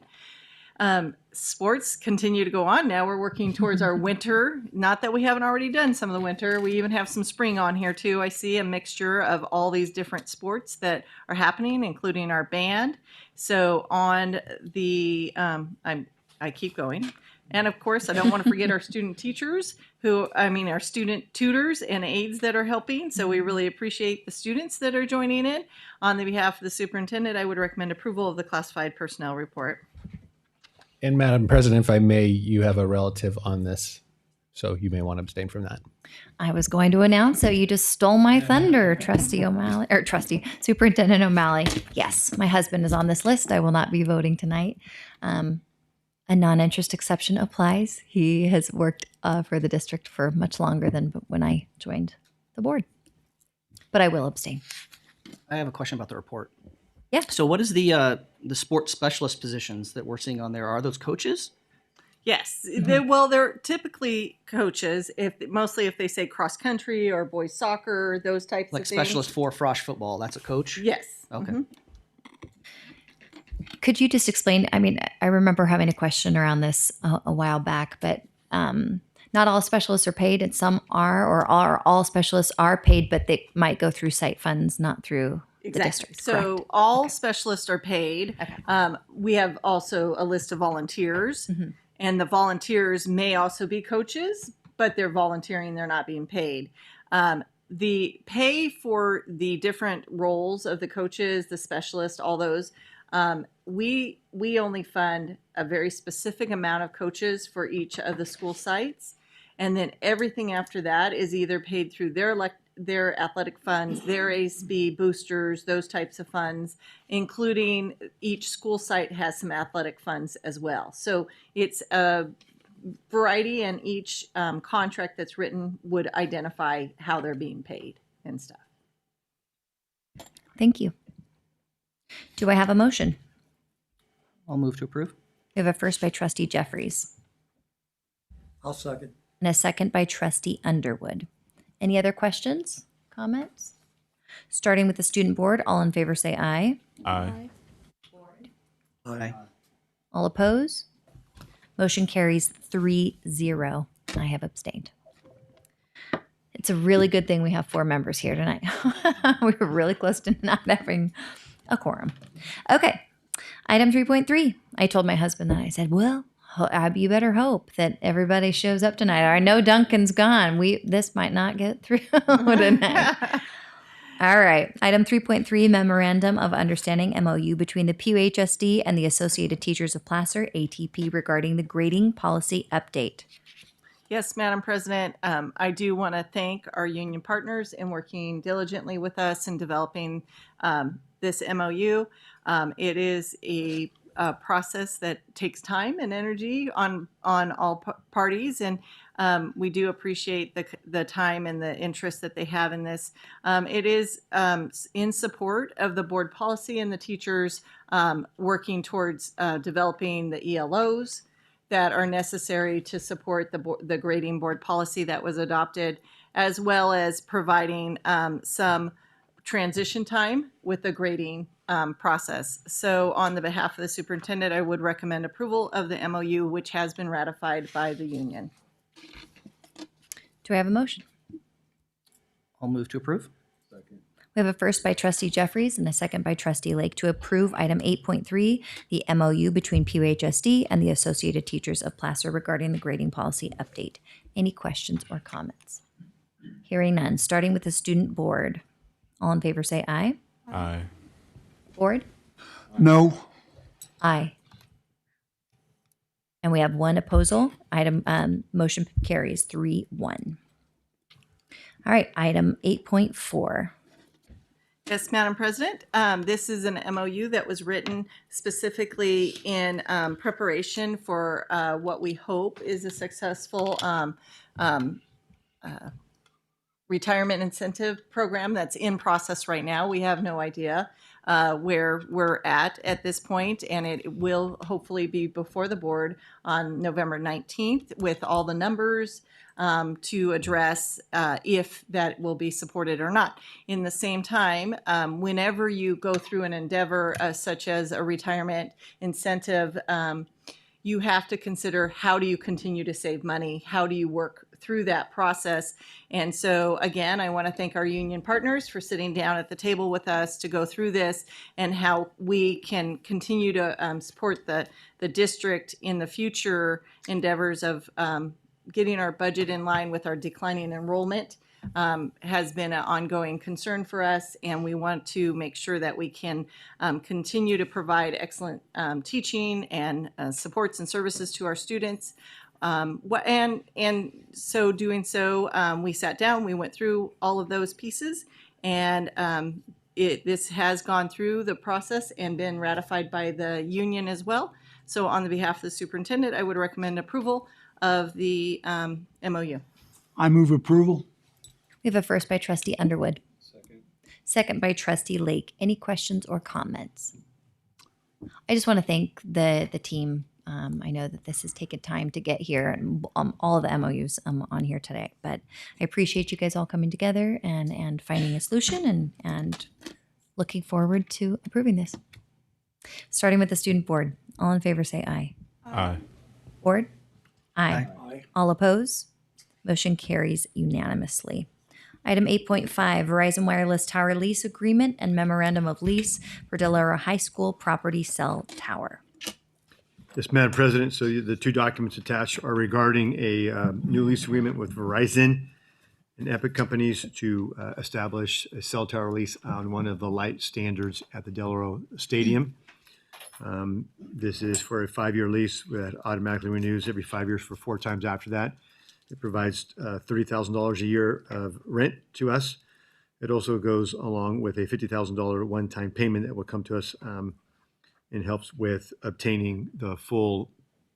Sports continue to go on. Now we're working towards our winter. Not that we haven't already done some of the winter. We even have some spring on here too. I see a mixture of all these different sports that are happening, including our band. So on the, I keep going. And of course, I don't want to forget our student teachers our student tutors and aides that are helping. So we really appreciate the students that are joining in. On the behalf of the superintendent, I would recommend approval of the classified personnel report. And Madam President, if I may, you have a relative on this, so you may want to abstain from that. I was going to announce it. You just stole my thunder, Superintendent O'Malley. Yes, my husband is on this list. I will not be voting tonight. A non-interest exception applies. He has worked for the district for much longer than when I joined the board. But I will abstain. I have a question about the report. Yeah. So what is the sports specialist positions that we're seeing on there? Are those coaches? Yes. They're typically coaches, mostly if they say cross country or boys soccer, those types Like of things. specialist for frosh football, that's a coach? Yes. Okay. Could you just explain? I mean, I remember having a question around this a while back, but not all specialists are paid, and some are, or all specialists are paid, but they might go through site funds, not through the district. So correct? all specialists are paid. We have also a list of volunteers, and the volunteers may also be coaches, but they're volunteering, they're not being paid. The pay for the different roles of the coaches, the specialists, all those, we only fund a very specific amount of coaches for each of the school sites. And then everything after that is either paid through their athletic funds, their ASB boosters, those types of funds, including each school site has some athletic funds as well. So it's a variety, and each contract that's written would identify how they're being paid and stuff. Thank you. Do I have a motion? I'll move to approve. We have a first by trustee Jeffries I'll second. and a second by trustee Underwood. Any other questions, comments? Starting with the student board, all in favor say aye. Aye. Aye. All oppose? Motion carries 3-0. I have abstained. It's a really good thing we have 4 members here tonight. We were really close to not having a quorum. Okay, item 3.3. I told my husband that. I said, well, you better hope that everybody shows up tonight. I know Duncan's gone. This might not get through tonight. All right. Item 3.3, Memorandum of Understanding, MOU, between the PUHSD and the Associated Teachers of Placer, ATP, regarding the grading policy update. Yes, Madam President, I do want to thank our union partners in working diligently with us in developing this MOU. It is a process that takes time and energy on all parties, and we do appreciate the time and the interest that they have in this. It is in support of the board policy and the teachers working towards developing the ELOs that are necessary to support the grading board policy that was adopted, as well as providing some transition time with the grading process. So on the behalf of the superintendent, I would recommend approval of the MOU, which has been ratified by the union. Do I have a motion? I'll move to approve. We have a first by trustee Jeffries and a second by trustee Lake to approve item 8.3, the MOU between PUHSD and the Associated Teachers of Placer regarding the grading policy update. Any questions or comments? Hearing none, starting with the student board. All in favor say aye. Aye. Board? No. Aye. And we have one opposal. Motion carries 3-1. All right, item 8.4. Yes, Madam President. This is an MOU that was written specifically in preparation for what we hope is a successful retirement incentive program that's in process right now. We have no idea where we're at this point, and it will hopefully be before the board on November 19th with all the numbers to address if that will be supported or not. In the same time, whenever you go through an endeavor such as a retirement incentive, you have to consider, how do you continue to save money? How do you work through that process? And so again, I want to thank our union partners for sitting down at the table with us to go through this and how we can continue to support the district in the future endeavors of getting our budget in line with our declining enrollment. Has been an ongoing concern for us, and we want to make sure that we can continue to provide excellent teaching and supports and services to our students. And so doing so, we sat down, we went through all of those pieces, and this has gone through the process and been ratified by the union as well. So on the behalf of the superintendent, I would recommend approval of the MOU. I move approval. We have a first by trustee Underwood. Second by trustee Lake. Any questions or comments? I just want to thank the team. I know that this has taken time to get here, and all of the MOUs on here today, but I appreciate you guys all coming together and finding a solution and looking forward to approving this. Starting with the student board. All in favor say aye. Aye. Board? Aye. Aye. All oppose? Motion carries unanimously. Item 8.5, Verizon Wireless Tower Lease Agreement and Memorandum of Lease for Delaware High School Property Cell Tower. Yes, Madam President, so the two documents attached are regarding a new lease agreement with Verizon and Epic companies to establish a cell tower lease on one of the light standards at the Delaware Stadium. This is for a 5-year lease that automatically renews every 5 years for 4 times after that. It provides $30,000 a year of rent to us. It also goes along with a $50,000 one-time payment that will come to us and helps with obtaining the full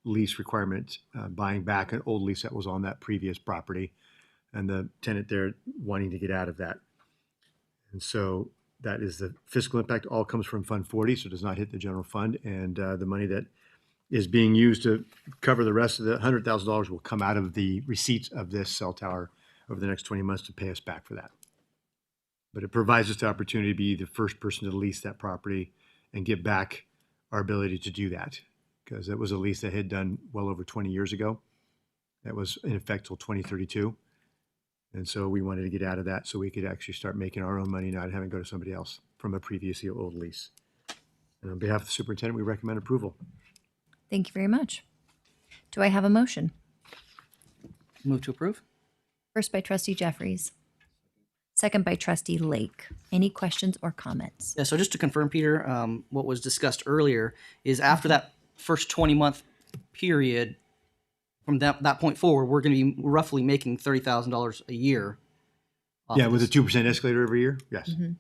lease requirement, buying back an old lease that was on that previous property, and the tenant there wanting to get out of that. And so that is the fiscal impact. All comes from Fund 40, so it does not hit the general fund. And the money that is being used to cover the rest of the $100,000 will come out of the receipts of this cell tower over the next 20 months to pay us back for that. But it provides us the opportunity to be the first person to lease that property and get back our ability to do that, because it was a lease that had done well over 20 years ago. That was in effect till 2032. And so we wanted to get out of that so we could actually start making our own money, not having to go to somebody else from a previously old lease. And on behalf of the superintendent, we recommend approval. Thank you very much. Do I have a motion? Move to approve. First by trustee Jeffries. Second by trustee Lake. Any questions or comments? Yeah, so just to confirm, Peter, what was discussed earlier is after that first 20-month period, from that point forward, we're going to be roughly making $30,000 a year. Yeah, with a 2% escalator every year. Yes. Mm-hmm.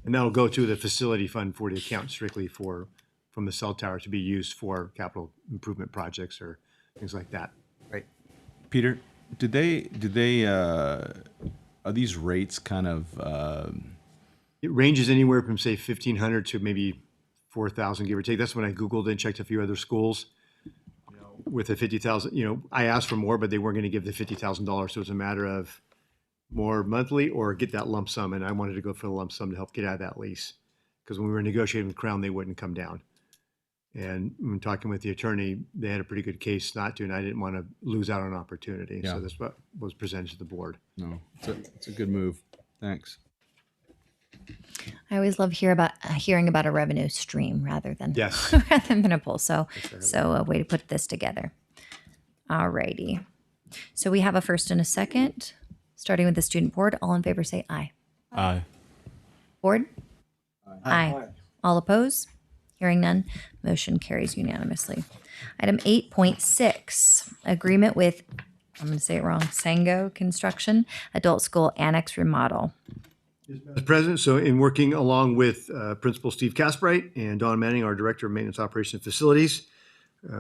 And that'll go to the facility fund for the account strictly from the cell tower to be used for capital improvement projects or things like that. Right. Peter, are these rates kind of? It ranges anywhere from say 1,500 to maybe 4,000, give or take. That's when I Googled and checked a few other schools. With a 50,000, I asked for more, but they weren't going to give the $50,000. So it's a matter of more monthly or get that lump sum. And I wanted to go for the lump sum to help get out of that lease. Because when we were negotiating with Crown, they wouldn't come down. And when talking with the attorney, they had a pretty good case not to, and I didn't want to lose out on an opportunity. Yeah. So that's what was presented to the board. No, it's a good move. Thanks. I always love hearing about a revenue stream rather than Yes. rather than a pull. So a way to put this together. All righty. So we have a first and a second. Starting with the student board. All in favor say aye. Aye. Board? Aye. Aye. All oppose? Hearing none, motion carries unanimously. Item 8.6, agreement with, I'm going to say it wrong, Sango Construction, Adult School Annex Remodel. Mr. President, so in working along with Principal Steve Casbright and Don Manning, our Director of Maintenance Operations and Facilities,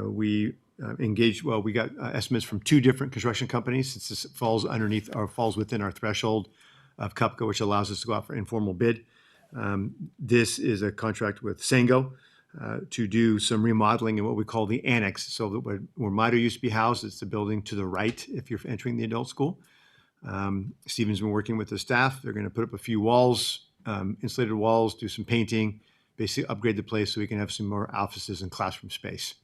we engaged, well, we got estimates from 2 different construction companies. Since this falls underneath or falls within our threshold of CUPCA, which allows us to go out for informal bid. This is a contract with Sango to do some remodeling in what we call the annex. So that where MITRE used to be housed, it's the building to the right if you're entering the adult school. Stephen's been working with the staff. They're going to put up a few walls, insulated walls, do some painting, basically upgrade the place so we can have some more offices and classroom space.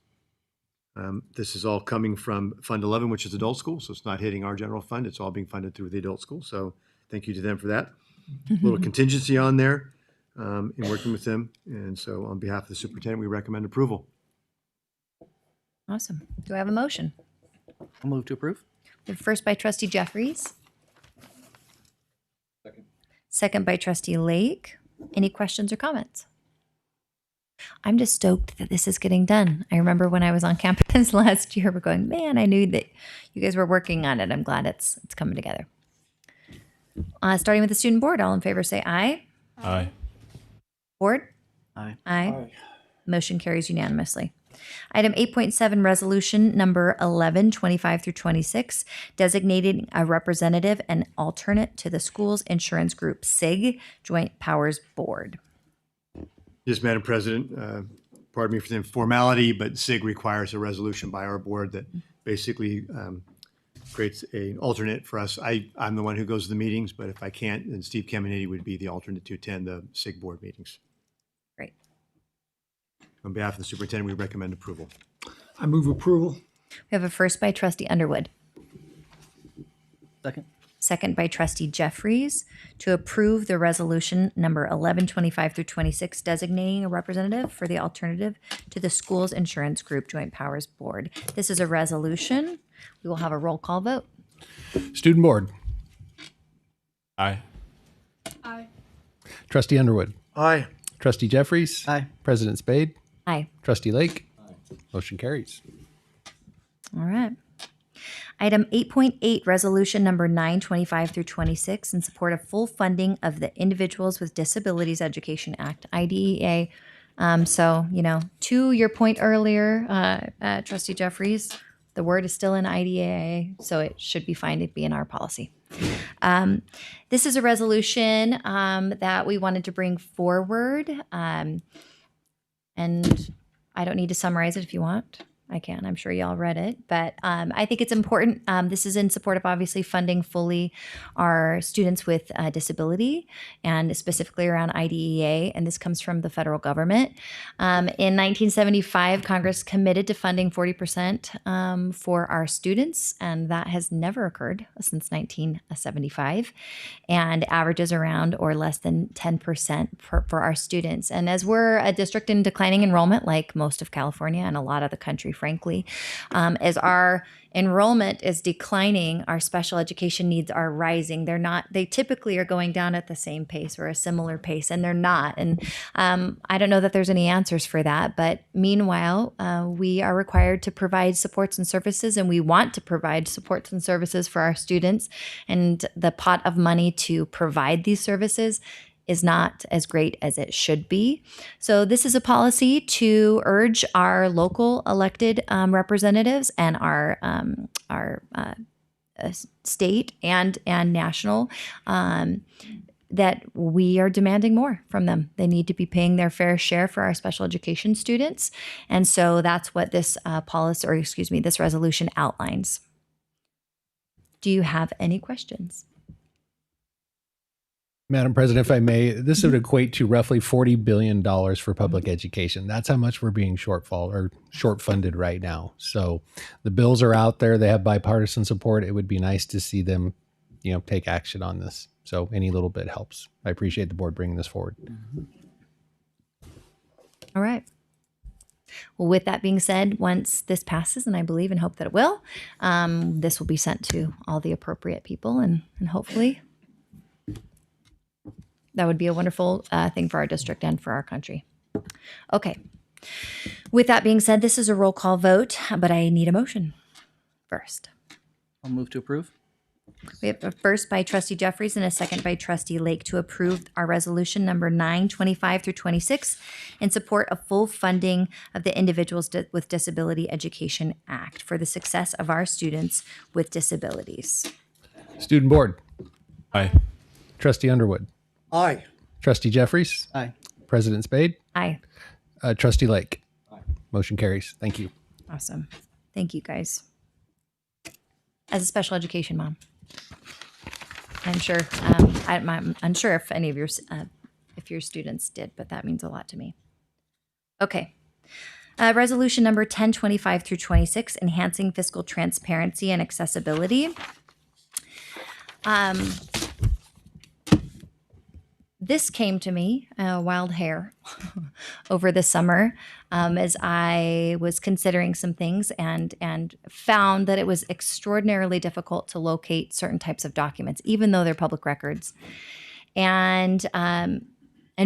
This is all coming from Fund 11, which is adult school, so it's not hitting our general fund. It's all being funded through the adult school. So thank you to them for that. A little contingency on there in working with them. And so on behalf of the superintendent, we recommend approval. Awesome. Do I have a motion? I'll move to approve. First by trustee Jeffries. Second by trustee Lake. Any questions or comments? I'm just stoked that this is getting done. I remember when I was on campus last year, we're going, man, I knew that you guys were working on it. I'm glad it's coming together. Starting with the student board, all in favor say aye. Aye. Board? Aye. Aye. Motion carries unanimously. Item 8.7, resolution number 1125 through 26, designating a representative and alternate to the school's insurance group, SIG, Joint Powers Board. Yes, Madam President, pardon me for the informality, but SIG requires a resolution by our board that basically creates an alternate for us. I'm the one who goes to the meetings, but if I can't, then Steve Caminiti would be the alternate to attend the SIG board meetings. Great. On behalf of the superintendent, we recommend approval. I move approval. We have a first by trustee Underwood. Second. Second by trustee Jeffries to approve the resolution number 1125 through 26, designating a representative for the alternative to the school's insurance group Joint Powers Board. This is a resolution. We will have a roll call vote. Student board. Aye. Aye. Trustee Underwood. Aye. Trustee Jeffries. Aye. President Spade. Aye. Trustee Lake. Motion carries. All right. Item 8.8, resolution number 925 through 26, in support of full funding of the Individuals with Disabilities Education Act, IDEA. So, to your point earlier, Trustee Jeffries, the word is still in IDEA, so it should be fine to be in our policy. This is a resolution that we wanted to bring forward, and I don't need to summarize it if you want. I can. I'm sure y'all read it, but I think it's important. This is in support of obviously funding fully our students with disability and specifically around IDEA, and this comes from the federal government. In 1975, Congress committed to funding 40% for our students, and that has never occurred since 1975, and averages around or less than 10% for our students. And as we're a district in declining enrollment, like most of California and a lot of the country, frankly, as our enrollment is declining, our special education needs are rising. They typically are going down at the same pace or a similar pace, and they're not. And I don't know that there's any answers for that. But meanwhile, we are required to provide supports and services, and we want to provide supports and services for our students. And the pot of money to provide these services is not as great as it should be. So this is a policy to urge our local elected representatives and our state and national that we are demanding more from them. They need to be paying their fair share for our special education students. And so that's what this this resolution outlines. Do you have any questions? Madam President, if I may, this would equate to roughly $40 billion for public education. That's how much we're being short funded right now. So the bills are out there. They have bipartisan support. It would be nice to see them, take action on this. So any little bit helps. I appreciate the board bringing this forward. All right. Well, with that being said, once this passes, and I believe and hope that it will, this will be sent to all the appropriate people and hopefully that would be a wonderful thing for our district and for our country. Okay. With that being said, this is a roll call vote, but I need a motion first. I'll move to approve. We have a first by trustee Jeffries and a second by trustee Lake to approve our resolution number 925 through 26 in support of full funding of the Individuals with Disability Education Act for the success of our students with disabilities. Student Board. Aye. Trustee Underwood. Aye. Trustee Jeffries. Aye. President Spade. Aye. Trustee Lake. Motion carries. Thank you. Awesome. Thank you, guys. As a special education mom, I'm sure I'm unsure if any of your students did, but that means a lot to me. Okay. Resolution number 1025 through 26, enhancing fiscal transparency and accessibility. This came to me, wild hair, over the summer as I was considering some things and found that it was extraordinarily difficult to locate certain types of documents, even though they're public records. And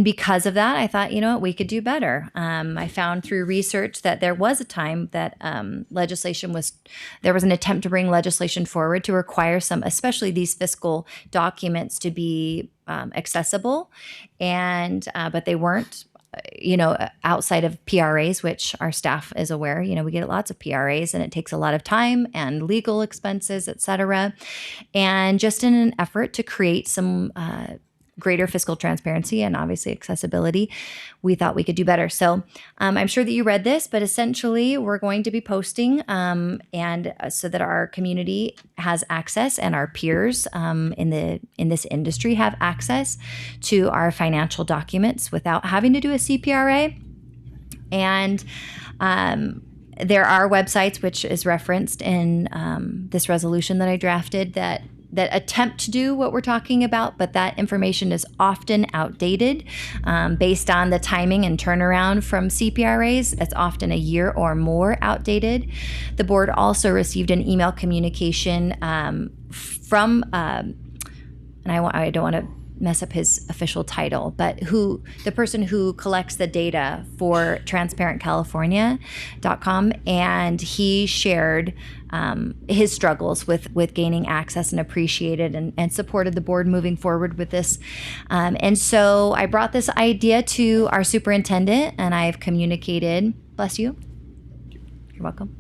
because of that, I thought, you know what, we could do better. I found through research that there was a time that there was an attempt to bring legislation forward to require some, especially these fiscal documents, to be accessible, but they weren't, outside of PRAs, which our staff is aware. We get lots of PRAs, and it takes a lot of time and legal expenses, et cetera. And just in an effort to create some greater fiscal transparency and obviously accessibility, we thought we could do better. So I'm sure that you read this, but essentially we're going to be posting and so that our community has access and our peers in this industry have access to our financial documents without having to do a CPRA. And there are websites, which is referenced in this resolution that I drafted, that attempt to do what we're talking about, but that information is often outdated based on the timing and turnaround from CPRAs. It's often a year or more outdated. The board also received an email communication from, and I don't want to mess up his official title, but the person who collects the data for transparentcalifornia.com, and he shared his struggles with gaining access and appreciated and supported the board moving forward with this. And so I brought this idea to our superintendent, and I've communicated, bless you, you're welcome.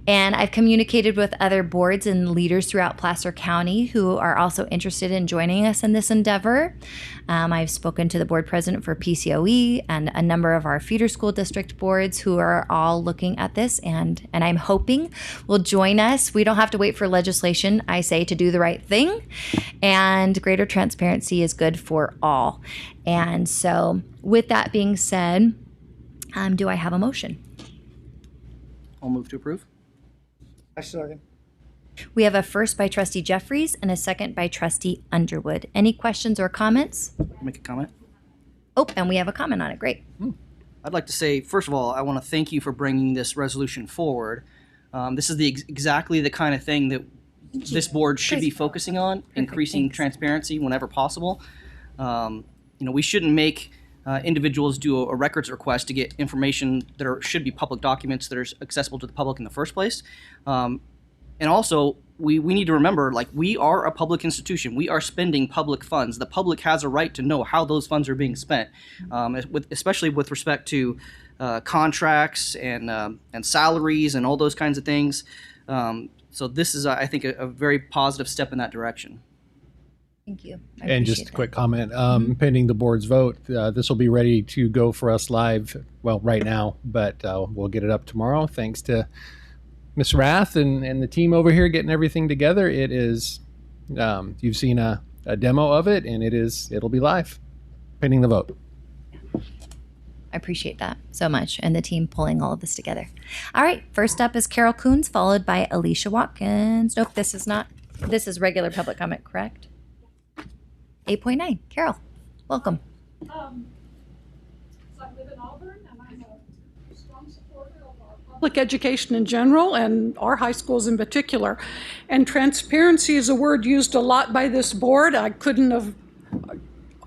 And I've communicated with other boards and leaders throughout Placer County who are also interested in joining us in this endeavor. I've spoken to the board president for PCOE and a number of our feeder school district boards who are all looking at this, and I'm hoping will join us. We don't have to wait for legislation, I say, to do the right thing, and greater transparency is good for all. And so with that being said, do I have a motion? I'll move to approve. I second. We have a first by trustee Jeffries and a second by trustee Underwood. Any questions or comments? Make a comment. Oh, and we have a comment on it. Great. I'd like to say, first of all, I want to thank you for bringing this resolution forward. This is exactly the kind of thing that this board should be focusing on, increasing transparency whenever possible. We shouldn't make individuals do a records request to get information that should be public documents that are accessible to the public in the first place. And also, we need to remember, we are a public institution. We are spending public funds. The public has a right to know how those funds are being spent, especially with respect to contracts and salaries and all those kinds of things. So this is, I think, a very positive step in that direction. Thank you. And just a quick comment, pending the board's vote, this will be ready to go for us live, well, right now, but we'll get it up tomorrow. Thanks to Ms. Rath and the team over here getting everything together. It is, you've seen a demo of it, and it'll be live, pending the vote. I appreciate that so much, and the team pulling all of this together. All right, first up is Carol Coons, followed by Alicia Watkins. Nope, this is regular public comment, correct? 8.9. Carol, welcome. So I live in Auburn, and I'm a strong supporter of our public education in general and our high schools in particular. And transparency is a word used a lot by this board. I couldn't have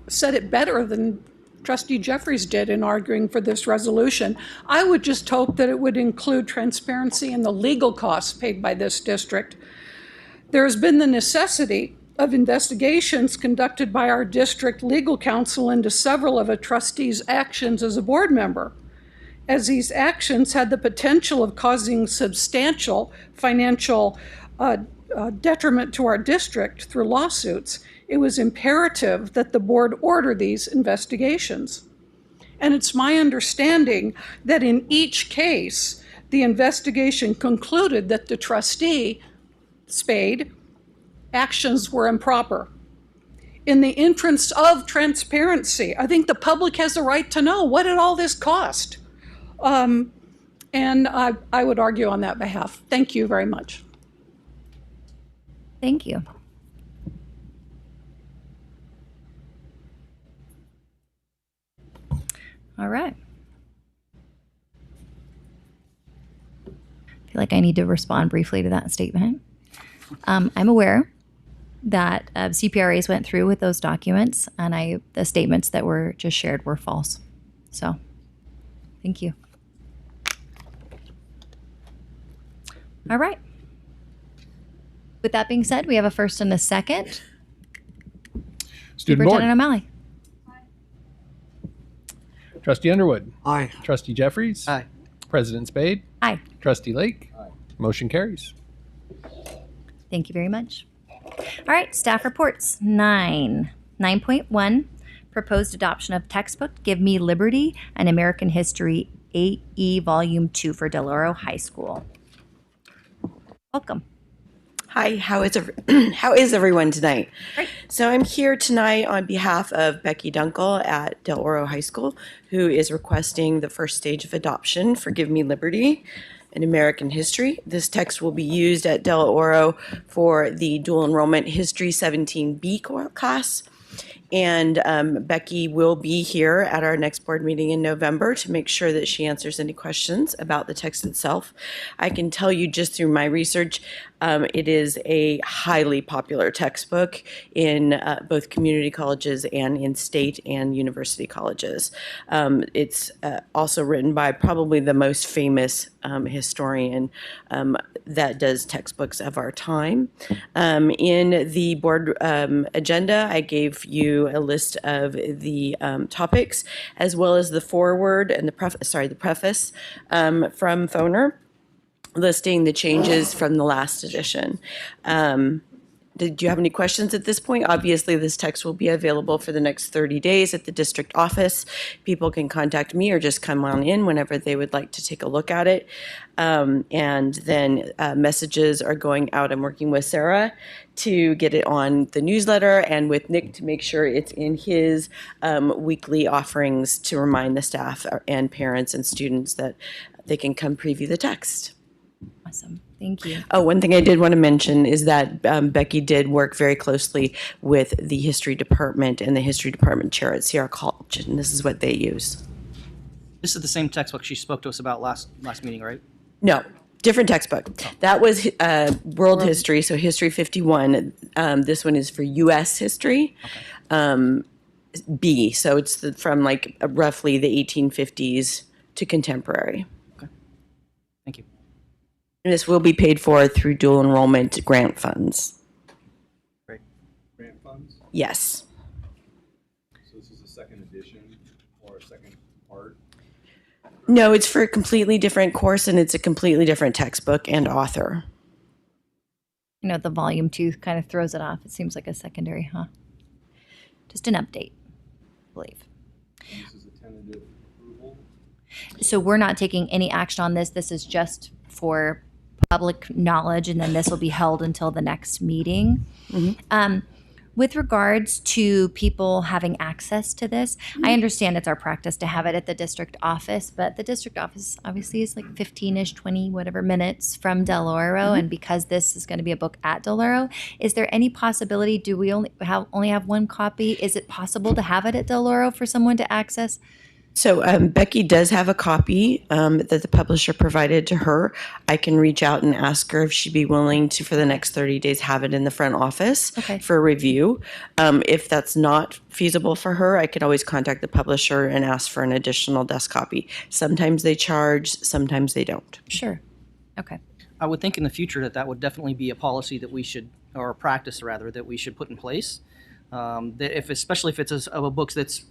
said it better than Trustee Jeffries did in arguing for this resolution. I would just hope that it would include transparency in the legal costs paid by this district There has been the necessity of investigations conducted by our district legal counsel into several of a trustee's actions as a board member, as these actions had the potential of causing substantial financial detriment to our district through lawsuits. It was imperative that the board order these investigations. And it's my understanding that in each case, the investigation concluded that the trustee, Spade, actions were improper. In the interest of transparency, I think the public has a right to know, what did all this cost? And I would argue on that behalf. Thank you very much. Thank you. All right. I feel like I need to respond briefly to that statement. I'm aware that CPRAs went through with those documents, and the statements that were just shared were false. So, thank you. All right. With that being said, we have a first and a second. Superintendent O'Malley. Trustee Underwood. Aye. Trustee Jeffries. Aye. President Spade. Aye. Trustee Lake. Aye. Motion carries. Thank you very much. All right, staff reports. 9.1, proposed adoption of textbook Give Me Liberty and American History 8E Volume 2 for Del Oro High School. Welcome. Hi, how is everyone tonight? Great. So I'm here tonight on behalf of Becky Dunkel at Del Oro High School, who is requesting the first stage of adoption for Give Me Liberty and American History. This text will be used at Del Oro for the dual enrollment History 17B class. And Becky will be here at our next board meeting in November to make sure that she answers any questions about the text itself. I can tell you just through my research, it is a highly popular textbook in both community colleges and in state and university colleges. It's also written by probably the most famous historian that does textbooks of our time. In the board agenda, I gave you a list of the topics, as well as the foreword and the preface from Foner, listing the changes from the last edition. Did you have any questions at this point? Obviously, this text will be available for the next 30 days at the district office. People can contact me or just come on in whenever they would like to take a look at it. And then messages are going out. I'm working with Sarah to get it on the newsletter and with Nick to make sure it's in his weekly offerings to remind the staff and parents and students that they can come preview the text. Awesome. Thank you. Oh, one thing I did want to mention is that Becky did work very closely with the history department and the history department chair at Sierra College, and this is what they use. This is the same textbook she spoke to us about last meeting, right? No, different textbook. That was world history, so History 51. This one is for U.S. history. Okay. B, so it's from like roughly the 1850s to contemporary. Okay. Thank you. And this will be paid for through dual enrollment grant funds. Great. Grant funds? Yes. So this is a second edition or a second part? No, it's for a completely different course and it's a completely different textbook and author. You know, the volume 2 kind of throws it off. It seems like a secondary, huh? Just an update, I believe. And this is a tentative approval? So we're not taking any action on this. This is just for public knowledge, and then this will be held until the next meeting. Mm-hmm. With regards to people having access to this, I understand it's our practice to have it at the district office, but the district office obviously is like 15-ish, 20, whatever minutes from Del Oro, and because this is going to be a book at Del Oro, is there any possibility, do we only have one copy? Is it possible to have it at Del Oro for someone to access? So Becky does have a copy that the publisher provided to her. I can reach out and ask her if she'd be willing to, for the next 30 days, have it in the front office for review. If that's not feasible for her, I could always contact the publisher and ask for an additional desk copy. Sometimes they charge, sometimes they don't. Sure. Okay. I would think in the future that would definitely be a policy that we should, or a practice rather, that we should put in place. That if, especially if it's a book that's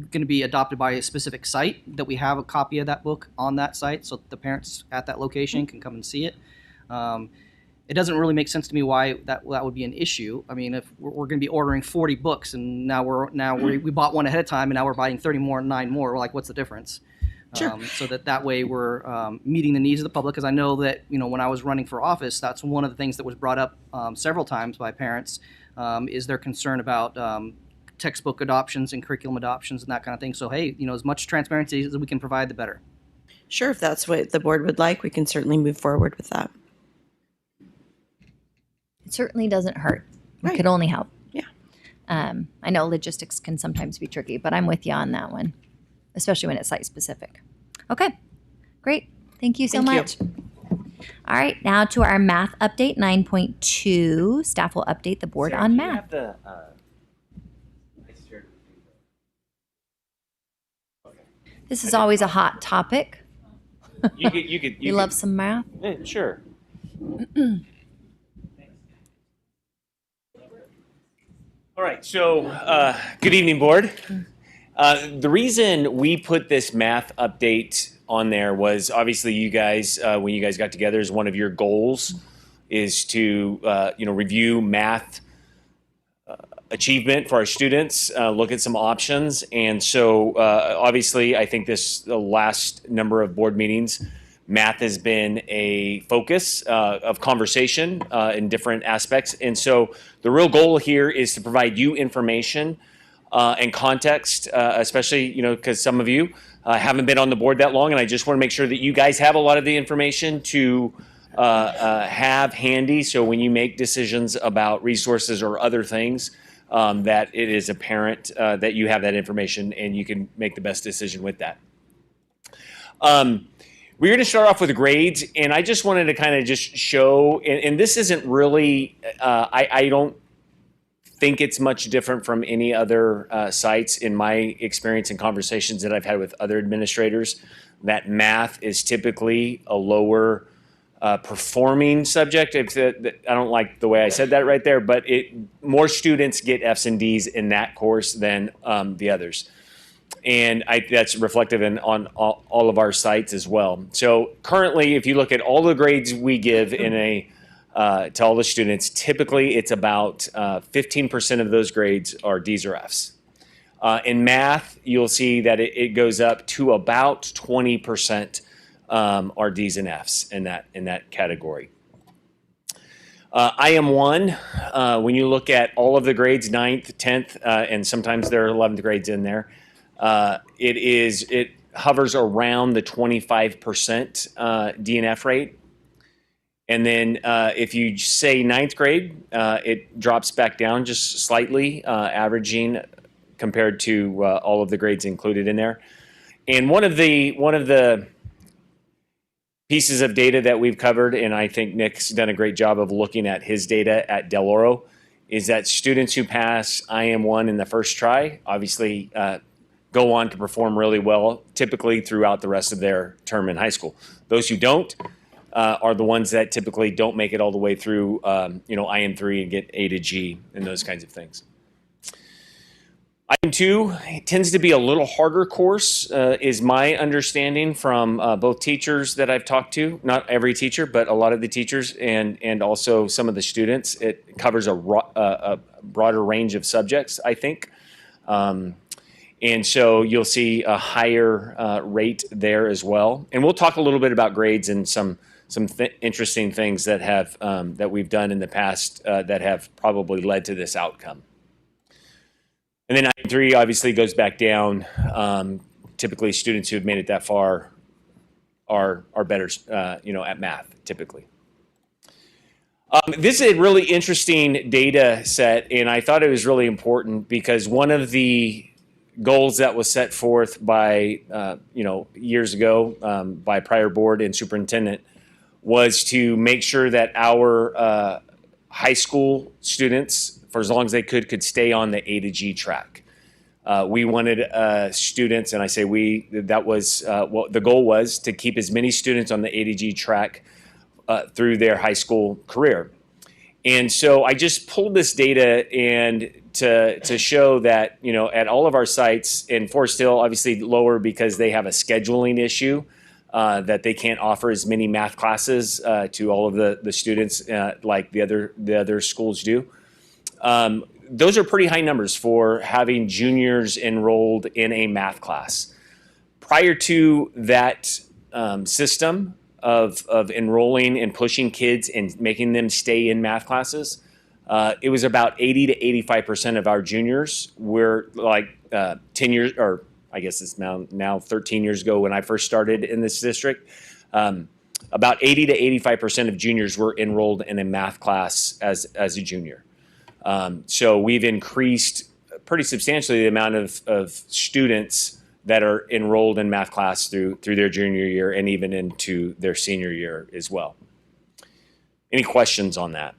going to be adopted by a specific site, that we have a copy of that book on that site so that the parents at that location can come and see it. It doesn't really make sense to me why that would be an issue. I mean, if we're going to be ordering 40 books and now we bought one ahead of time and now we're buying 30 more and 9 more, we're like, what's the difference? Sure. So that way we're meeting the needs of the public. Because I know that, you know, when I was running for office, that's one of the things that was brought up several times by parents, is their concern about textbook adoptions and curriculum adoptions and that kind of thing. So, hey, you know, as much transparency as we can provide, the better. Sure, if that's what the board would like, we can certainly move forward with that. It certainly doesn't hurt. Right. It could only help. Yeah. I know logistics can sometimes be tricky, but I'm with you on that one, especially when it's site specific. Okay, great. Thank you so Thank you. much. All right, now to our math update 9.2. Staff will update the board on math. This is always a hot topic. You love some math? Sure. All right, so good evening, board. The reason we put this math update on there was obviously you guys, when you guys got together, is one of your goals is to review math achievement for our students, look at some options. And so obviously I think the last number of board meetings, math has been a focus of conversation in different aspects. And so the real goal here is to provide you information and context, especially, because some of you haven't been on the board that long, and I just want to make sure that you guys have a lot of the information to have handy, so when you make decisions about resources or other things, that it is apparent that you have that information and you can make the best decision with that. We're going to start off with grades, and I just wanted to kind of just show, and this isn't really, I don't think it's much different from any other sites in my experience and conversations that I've had with other administrators, that math is typically a lower performing subject. I don't like the way I said that right there, but more students get F's and D's in that course than the others. And that's reflective on all of our sites as well. So currently, if you look at all the grades we give to all the students, typically it's about 15% of those grades are D's or F's. In math, you'll see that it goes up to about 20% are D's and F's in that category. IM1, when you look at all of the grades, 9th, 10th, and sometimes there are 11th grades in there, it hovers around the 25% D and F rate. And then if you say 9th grade, it drops back down just slightly, averaging compared to all of the grades included in there. And one of the pieces of data that we've covered, and I think Nick's done a great job of looking at his data at Del Oro, is that students who pass IM1 in the first try obviously go on to perform really well, typically throughout the rest of their term in high school. Those who don't are the ones that typically don't make it all the way through, IM3 and get A to G and those kinds of things. IM2 tends to be a little harder course, is my understanding from both teachers that I've talked to. Not every teacher, but a lot of the teachers and also some of the students. It covers a broader range of subjects, I think. And so you'll see a higher rate there as well. And we'll talk a little bit about grades and some interesting things that have that we've done in the past that have probably led to this outcome. And then IM3 obviously goes back down. Typically, students who have made it that far are better, at math. Typically, this is a really interesting data set, and I thought it was really important because one of the goals that was set forth by years ago by prior board and superintendent was to make sure that our high school students, for as long as they could stay on the A to G track. We wanted students, and I say we, that was what the goal was, to keep as many students on the A to G track through their high school career. And so I just pulled this data and to show that, you know, at all of our sites, in Forest Hill, obviously lower because they have a scheduling issue, that they can't offer as many math classes to all of the students like the other schools do. Those are pretty high numbers for having juniors enrolled in a math class. Prior to that system of enrolling and pushing kids and making them stay in math classes, it was about 80 to 85% of our juniors were like 10 years, or I guess it's now 13 years ago when I first started in this district. About 80 to 85% of juniors were enrolled in a math class as a junior. So we've increased pretty substantially the amount of students that are enrolled in math class through their junior year and even into their senior year as well. Any questions on that?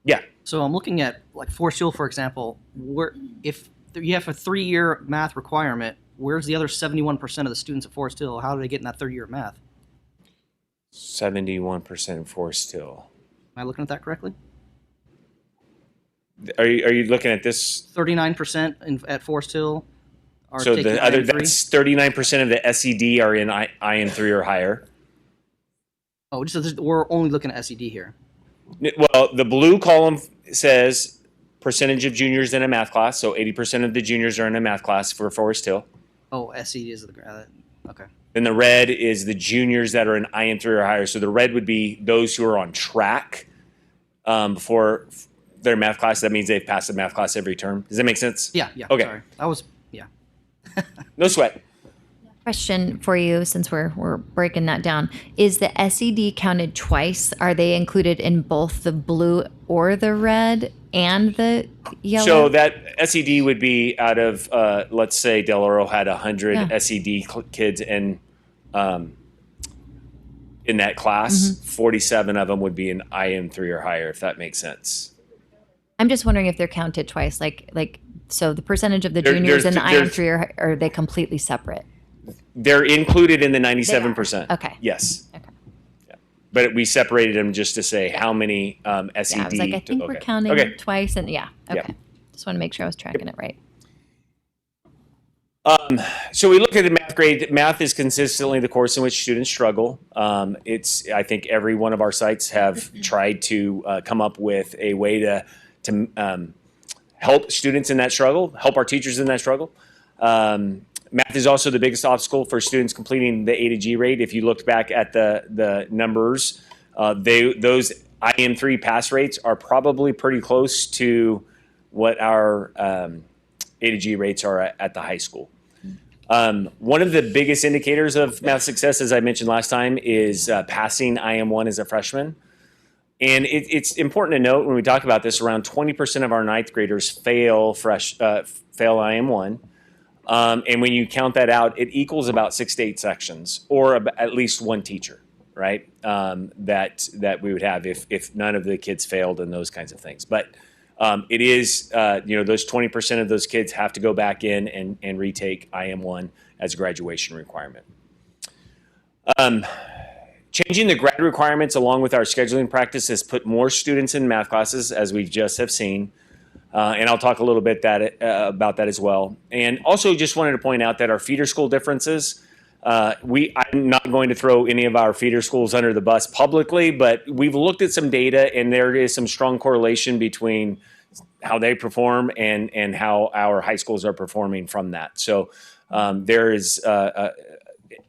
Yeah. So I'm looking at like Forest Hill, for example, where if you have a 3-year math requirement, where's the other 71% of the students at Forest Hill? How do they get in that 3rd year of math? 71% Forest Hill. Am I looking at that correctly? Are you looking at this? 39% at Forest Hill. So the other, IM3? that's 39% of the SED are in IM3 or higher. Oh, we're only looking at SED here. Well, the blue column says percentage of juniors in a math class. So 80% of the juniors are in a math class for Forest Hill. Oh, SED is the okay. Then the red is the juniors that are in IM3 or higher. So the red would be those who are on track for their math class. That means they've passed the math class every term. Does that make sense? Yeah. Okay. Sorry. That was, yeah. No sweat. Question for you, since we're breaking that down. Is the SED counted twice? Are they included in both the blue or the red and the yellow? So that SED would be out of, let's say Del Oro had 100 SED kids in that class. 47 of them would be in IM3 or higher, if that makes sense. I'm just wondering if they're counted twice. Like so the percentage of the juniors in the IM3 are they completely separate? They're included in the 97%. Okay. Yes. Okay. Yeah. But we separated them just to say how many SED. Yeah, I was like, I think we're counting twice, and okay. Just want to make sure I was tracking it right. So we look at the math grade. Math is consistently the course in which students struggle. I think every one of our sites have tried to come up with a way to help students in that struggle, help our teachers in that struggle. Math is also the biggest obstacle for students completing the A to G rate. If you looked back at the numbers, those IM3 pass rates are probably pretty close to what our A to G rates are at the high school. One of the biggest indicators of math success, as I mentioned last time, is passing IM1 as a freshman. And it's important to note when we talk about this, around 20% of our 9th graders fail IM1. And when you count that out, it equals about 6 to 8 sections, or at least one teacher, right? That we would have if none of the kids failed and those kinds of things. But it is, those 20% of those kids have to go back in and retake IM1 as a graduation requirement. Changing the grad requirements along with our scheduling practice has put more students in math classes, as we just have seen. And I'll talk a little bit about that as well. And also just wanted to point out that our feeder school differences, I'm not going to throw any of our feeder schools under the bus publicly, but we've looked at some data and there is some strong correlation between how they perform and how our high schools are performing from that. So there is, and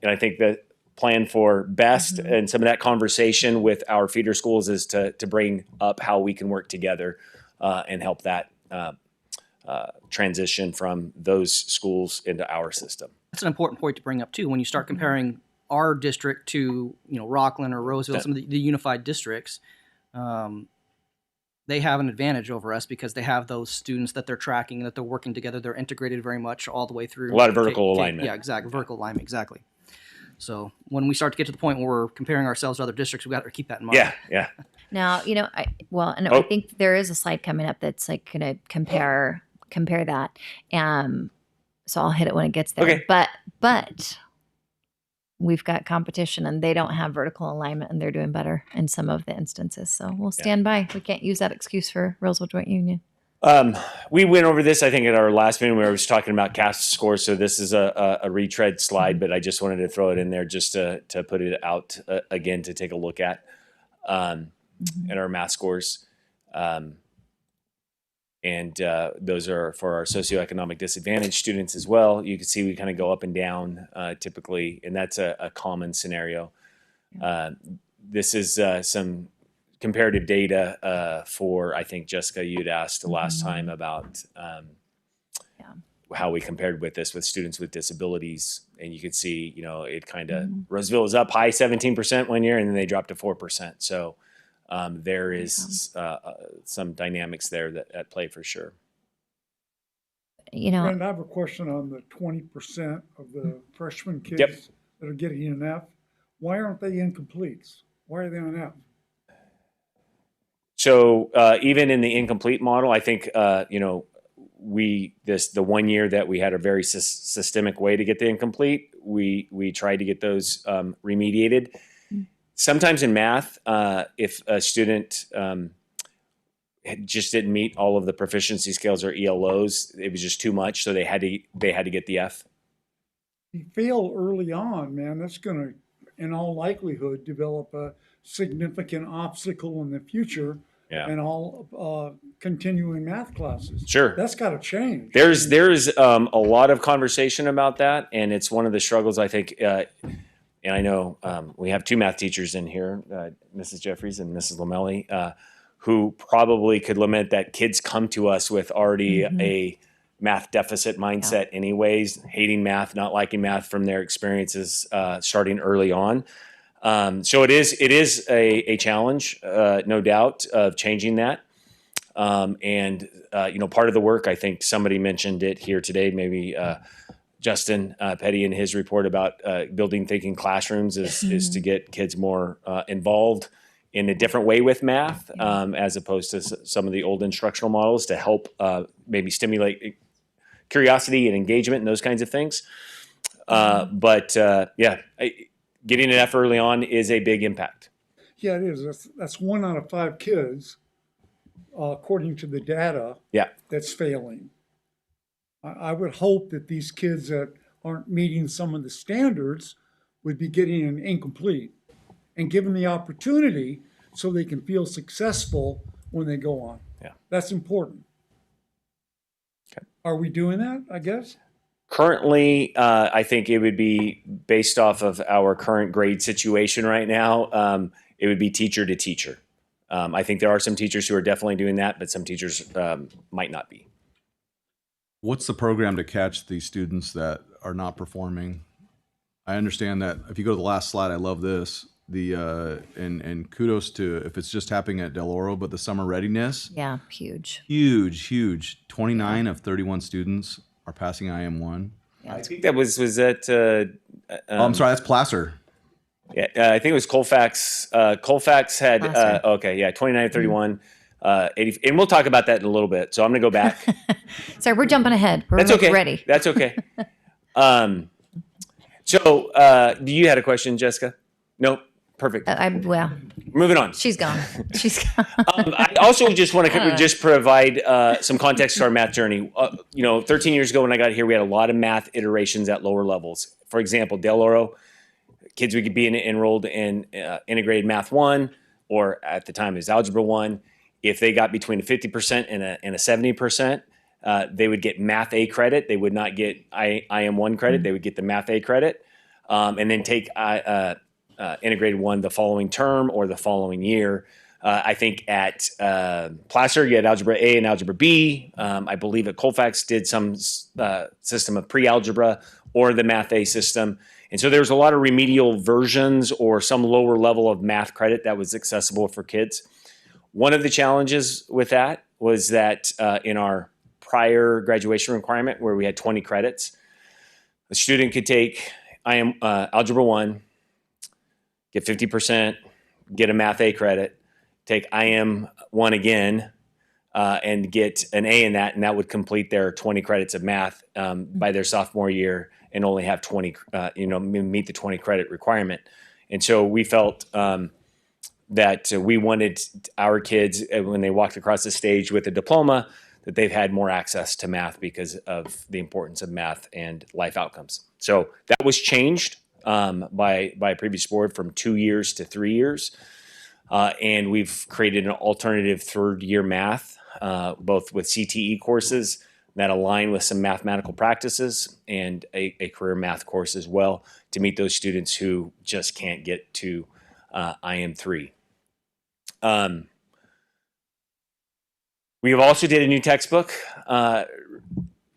I think the plan for best and some of that conversation with our feeder schools is to bring up how we can work together and help that transition from those schools into our system. That's an important point to bring up too. When you start comparing our district to Rockland or Roseville, some of the unified districts, they have an advantage over us because they have those students that they're tracking, that they're working together. They're integrated very much all the way through. A lot of vertical alignment. Yeah, exactly. Vertical alignment, exactly. So when we start to get to the point where we're comparing ourselves to other districts, we got to keep that in mind. Yeah. Now, I think there is a slide coming up that's like going to compare that. So I'll hit it when it gets there. Okay. But we've got competition and they don't have vertical alignment and they're doing better in some of the instances. So we'll stand by. We can't use that excuse for Roseville Joint Union. We went over this, I think, at our last meeting where I was talking about CAST scores. So this is a retread slide, but I just wanted to throw it in there just to put it out again to take a look at our math scores. And those are for our socioeconomic disadvantaged students as well. You can see we kind of go up and down typically, and that's a common scenario. This is some comparative data for, I think, Jessica, you'd asked the last time about how we compared with this with students with disabilities. And you could see, it kind of, Roseville was up high 17% one year, and then they dropped to 4%. So there is some dynamics there that at play for sure. Brenda, I have a question on the 20% of the freshman kids that are getting an F. Why aren't they incompletes? Why are they on F? So even in the incomplete model, I think the 1 year that we had a very systemic way to get the incomplete, we tried to get those remediated. Sometimes in math, if a student just didn't meet all of the proficiency scales or ELOs, it was just too much, so they had to get the F. If you fail early on, man, that's going to, in all likelihood, develop a significant obstacle in the future. And all continuing math classes. Sure, that's got to change. There's a lot of conversation about that, and it's one of the struggles I think. And I know we have two math teachers in here, Mrs. Jeffries and Mrs. Lamelli, who probably could lament that kids come to us with already a math deficit mindset anyways, hating math, not liking math from their experiences starting early on. So it is a challenge, no doubt, of changing that. And part of the work, I think somebody mentioned it here today, maybe Justin Petty in his report about building thinking classrooms is to get kids more involved in a different way with math, as opposed to some of the old instructional models to help maybe stimulate curiosity and engagement and those kinds of things. Getting an F early on is a big impact. Yeah, it is. That's 1 out of 5 kids, according to the data, that's failing. I would hope that these kids that aren't meeting some of the standards would be getting an incomplete and given the opportunity so they can feel successful when they go on. Yeah. That's important. Okay. Are we doing that, I guess? Currently, I think it would be based off of our current grade situation right now. It would be teacher to teacher. I think there are some teachers who are definitely doing that, but some teachers might not be. What's the program to catch these students that are not performing? I understand that if you go to the last slide, I love this. And kudos to if it's just happening at Del Oro, but the summer readiness. Yeah, huge. Huge. 29 of 31 students are passing IM1. Yeah, I think that was that. I'm sorry, that's Placer. Yeah, I think it was Colfax. Colfax had 29 of 31. 80, and we'll talk about that in a little bit. So I'm going to go back. Sorry, we're jumping ahead. We're That's okay. Ready. That's okay. So you had a question, Jessica? Nope. Perfect. Moving on. She's gone. I also just want to just provide some context to our math journey. 13 years ago when I got here, we had a lot of math iterations at lower levels. For example, Del Oro, kids would be enrolled in integrated math 1, or at the time it was algebra 1. If they got between a 50% and a 70%, they would get math A credit. They would not get IM1 credit. They would get the math A credit, and then take integrated 1 the following term or the following year. I think at Placer, you had algebra A and algebra B. I believe at Colfax did some system of pre-algebra or the math A system. And so there was a lot of remedial versions or some lower level of math credit that was accessible for kids. One of the challenges with that was that in our prior graduation requirement where we had 20 credits, a student could take algebra 1, get 50%, get a math A credit, take IM1 again, and get an A in that, and that would complete their 20 credits of math by their sophomore year and only have 20, meet the 20 credit requirement. And so we felt that we wanted our kids, when they walked across the stage with a diploma, that they've had more access to math because of the importance of math and life outcomes. So that was changed by a previous board from 2 years to 3 years. And we've created an alternative third-year math, both with CTE courses that align with some mathematical practices and a career math course as well to meet those students who just can't get to IM3. We have also did a new textbook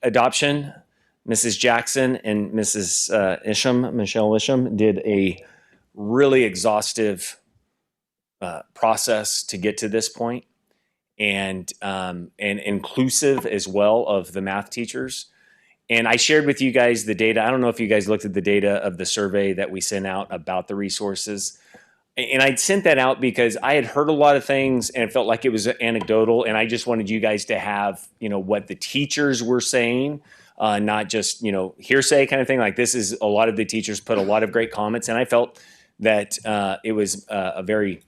adoption. Mrs. Jackson and Mrs. Michelle Isham, did a really exhaustive process to get to this point, and inclusive as well of the math teachers. And I shared with you guys the data. I don't know if you guys looked at the data of the survey that we sent out about the resources. And I sent that out because I had heard a lot of things and it felt like it was anecdotal. And I just wanted you guys to have, what the teachers were saying, not just, hearsay kind of thing. Like, this is a lot of the teachers put a lot of great comments. And I felt that it was a very,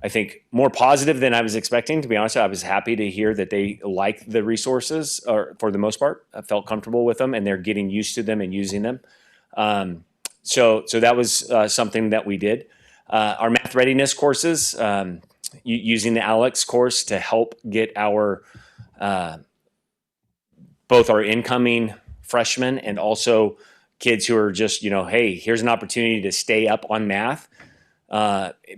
I think, more positive than I was expecting. To be honest, I was happy to hear that they liked the resources, or for the most part, I felt comfortable with them and they're getting used to them and using them. So that was something that we did. Our math readiness courses, using the Alex course to help get our both our incoming freshmen and also kids who are just, hey, here's an opportunity to stay up on math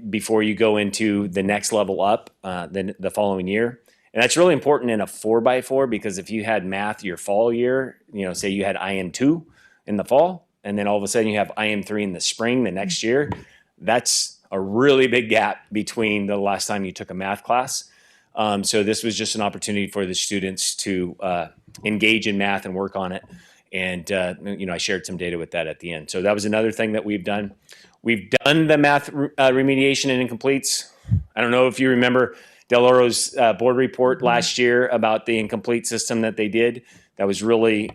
before you go into the next level up the following year. And that's really important in a 4x4, because if you had math your fall year, say you had IM2 in the fall, and then all of a sudden you have IM3 in the spring the next year, that's a really big gap between the last time you took a math class. So this was just an opportunity for the students to engage in math and work on it. And, I shared some data with that at the end. So that was another thing that we've done. We've done the math remediation and incompletes. I don't know if you remember Del Oro's board report last year about the incomplete system that they did. That was really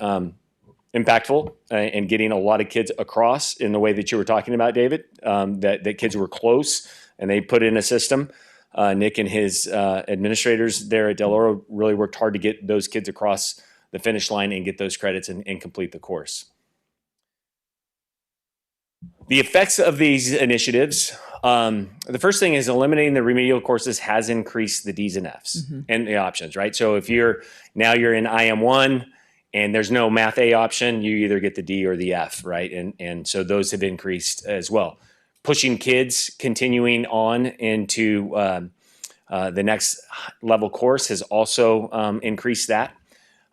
impactful in getting a lot of kids across in the way that you were talking about, David, that kids were close and they put in a system. Nick and his administrators there at Del Oro really worked hard to get those kids across the finish line and get those credits and complete the course. The effects of these initiatives, the first thing is eliminating the remedial courses has increased the D's and F's and the options, right? So if you're in IM1 and there's no math A option, you either get the D or the F, right? And so those have increased as well. Pushing kids continuing on into the next level course has also increased that.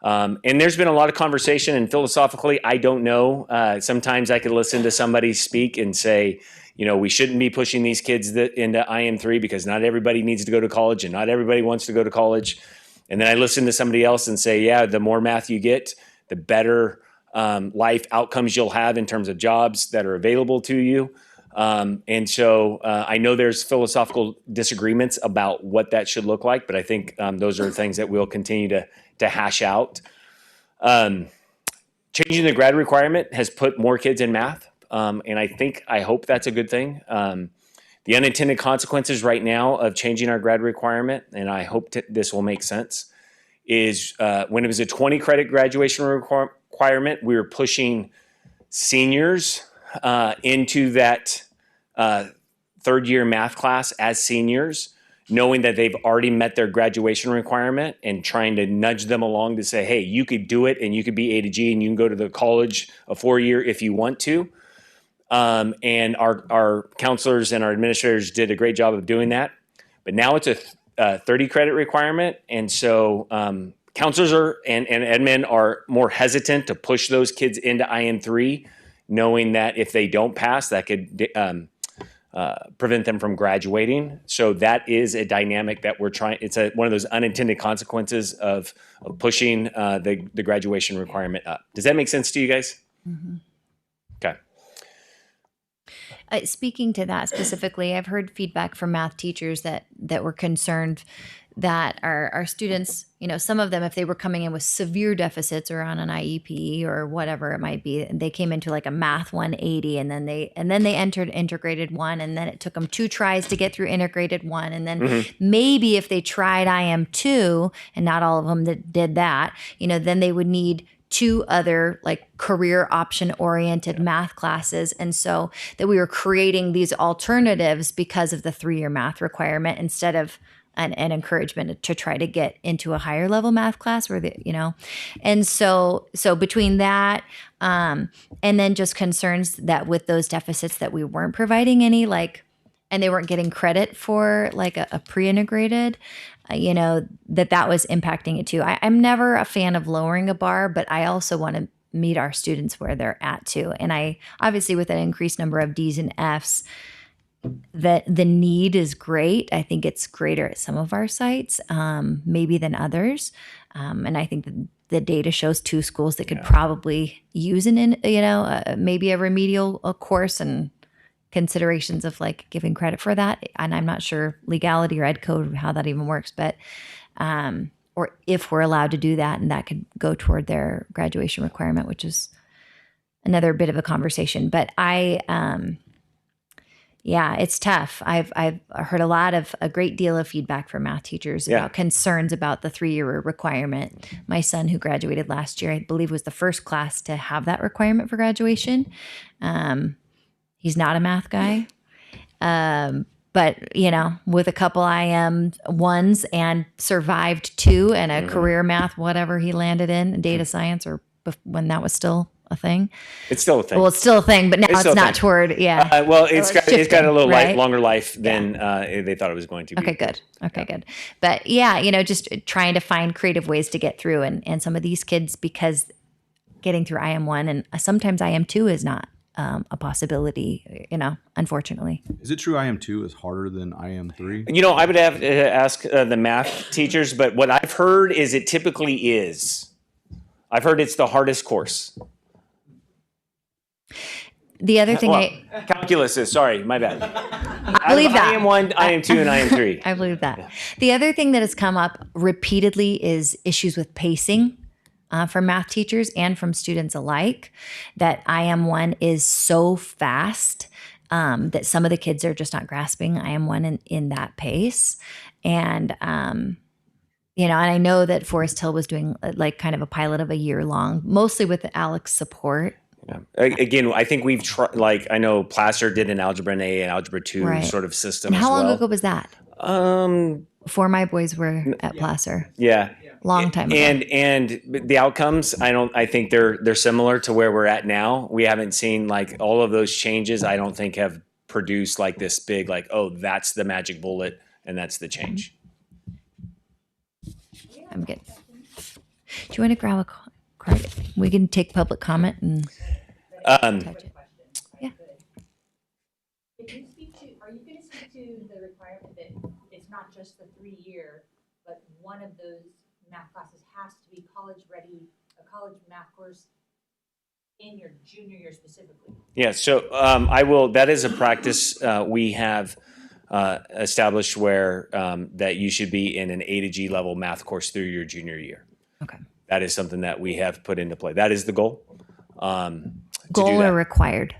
And there's been a lot of conversation, and philosophically, I don't know. Sometimes I could listen to somebody speak and say, we shouldn't be pushing these kids into IM3 because not everybody needs to go to college and not everybody wants to go to college. And then I listen to somebody else and say, yeah, the more math you get, the better life outcomes you'll have in terms of jobs that are available to you. And so I know there's philosophical disagreements about what that should look like, but I think those are things that we'll continue to hash out. Changing the grad requirement has put more kids in math, and I hope that's a good thing. The unintended consequences right now of changing our grad requirement, and I hope this will make sense, is when it was a 20 credit graduation requirement, we were pushing seniors into that third year math class as seniors, knowing that they've already met their graduation requirement and trying to nudge them along to say, hey, you could do it and you could be A to G and you can go to the college a 4-year if you want to. And our counselors and our administrators did a great job of doing that. But now it's a 30 credit requirement. And so counselors and admin are more hesitant to push those kids into IM3, knowing that if they don't pass, that could prevent them from graduating. So that is a dynamic that we're trying. It's one of those unintended consequences of pushing the graduation requirement up. Does that make sense to you guys? Mm-hmm. Okay. Speaking to that specifically, I've heard feedback from math teachers that were concerned that our students, some of them, if they were coming in with severe deficits or on an IEP or whatever it might be, they came into like a math 180, and then they entered integrated 1, and then it took them 2 tries to get through integrated 1, and then maybe if they tried IM2, and not all of them that did that, then they would need 2 other like career option oriented math classes. And so that we were creating these alternatives because of the 3-year math requirement, instead of an encouragement to try to get into a higher level math class where and so between that, and then just concerns that with those deficits that we weren't providing any and they weren't getting credit for like a pre-integrated, that was impacting it too. I'm never a fan of lowering a bar, but I also want to meet our students where they're at too. And I obviously, with an increased number of D's and F's, that the need is great. I think it's greater at some of our sites, maybe than others. And I think the data shows 2 schools that could probably use maybe a remedial course, and considerations of like giving credit for that. And I'm not sure legality or ed code, how that even works, but, or if we're allowed to do that, and that could go toward their graduation requirement, which is another bit of a conversation. But yeah, it's tough. I've heard a great deal of feedback from math teachers about concerns about the 3-year requirement. My son, who graduated last year, I believe was the first class to have that requirement for graduation. He's not a math guy. But, with a couple IM1s and survived 2 and a career math, whatever he landed in, data science, or when that was still a thing. It's still a thing. Well, it's still a thing, but now it's not toward, well, it's got a little right? longer life than they thought it was going to be. Okay, good. Okay, good. But just trying to find creative ways to get through, and some of these kids, because getting through IM1 and sometimes IM2 is not a possibility, unfortunately. Is it true IM2 is harder than IM3? I would have to ask the math teachers, but what I've heard is it typically is. I've heard it's the hardest course. The other thing calculus is, sorry, my bad. I believe that. IM1, IM2, and IM3. I believe that. The other thing that has come up repeatedly is issues with pacing from math teachers and from students alike, that IM1 is so fast that some of the kids are just not grasping IM1 in that pace. And, and I know that Forest Hill was doing like kind of a pilot of a year long, mostly with Alex's support. Yeah. Again, I think we've tried, I know Placer did an Algebra A and Algebra 2 sort of system. And how long well. ago was that? Before my boys were at Placer. Yeah. Long time ago. And the outcomes, I think they're similar to where we're at now. We haven't seen all of those changes. I don't think have produced this big, that's the magic bullet and that's the change. I'm good. Do you want to grab a card? We can take public comment and touch it. Yeah. Are you going to speak to the requirement that it's not just the 3-year, but one of those math classes has to be college ready, a college math course in your junior year specifically? Yeah, so I will, that is a practice we have established where that you should be in an A to G level math course through your junior year. Okay. That is something that we have put into play. That is the goal. Goal or required?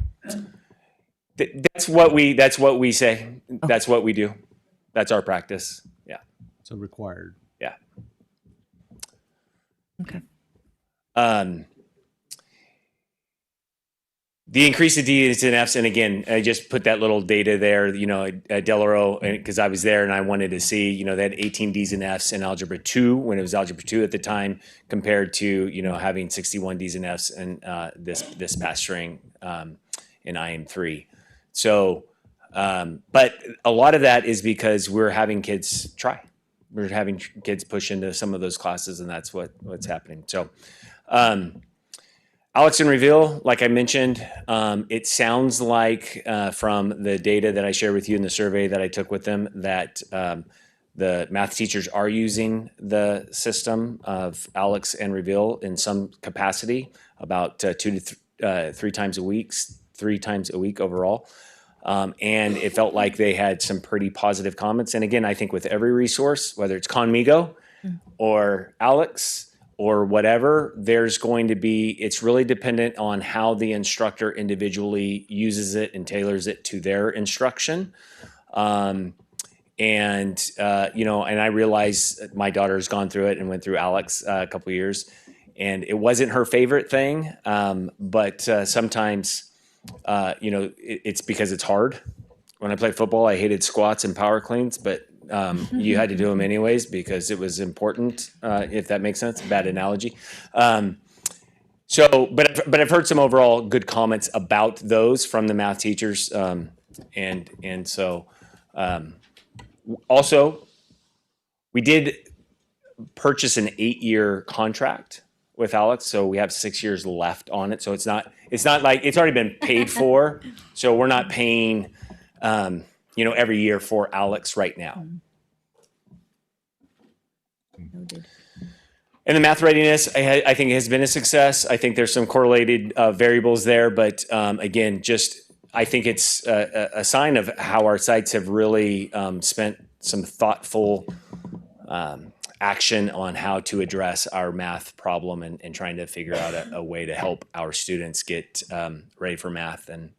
That's what we say. Okay. That's what we do. That's our practice. Yeah. So required. Yeah. Okay. The increase of D's and F's, and again, I just put that little data there, at Delaro, because I was there and I wanted to see, they had 18 D's and F's in Algebra 2 when it was Algebra 2 at the time, compared to, having 61 D's and F's and this past string in IM3. So, but a lot of that is because we're having kids try. We're having kids push into some of those classes, and that's what's happening. So, Alex and Reveal, like I mentioned, it sounds like from the data that I shared with you in the survey that I took with them that the math teachers are using the system of Alex and Reveal in some capacity, about 2 to 3 times a week, 3 times a week overall. And it felt like they had some pretty positive comments. And again, I think with every resource, whether it's Conmigo or Alex or whatever, there's going to be, it's really dependent on how the instructor individually uses it and tailors it to their instruction. And I realize my daughter's gone through it and went through Alex a couple of years, and it wasn't her favorite thing. But sometimes, it's because it's hard. When I played football, I hated squats and power cleans, but you had to do them anyways because it was important, if that makes sense. Bad analogy. But I've heard some overall good comments about those from the math teachers. Also, we did purchase an 8-year contract with Alex, so we have 6 years left on it. So it's not like it's already been paid for. So we're not paying, every year for Alex right now. And the math readiness, I think, has been a success. I think there's some correlated variables there, but again, I think it's a sign of how our sites have really spent some thoughtful action on how to address our math problem and trying to figure out a way to help our students get ready for math and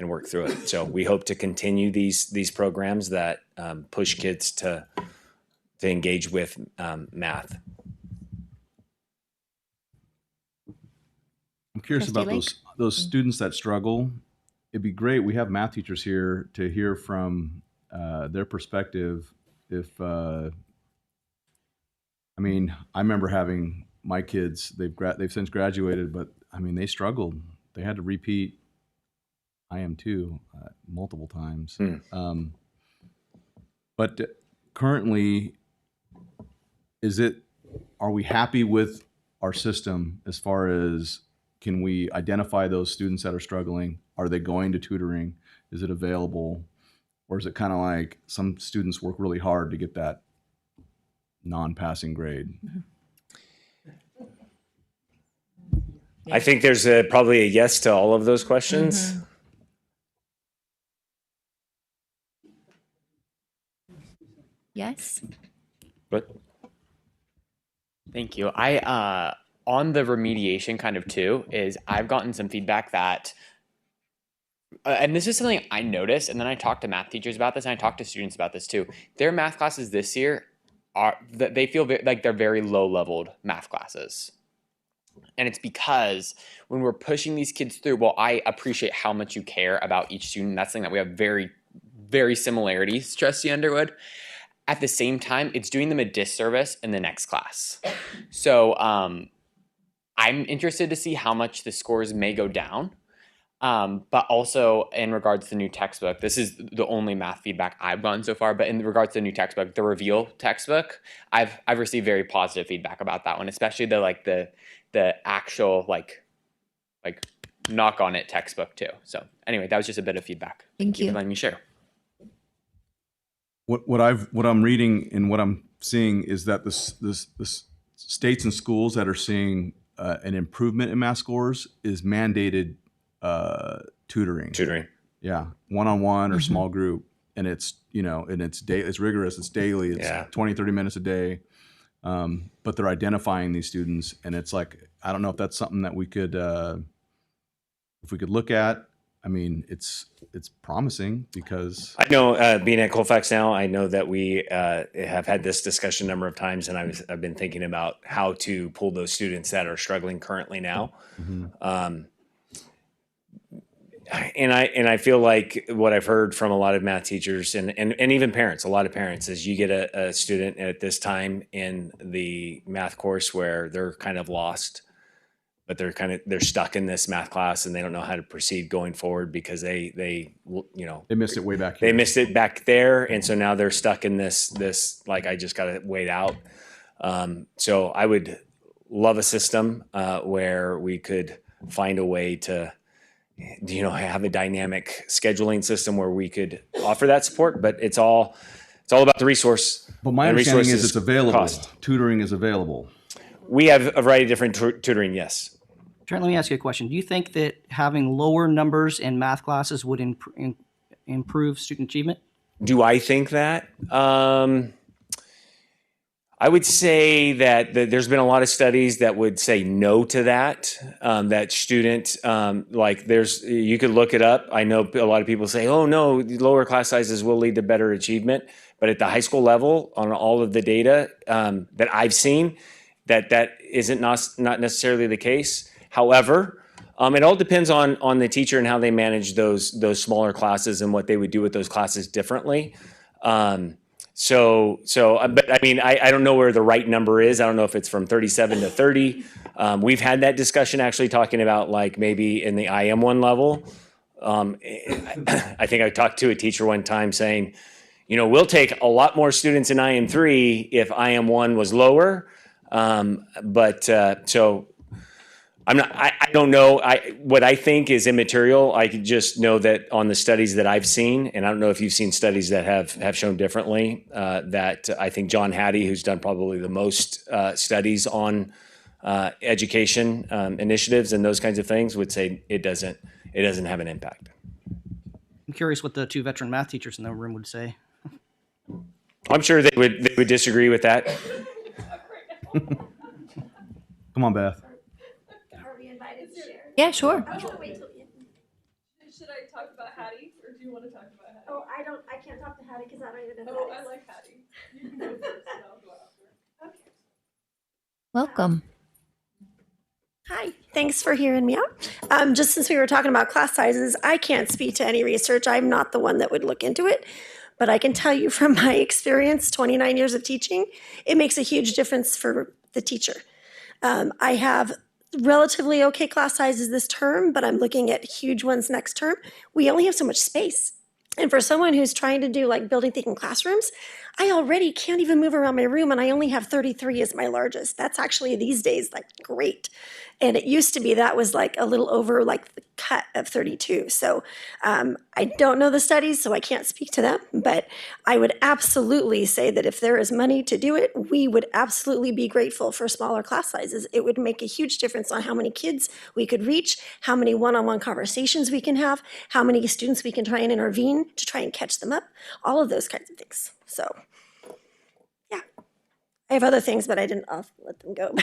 work through it. So we hope to continue these programs that push kids to engage with math. I'm curious about those students that struggle. It'd be great. We have math teachers here to hear from their perspective. I remember having my kids. They've since graduated, but they struggled. They had to repeat IM 2 multiple times. But currently, are we happy with our system as far as, can we identify those students that are struggling? Are they going to tutoring? Is it available? Or is it kind of like some students work really hard to get that non-passing grade? I think there's probably a yes to all of those questions. Yes. But thank you. On the remediation kind of too, is I've gotten some feedback that, and this is something I noticed, and then I talked to math teachers about this, and I talked to students about this too. Their math classes this year they feel like they're very low-leveled math classes. And it's because when we're pushing these kids through, well, I appreciate how much you care about each student. That's something that we have very, very similarities, Trustee Underwood. At the same time, it's doing them a disservice in the next class. So I'm interested to see how much the scores may go down. But also in regards to the new textbook, this is the only math feedback I've gotten so far, but in regards to the new textbook, the Reveal textbook, I've received very positive feedback about that one, especially the actual like knock on it textbook too. So anyway, that was just a bit of feedback. Thank you for letting me share. What I'm reading and what I'm seeing is that the states and schools that are seeing an improvement in math scores is mandated tutoring. Yeah, one-on-one or small group, and it's it's rigorous. It's daily. It's 20-30 minutes a day. But they're identifying these students, and it's like, I don't know if that's something that we could look at. It's promising because I know, being at Colfax now, I know that we have had this discussion a number of times, and I've been thinking about how to pull those students that are struggling currently now. And I feel like what I've heard from a lot of math teachers and even parents, a lot of parents, is you get a student at this time in the math course where they're kind of lost, but they're stuck in this math class and they don't know how to proceed going forward because they missed it way back here. They missed it back there, and so now they're stuck in this like, I just got to wait out. So I would love a system where we could find a way to have a dynamic scheduling system where we could offer that support, but it's all about the resource. But my understanding is it's available. Cost. Tutoring is available. We have a variety of different tutoring, yes. Trent, let me ask you a question. Do you think that having lower numbers in math classes would improve student achievement? Do I think that? I would say that there's been a lot of studies that would say no to that. That student, you could look it up. I know a lot of people say, "Oh no, lower class sizes will lead to better achievement," but at the high school level, on all of the data that I've seen, that isn't not necessarily the case. However, it all depends on the teacher and how they manage those smaller classes and what they would do with those classes differently. But I mean, I don't know where the right number is. I don't know if it's from 37 to 30. We've had that discussion actually talking about like maybe in the IM1 level. I think I talked to a teacher one time saying, we'll take a lot more students in IM3 if IM1 was lower. I don't know. What I think is immaterial. I just know that on the studies that I've seen, and I don't know if you've seen studies that have shown differently, that I think John Hattie, who's done probably the most studies on education initiatives and those kinds of things, would say it doesn't have an impact. I'm curious what the 2 veteran math teachers in the room would say. I'm sure they would disagree with that. Come on, Beth. Yeah, sure. Should I talk about Hattie, or do you want to talk about Hattie? Oh, I can't talk to Hattie because I don't even know. Oh, I like Hattie. You can go first, and I'll go after. Okay. Welcome. Hi, thanks for hearing me out. Just since we were talking about class sizes, I can't speak to any research. I'm not the one that would look into it. But I can tell you from my experience, 29 years of teaching, it makes a huge difference for the teacher. I have relatively okay class sizes this term, but I'm looking at huge ones next term. We only have so much space. And for someone who's trying to do like building thinking classrooms, I already can't even move around my room and I only have 33 as my largest. That's actually these days like great. And it used to be that was like a little over like the cut of 32. So I don't know the studies, so I can't speak to them. But I would absolutely say that if there is money to do it, we would absolutely be grateful for smaller class sizes. It would make a huge difference on how many kids we could reach, how many one-on-one conversations we can have, how many students we can try and intervene to try and catch them up, all of those kinds of things. So, yeah. I have other things, but I'll let them go.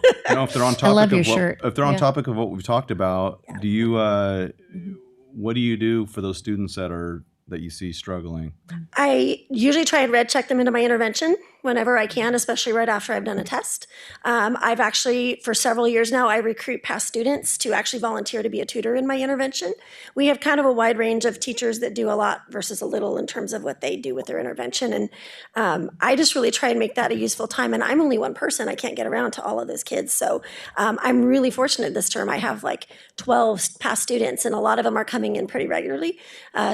If they're on topic I love your of shirt. if they're on Yeah. topic of what we've talked about, do you what do you do for those students that you see struggling? I usually try and red check them into my intervention whenever I can, especially right after I've done a test. I've actually, for several years now, I recruit past students to actually volunteer to be a tutor in my intervention. We have kind of a wide range of teachers that do a lot versus a little in terms of what they do with their intervention. And I just really try and make that a useful time. And I'm only one person. I can't get around to all of those kids. So I'm really fortunate this term. I have like 12 past students, and a lot of them are coming in pretty regularly.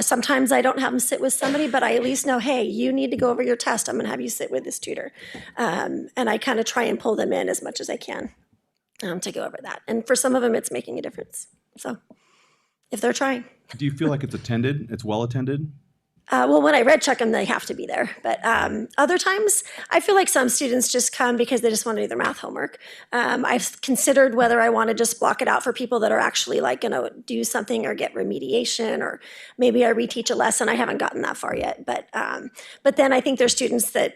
Sometimes I don't have them sit with somebody, but I at least know, hey, you need to go over your test. I'm going to have you sit with this tutor. And I kind of try and pull them in as much as I can to go over that. And for some of them, it's making a difference. So if they're trying. Do you feel like it's attended? It's well attended? Well, when I red check them, they have to be there. But other times, I feel like some students just come because they just want to do their math homework. I've considered whether I want to just block it out for people that are actually like going to do something or get remediation, or maybe I reteach a lesson. I haven't gotten that far yet. But then I think there's students that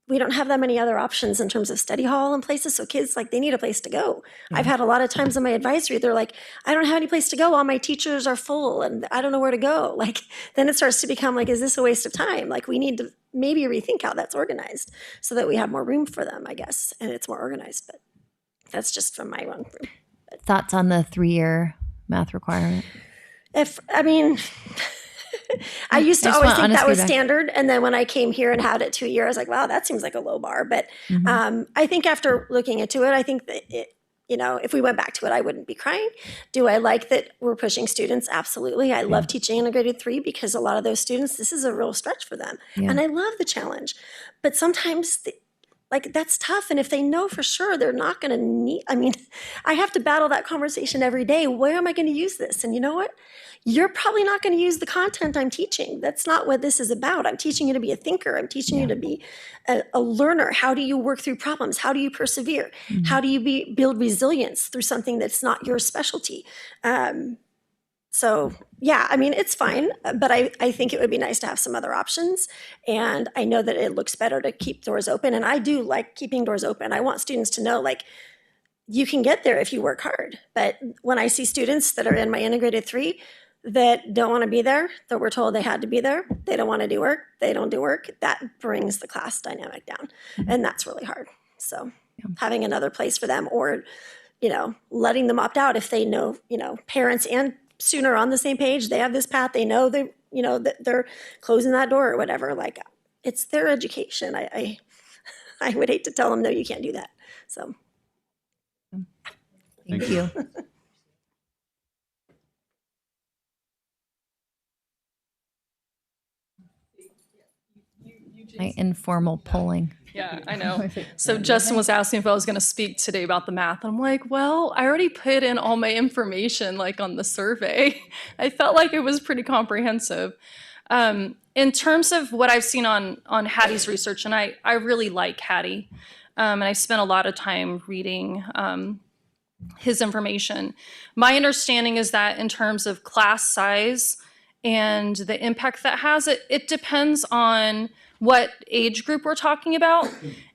we don't have that many other options in terms of study hall and places. So kids, like, they need a place to go. I've had a lot of times in my advisory, they're like, I don't have any place to go. All my teachers are full and I don't know where to go. Like, then it starts to become like, is this a waste of time? Like, we need to maybe rethink how that's organized so that we have more room for them, I guess. And it's more organized, but that's just from my own room. Thoughts on the 3-year math requirement? I used to I just always want think honest that was feedback. standard. And then when I came here and had it 2 years, I was like, wow, that seems like a low bar. But I think after looking into it, I think that if we went back to it, I wouldn't be crying. Do I like that we're pushing students? Absolutely. I love teaching integrated 3 because a lot of those students, this is a real stretch for them. Yeah. And I love the challenge. But sometimes that's tough. And if they know for sure they're not going to need, I have to battle that conversation every day. Where am I going to use this? And you know what? You're probably not going to use the content I'm teaching. That's not what this is about. I'm teaching you to be a thinker. I'm teaching you to be a learner. How do you work through problems? How do you persevere? How do you build resilience through something that's not your specialty? So yeah, I mean, it's fine, but I think it would be nice to have some other options. And I know that it looks better to keep doors open. And I do like keeping doors open. I want students to know, like, you can get there if you work hard. But when I see students that are in my integrated 3 that don't want to be there, that we're told they had to be there, they don't want to do work, they don't do work, that brings the class dynamic down. And that's really hard. So having another place for them, or, letting them opt out if they know, parents and student are on the same page, they have this path, they know they, that they're closing that door or whatever, like, it's their education. I would hate to tell them, no, you can't do that. So. Thank you. My informal polling. Yeah, I know. So Justin was asking if I was going to speak today about the math. I'm like, well, I already put in all my information like on the survey. I felt like it was pretty comprehensive. In terms of what I've seen on Hattie's research, and I really like Hattie, and I spent a lot of time reading his information. My understanding is that in terms of class size and the impact that has, it depends on what age group we're talking about.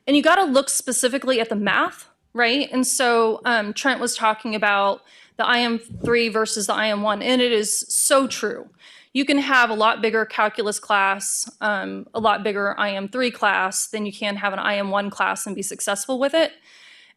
And you got to look specifically at the math, right? And so Trent was talking about the IM3 versus the IM1, and it is so true. You can have a lot bigger calculus class, a lot bigger IM3 class than you can have an IM1 class and be successful with it.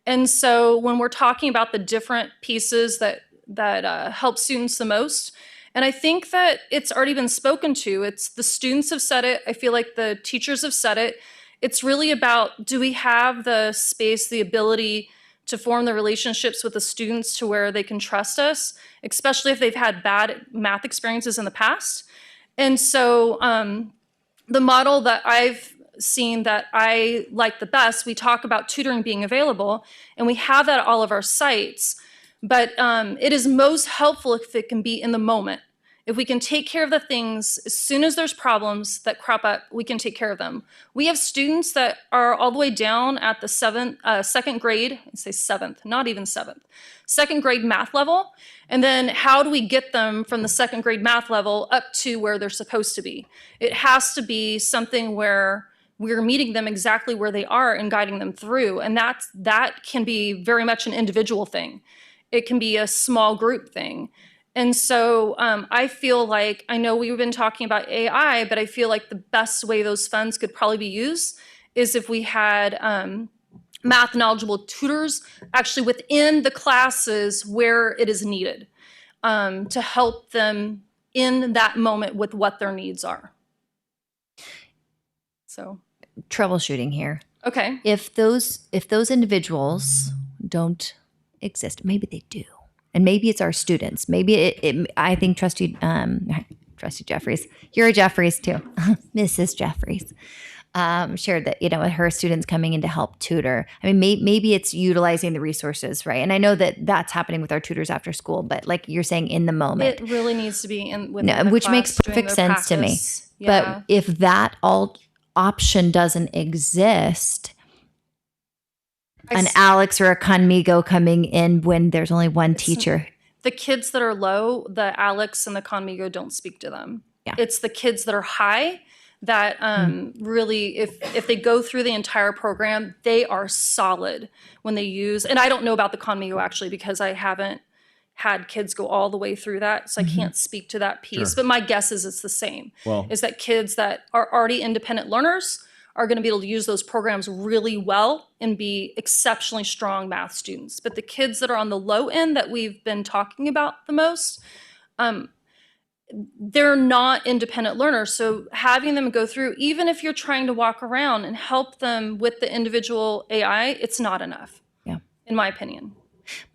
And so when we're talking about the different pieces that help students the most, and I think that it's already been spoken to. It's the students have said it. I feel like the teachers have said it. It's really about, do we have the space, the ability to form the relationships with the students to where they can trust us, especially if they've had bad math experiences in the past. And so the model that I've seen that I like the best, we talk about tutoring being available, and we have that at all of our sites. But it is most helpful if it can be in the moment. If we can take care of the things, as soon as there's problems that crop up, we can take care of them. We have students that are all the way down at the second grade, I say seventh, not even seventh, second grade math level. And then how do we get them from the second grade math level up to where they're supposed to be? It has to be something where we're meeting them exactly where they are and guiding them through. And that can be very much an individual thing. It can be a small group thing. And so I feel like, I know we've been talking about AI, but I feel like the best way those funds could probably be used is if we had math knowledgeable tutors actually within the classes where it is needed to help them in that moment with what their needs are. So Troubleshooting here. Okay. If those individuals don't exist, maybe they do, and maybe it's our students. Maybe I think Trustee Jeffries, you're a Jeffries too, Mrs. Jeffries, shared that with her students coming in to help tutor. I mean, maybe it's utilizing the resources, right? And I know that that's happening with our tutors after school, but like you're saying, in the moment, it really needs to be which makes perfect sense to me. Yeah. But if that option doesn't exist, an Alex or a Conmigo coming in when there's only one teacher. The kids that are low, the Alex and the Conmigo don't speak to them. Yeah. It's the kids that are high that really, if they go through the entire program, they are solid when they use, and I don't know about the Conmigo actually because I haven't had kids go all the way through that, so I can't speak to that piece. Sure. But my guess is it's the same. Well, is that kids that are already independent learners are going to be able to use those programs really well and be exceptionally strong math students. But the kids that are on the low end that we've been talking about the most, they're not independent learners. So having them go through, even if you're trying to walk around and help them with the individual AI, it's not enough. Yeah. In my opinion.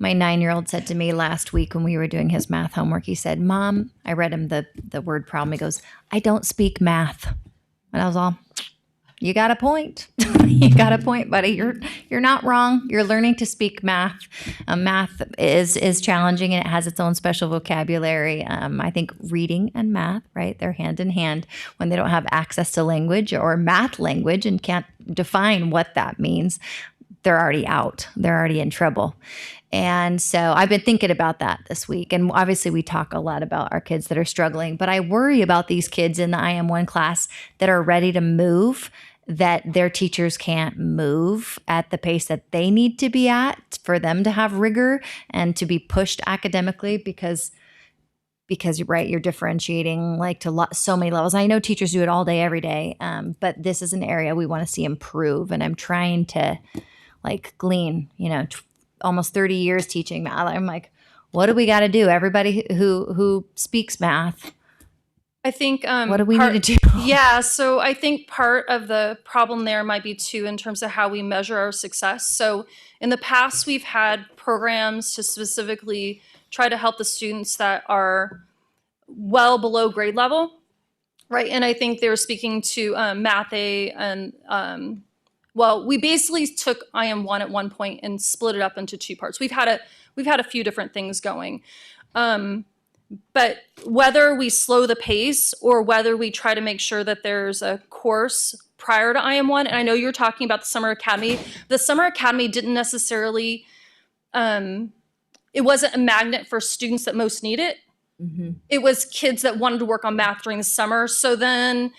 My 9-year-old said to me last week when we were doing his math homework, he said, "Mom," I read him the word problem. He goes, "I don't speak math." And I was all, you got a point. You got a point, buddy. You're not wrong. You're learning to speak math. Math is challenging and it has its own special vocabulary. I think reading and math, right? They're hand in hand when they don't have access to language or math language and can't define what that means. they're already out. They're already in trouble. And so I've been thinking about that this week. And obviously we talk a lot about our kids that are struggling, but I worry about these kids in the IM1 class that are ready to move, that their teachers can't move at the pace that they need to be at for them to have rigor and to be pushed academically because right, you're differentiating like to so many levels. I know teachers do it all day, every day, but this is an area we want to see improve. And I'm trying to like glean, almost 30 years teaching math. I'm like, what do we got to do? Everybody who speaks math, I think what do we need to do? Yeah, so I think part of the problem there might be too in terms of how we measure our success. So in the past, we've had programs to specifically try to help the students that are well below grade level, right? And I think they were speaking to Math A and well, we basically took IM1 at one point and split it up into two parts. We've had a few different things going. But whether we slow the pace or whether we try to make sure that there's a course prior to IM1, and I know you're talking about the Summer Academy. The Summer Academy didn't necessarily, it wasn't a magnet for students that most need it. Mm-hmm. It was kids that wanted to work on math during the summer. So then,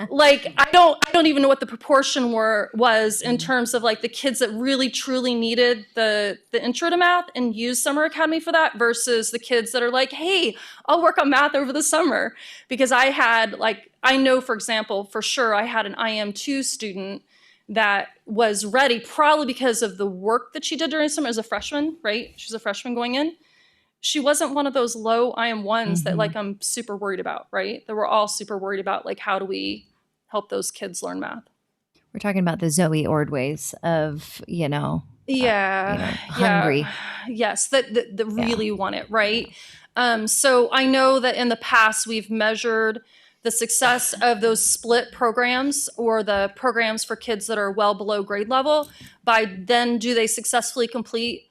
like, I don't even know what the proportion was in terms of like the kids that really truly needed the intro to math and used Summer Academy for that versus the kids that are like, hey, I'll work on math over the summer. Because I know, for example, for sure, I had an IM2 student that was ready probably because of the work that she did during the summer as a freshman, right? She's a freshman going in. She wasn't one of those low IM1s that like I'm super worried about, right? That we're all super worried about, like, how do we help those kids learn math? We're talking about the Zoe Ordways of, hungry. Yes, that really want it, right? So I know that in the past we've measured the success of those split programs or the programs for kids that are well below grade level by then do they successfully complete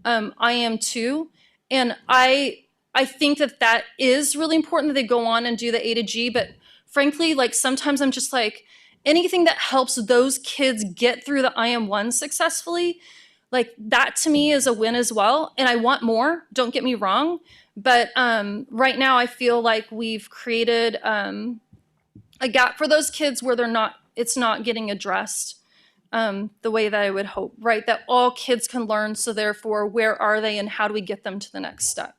IM2? And I think that is really important that they go on and do the A to G. But frankly, like sometimes I'm just like, anything that helps those kids get through the IM1 successfully, like that to me is a win as well. And I want more, don't get me wrong. But right now I feel like we've created a gap for those kids where it's not getting addressed the way that I would hope, right? That all kids can learn. So therefore, where are they and how do we get them to the next step?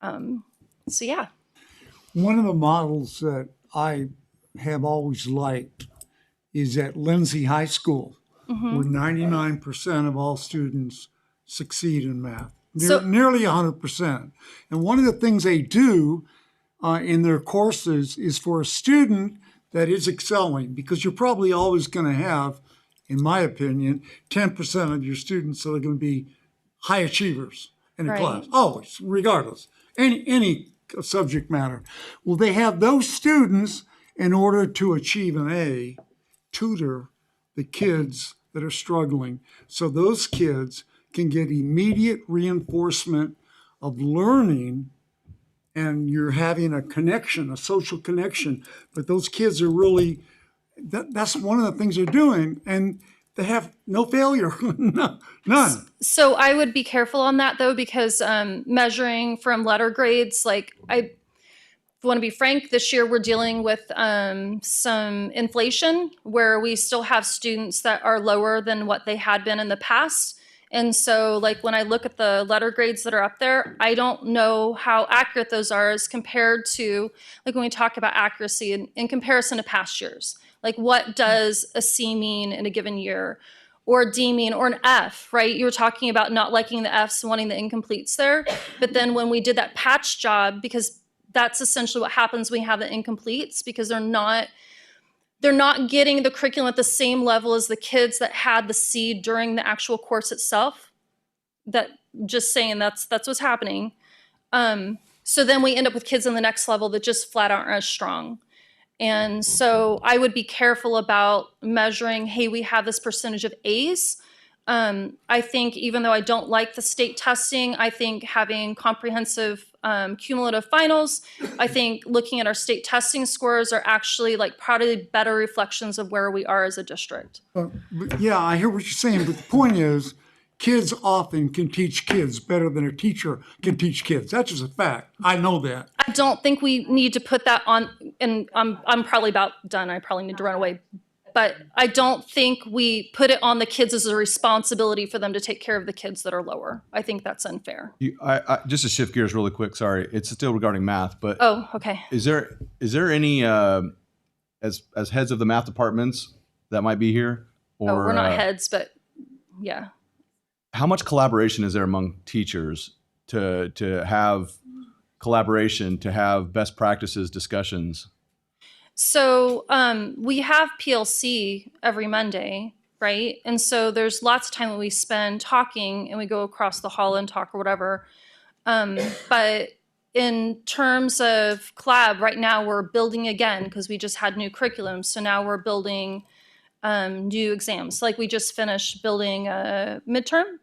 So yeah. One of the models that I have always liked is at Lindsay High School, where 99% of all students succeed in math, nearly 100%. And one of the things they do in their courses is for a student that is excelling, because you're probably always going to have, in my opinion, 10% of your students that are going to be high achievers in a class, always, regardless, any subject matter. Well, they have those students, in order to achieve an A, tutor the kids that are struggling. So those kids can get immediate reinforcement of learning, and you're having a connection, a social connection. But those kids are really, that's one of the things they're doing, and they have no failure, none. So I would be careful on that though, because measuring from letter grades, like I want to be frank, this year we're dealing with some inflation where we still have students that are lower than what they had been in the past. And so like when I look at the letter grades that are up there, I don't know how accurate those are as compared to, like when we talk about accuracy in comparison to past years. Like what does a C mean in a given year, or a D mean, or an F, right? You were talking about not liking the Fs, wanting the incompletes there. But then when we did that patch job, because that's essentially what happens when we have the incompletes, because they're not getting the curriculum at the same level as the kids that had the C during the actual course itself. That just saying that's what's happening. So then we end up with kids in the next level that just flat aren't as strong. And so I would be careful about measuring, hey, we have this percentage of A's. I think even though I don't like the state testing, I think having comprehensive cumulative finals. I think looking at our state testing scores are actually like probably better reflections of where we are as a district. Yeah, I hear what you're saying, but the point is, kids often can teach kids better than a teacher can teach kids. That's just a fact. I know that. I don't think we need to put that on, and I'm probably about done. I probably need to run away. But I don't think we put it on the kids as a responsibility for them to take care of the kids that are lower. I think that's unfair. Just to shift gears really quick, sorry, it's still regarding math, but Oh, okay. is there any as heads of the math departments that might be here, or We're not heads, but yeah. how much collaboration is there among teachers to have collaboration, to have best practices discussions? So we have PLC every Monday, right? And so there's lots of time that we spend talking, and we go across the hall and talk or whatever. But in terms of collab, right now we're building again because we just had new curriculum. So now we're building new exams. Like we just finished building a midterm,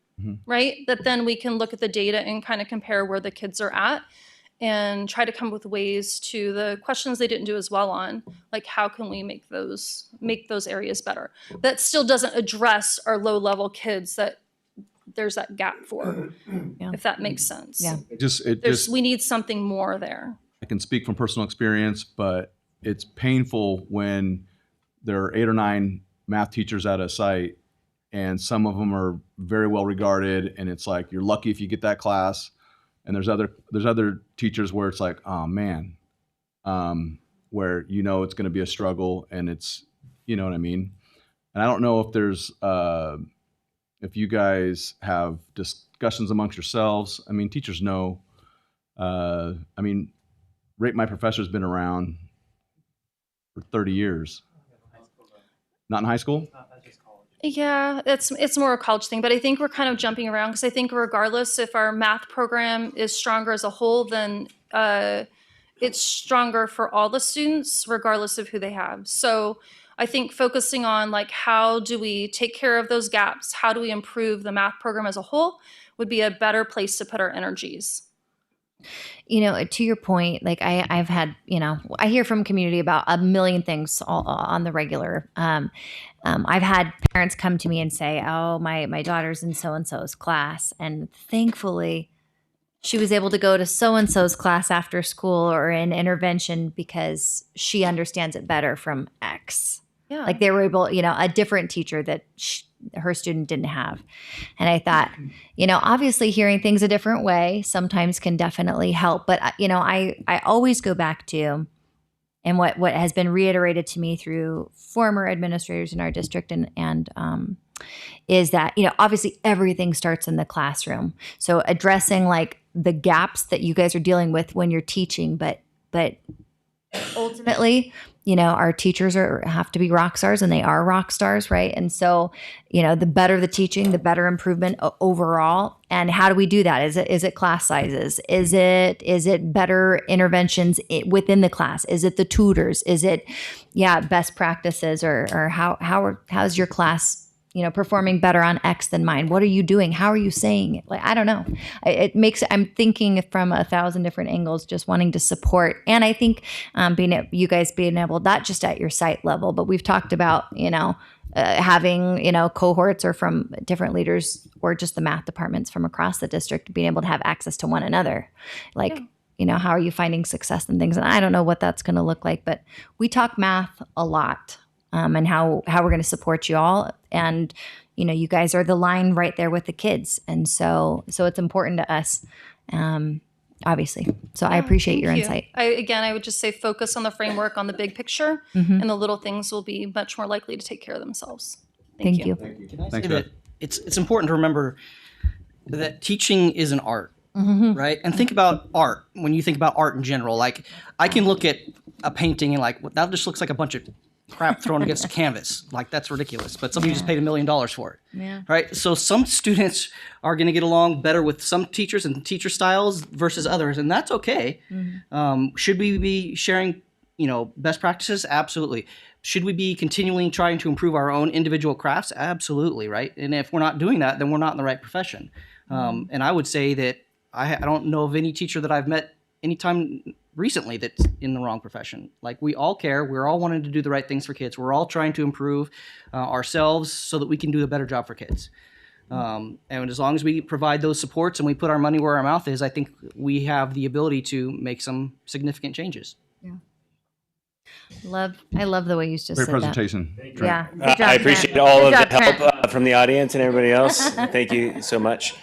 right? That then we can look at the data and kind of compare where the kids are at and try to come up with ways to the questions they didn't do as well on, like how can we make those areas better. That still doesn't address our low level kids that there's that gap for, if that makes sense. Yeah. We need something more there. I can speak from personal experience, but it's painful when there are 8 or 9 math teachers at a site, and some of them are very well regarded, and it's like you're lucky if you get that class. And there's other teachers where it's like, oh man, where it's going to be a struggle, and it's, you know what I mean. And I don't know if there's if you guys have discussions amongst yourselves. I mean, teachers know. I mean, Rate My Professor's been around for 30 years. Not in high school? Yeah, it's more a college thing, but I think we're kind of jumping around because I think regardless if our math program is stronger as a whole, then it's stronger for all the students regardless of who they have. So I think focusing on like how do we take care of those gaps, how do we improve the math program as a whole would be a better place to put our energies. To your point, like I've had, I hear from community about a million things on the regular. I've had parents come to me and say, oh, my daughter's in so-and-so's class. And thankfully she was able to go to so-and-so's class after school or in intervention because she understands it better from X. Yeah. Like they were able, a different teacher that her student didn't have. And I thought, obviously hearing things a different way sometimes can definitely help. But, I always go back to, and what has been reiterated to me through former administrators in our district and is that, obviously everything starts in the classroom. So addressing like the gaps that you guys are dealing with when you're teaching, but ultimately, our teachers have to be rock stars, and they are rock stars, right? And so, the better the teaching, the better improvement overall. And how do we do that? Is it class sizes? Is it better interventions within the class? Is it the tutors? Is it, best practices or how's your class, performing better on X than mine? What are you doing? How are you saying it? Like, I don't know. I'm thinking from 1,000 different angles, just wanting to support. And I think you guys being able, not just at your site level, but we've talked about, having, cohorts or from different leaders or just the math departments from across the district, being able to have access to one another. Like, how are you finding success and things? And I don't know what that's going to look like, but we talk math a lot. And how we're going to support you all. And, you guys are the line right there with the kids. And so it's important to us, obviously. So I appreciate your insight. I would just say focus on the framework, on the big picture, and the little things will be much more likely to take care of themselves. Thank you. Can I say that it's important to remember that teaching is an art, right? And think about art when you think about art in general. Like I can look at a painting and like, that just looks like a bunch of crap thrown against a canvas. Like that's ridiculous. But somebody just paid $1 million for it. Yeah. Right. So some students are going to get along better with some teachers and teacher styles versus others, and that's okay. Should we be sharing, best practices? Absolutely. Should we be continually trying to improve our own individual crafts? Absolutely. Right. And if we're not doing that, then we're not in the right profession. And I would say that I don't know of any teacher that I've met anytime recently that's in the wrong profession. Like, we all care. We're all wanting to do the right things for kids. We're all trying to improve ourselves so that we can do a better job for kids. And as long as we provide those supports and we put our money where our mouth is, I think we have the ability to make some significant changes. I love the way you just Great said presentation. that. Trent. Yeah. Good job, I appreciate Trent. all Good of job, the help Trent. from the audience and everybody else. Thank you so much.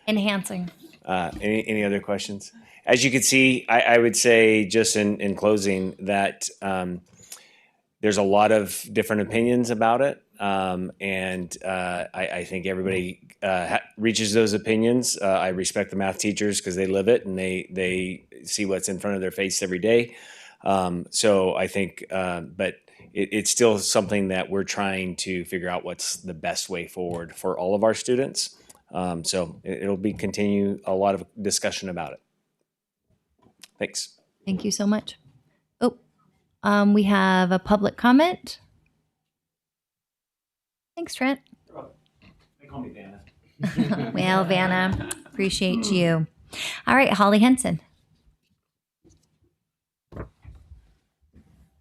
Enhancing. Any other questions? As you can see, I would say just in closing that there's a lot of different opinions about it. And I think everybody reaches those opinions. I respect the math teachers because they live it and they see what's in front of their face every day. So I think, but it's still something that we're trying to figure out what's the best way forward for all of our students. So it'll be continue a lot of discussion about it. Thanks. Thank you so much. Oh, we have a public comment. Thanks, Trent. They call me Vanna. Well, Vanna, appreciate you. All right, Holly Henson.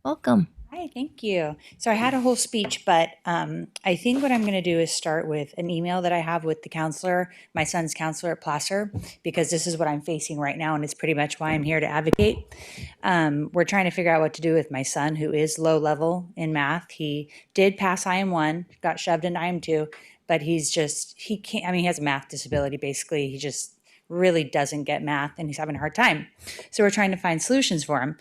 Welcome. Hi, thank you. So I had a whole speech, but I think what I'm going to do is start with an email that I have with the counselor, my son's counselor at Placer, because this is what I'm facing right now, and it's pretty much why I'm here to advocate. We're trying to figure out what to do with my son, who is low level in math. He did pass IM1, got shoved into IM2, but he can't, I mean, he has a math disability, basically. He just really doesn't get math, and he's having a hard time. So we're trying to find solutions for him.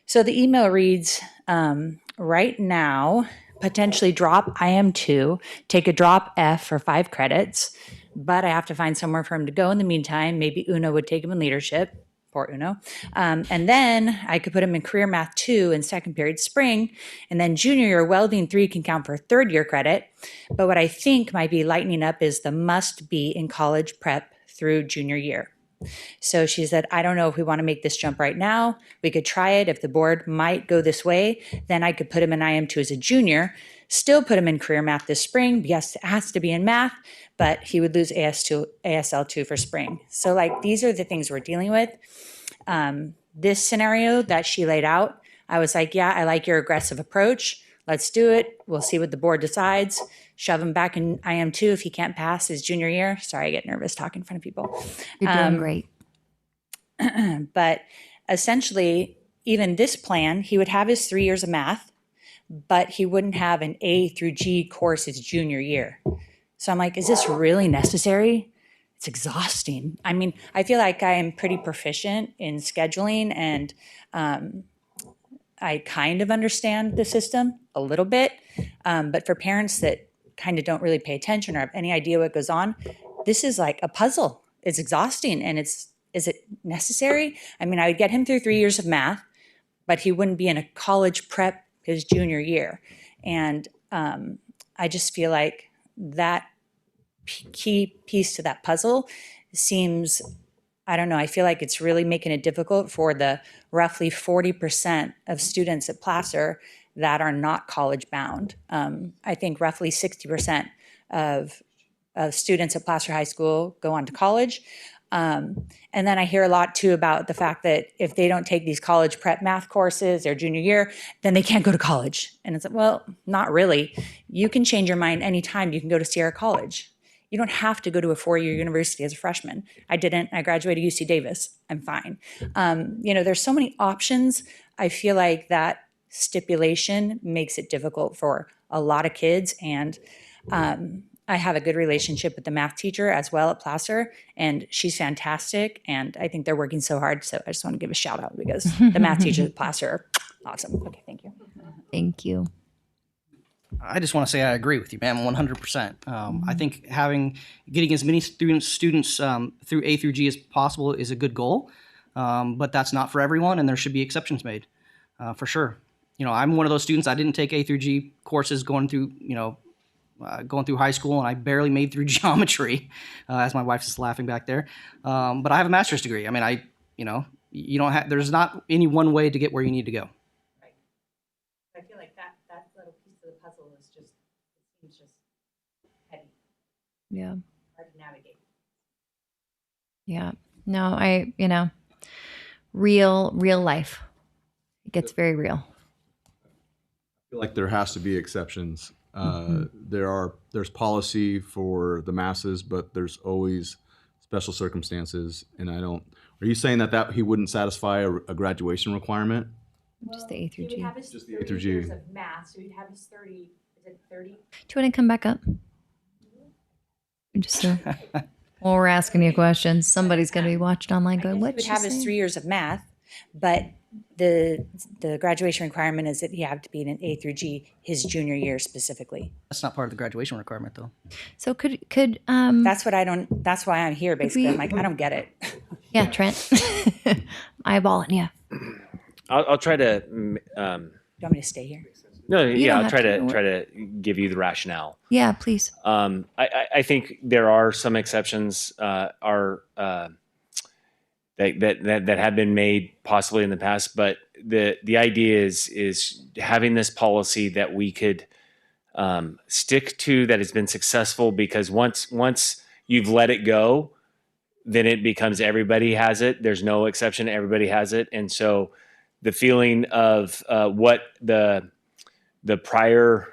So the email reads, right now, potentially drop IM2, take a drop F for 5 credits, but I have to find somewhere for him to go in the meantime. Maybe Uno would take him in leadership. Poor Uno. And then I could put him in career math 2 in second period spring. And then junior year welding 3 can count for third year credit. But what I think might be lightening up is the must be in college prep through junior year. So she said, I don't know if we want to make this jump right now. We could try it. If the board might go this way, then I could put him in IM2 as a junior, still put him in career math this spring. Yes, it has to be in math, but he would lose ASL2 for spring. So like, these are the things we're dealing with. This scenario that she laid out, I was like, yeah, I like your aggressive approach. Let's do it. We'll see what the board decides. Shove him back in IM2 if he can't pass his junior year. Sorry, I get nervous talking in front of people. You're doing great. But essentially, even this plan, he would have his 3 years of math, but he wouldn't have an A through G course his junior year. So I'm like, is this really necessary? It's exhausting. I mean, I feel like I am pretty proficient in scheduling, and I kind of understand the system a little bit. But for parents that kind of don't really pay attention or have any idea what goes on, this is like a puzzle. It's exhausting, and is it necessary? I mean, I would get him through 3 years of math, but he wouldn't be in a college prep his junior year. And I just feel like that key piece to that puzzle seems, I don't know, I feel like it's really making it difficult for the roughly 40% of students at Placer that are not college bound. I think roughly 60% of students at Placer High School go on to college. And then I hear a lot too about the fact that if they don't take these college prep math courses their junior year, then they can't go to college. And it's like, well, not really. You can change your mind anytime. You can go to Sierra College. You don't have to go to a 4-year university as a freshman. I didn't. I graduated UC Davis. I'm fine. There's so many options. I feel like that stipulation makes it difficult for a lot of kids. And I have a good relationship with the math teacher as well at Placer, and she's fantastic. And I think they're working so hard. So I just want to give a shout out because the math teachers at Placer are awesome. Okay, thank you. Thank you. I just want to say I agree with you, ma'am, 100%. I think getting as many students through A through G as possible is a good goal, but that's not for everyone, and there should be exceptions made, for sure. I'm one of those students. I didn't take A through G courses going through high school, and I barely made through geometry, as my wife is laughing back there. But I have a master's degree. I mean, you don't have. There's not any one way to get where you need to go. I feel like that little piece of the puzzle seems just heavy. Yeah. Hard to navigate. Yeah. No, real life. It gets very real. I feel like there has to be exceptions. Mhm. There's policy for the masses, but there's always special circumstances. And are you saying that he wouldn't satisfy a graduation requirement? Just the A through He G. would have his Just the A 30 through G. years of math, so he'd have his 30, is it 30? Do you want to come back up? Just while we're asking you questions, somebody's going to be watching online going, He what would have his 3 years of math, but the graduation requirement is that he have to be in an A through G his junior year specifically. That's not part of the graduation requirement, though. So could That's what I don't. That's why I'm here. Basically, I'm like, I don't get it. Yeah, Trent, eyeballing you. I'll try to. You want me to stay here? No, You yeah, don't I'll have to. try to give you the rationale. Yeah, please. I think there are some exceptions that have been made possibly in the past, but the idea is having this policy that we could stick to, that has been successful, because once you've let it go, then it becomes everybody has it. There's no exception. Everybody has it. And so the feeling of what the prior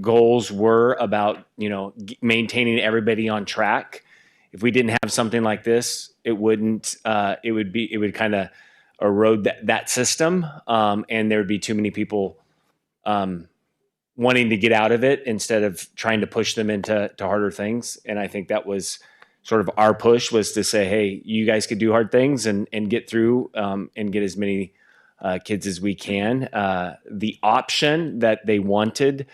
goals were about, maintaining everybody on track. If we didn't have something like this, it would kind of erode that system, and there would be too many people wanting to get out of it instead of trying to push them into harder things. And I think that was sort of our push, was to say, hey, you guys could do hard things and get through and get as many kids as we can. The option that they wanted,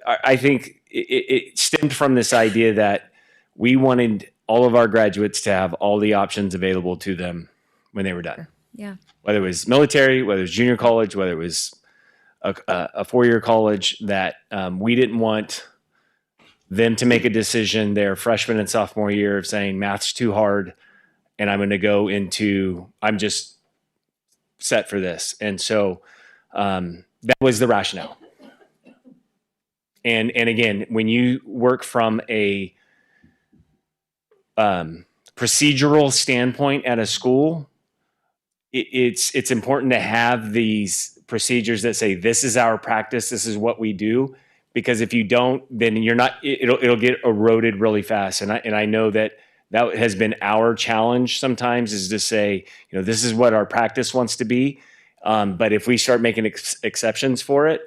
I think it stemmed from this idea that we wanted all of our graduates to have all the options available to them when they were done. Yeah. Whether it was military, whether it was junior college, whether it was a four-year college, that we didn't want them to make a decision their freshman and sophomore year of saying math's too hard and I'm just set for this. And so that was the rationale. And again, when you work from a procedural standpoint at a school, it's important to have these procedures that say, this is our practice, this is what we do. Because if you don't, then it'll get eroded really fast. And I know that has been our challenge sometimes, is to say, this is what our practice wants to be. But if we start making exceptions for it,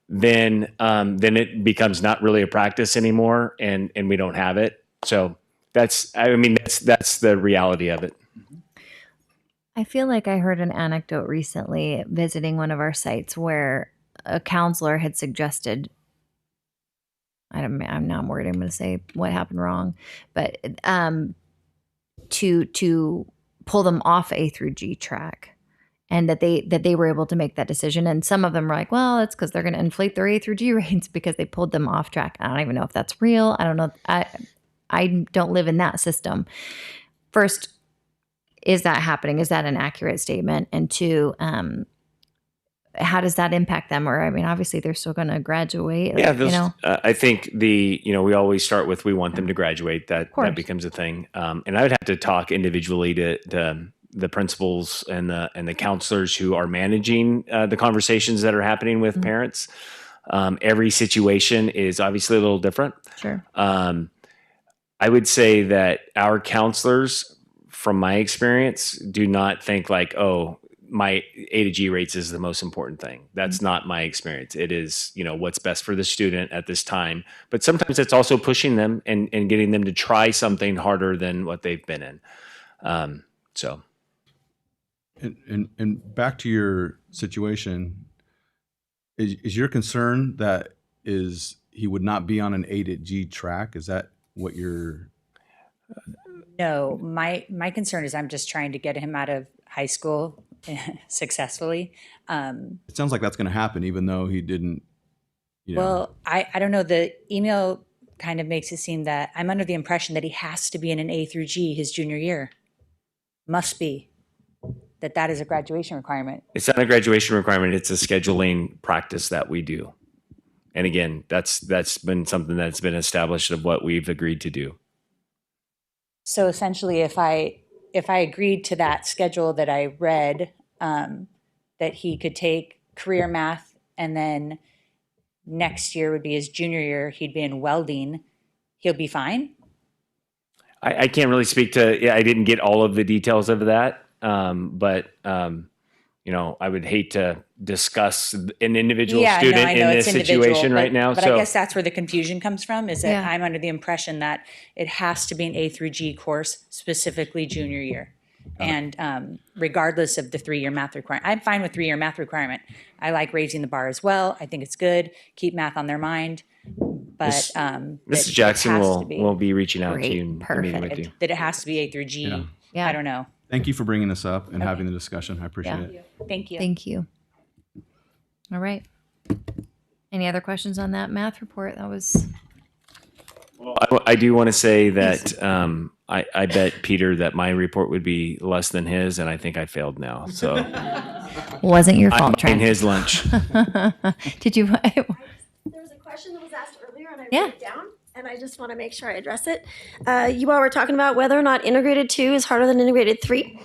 then it becomes not really a practice anymore, and we don't have it. So that's the reality of it. I feel like I heard an anecdote recently visiting one of our sites where a counselor had suggested, I'm worried I'm going to say what happened wrong, but to pull them off A through G track, and that they were able to make that decision. And some of them were like, well, it's because they're going to inflate their A through G rates because they pulled them off track. I don't even know if that's real. I don't know. I don't live in that system. First, is that happening? Is that an accurate statement? And two, how does that impact them? Or, obviously they're still going to graduate. Yeah, I think we always start with, we want them to graduate. That becomes a thing. And I would have to talk individually to the principals and the counselors who are managing the conversations that are happening with parents. Every situation is obviously a little different. Sure. I would say that our counselors, from my experience, do not think like, oh, my A to G rates is the most important thing. That's not my experience. It is, what's best for the student at this time. But sometimes it's also pushing them and getting them to try something harder than what they've been in. So. And back to your situation, is your concern that he would not be on an A to G track? Is that what you're? No, my concern is I'm just trying to get him out of high school successfully. It sounds like that's going to happen, even though he didn't. Well, I don't know. The email kind of makes it seem that I'm under the impression that he has to be in an A through G his junior year. Must be. That is a graduation requirement. It's not a graduation requirement. It's a scheduling practice that we do. And again, that's been something that's been established of what we've agreed to do. So essentially, if I if I agreed to that schedule that I read, that he could take career math and then next year would be his junior year, he'd be in welding, he'll be fine? I can't really speak to, yeah, I didn't get all of the details of that. But you know, I would hate to discuss an individual student in this situation right now. But So I guess that's where the confusion comes from, is that Yeah. I'm under the impression that it has to be an A through G course, specifically junior year. And regardless of the 3-year math requirement, I'm fine with 3-year math requirement. I like raising the bar as well. I think it's good. Keep math on their mind. But Mrs. Jackson will be reaching out to you and meeting with you. that it has to be A through G. Yeah. I don't know. Thank you for bringing this up and having the discussion. I appreciate it. Thank you. Thank you. All right. Any other questions on that math report? That was I do want to say that I bet Peter that my report would be less than his, and I think I failed now. So wasn't your fault, I'm buying Trent. his lunch. Did you? There was a question that was asked earlier, and I Yeah. wrote it down, and I just want to make sure I address it. You all were talking about whether or not integrated 2 is harder than integrated 3.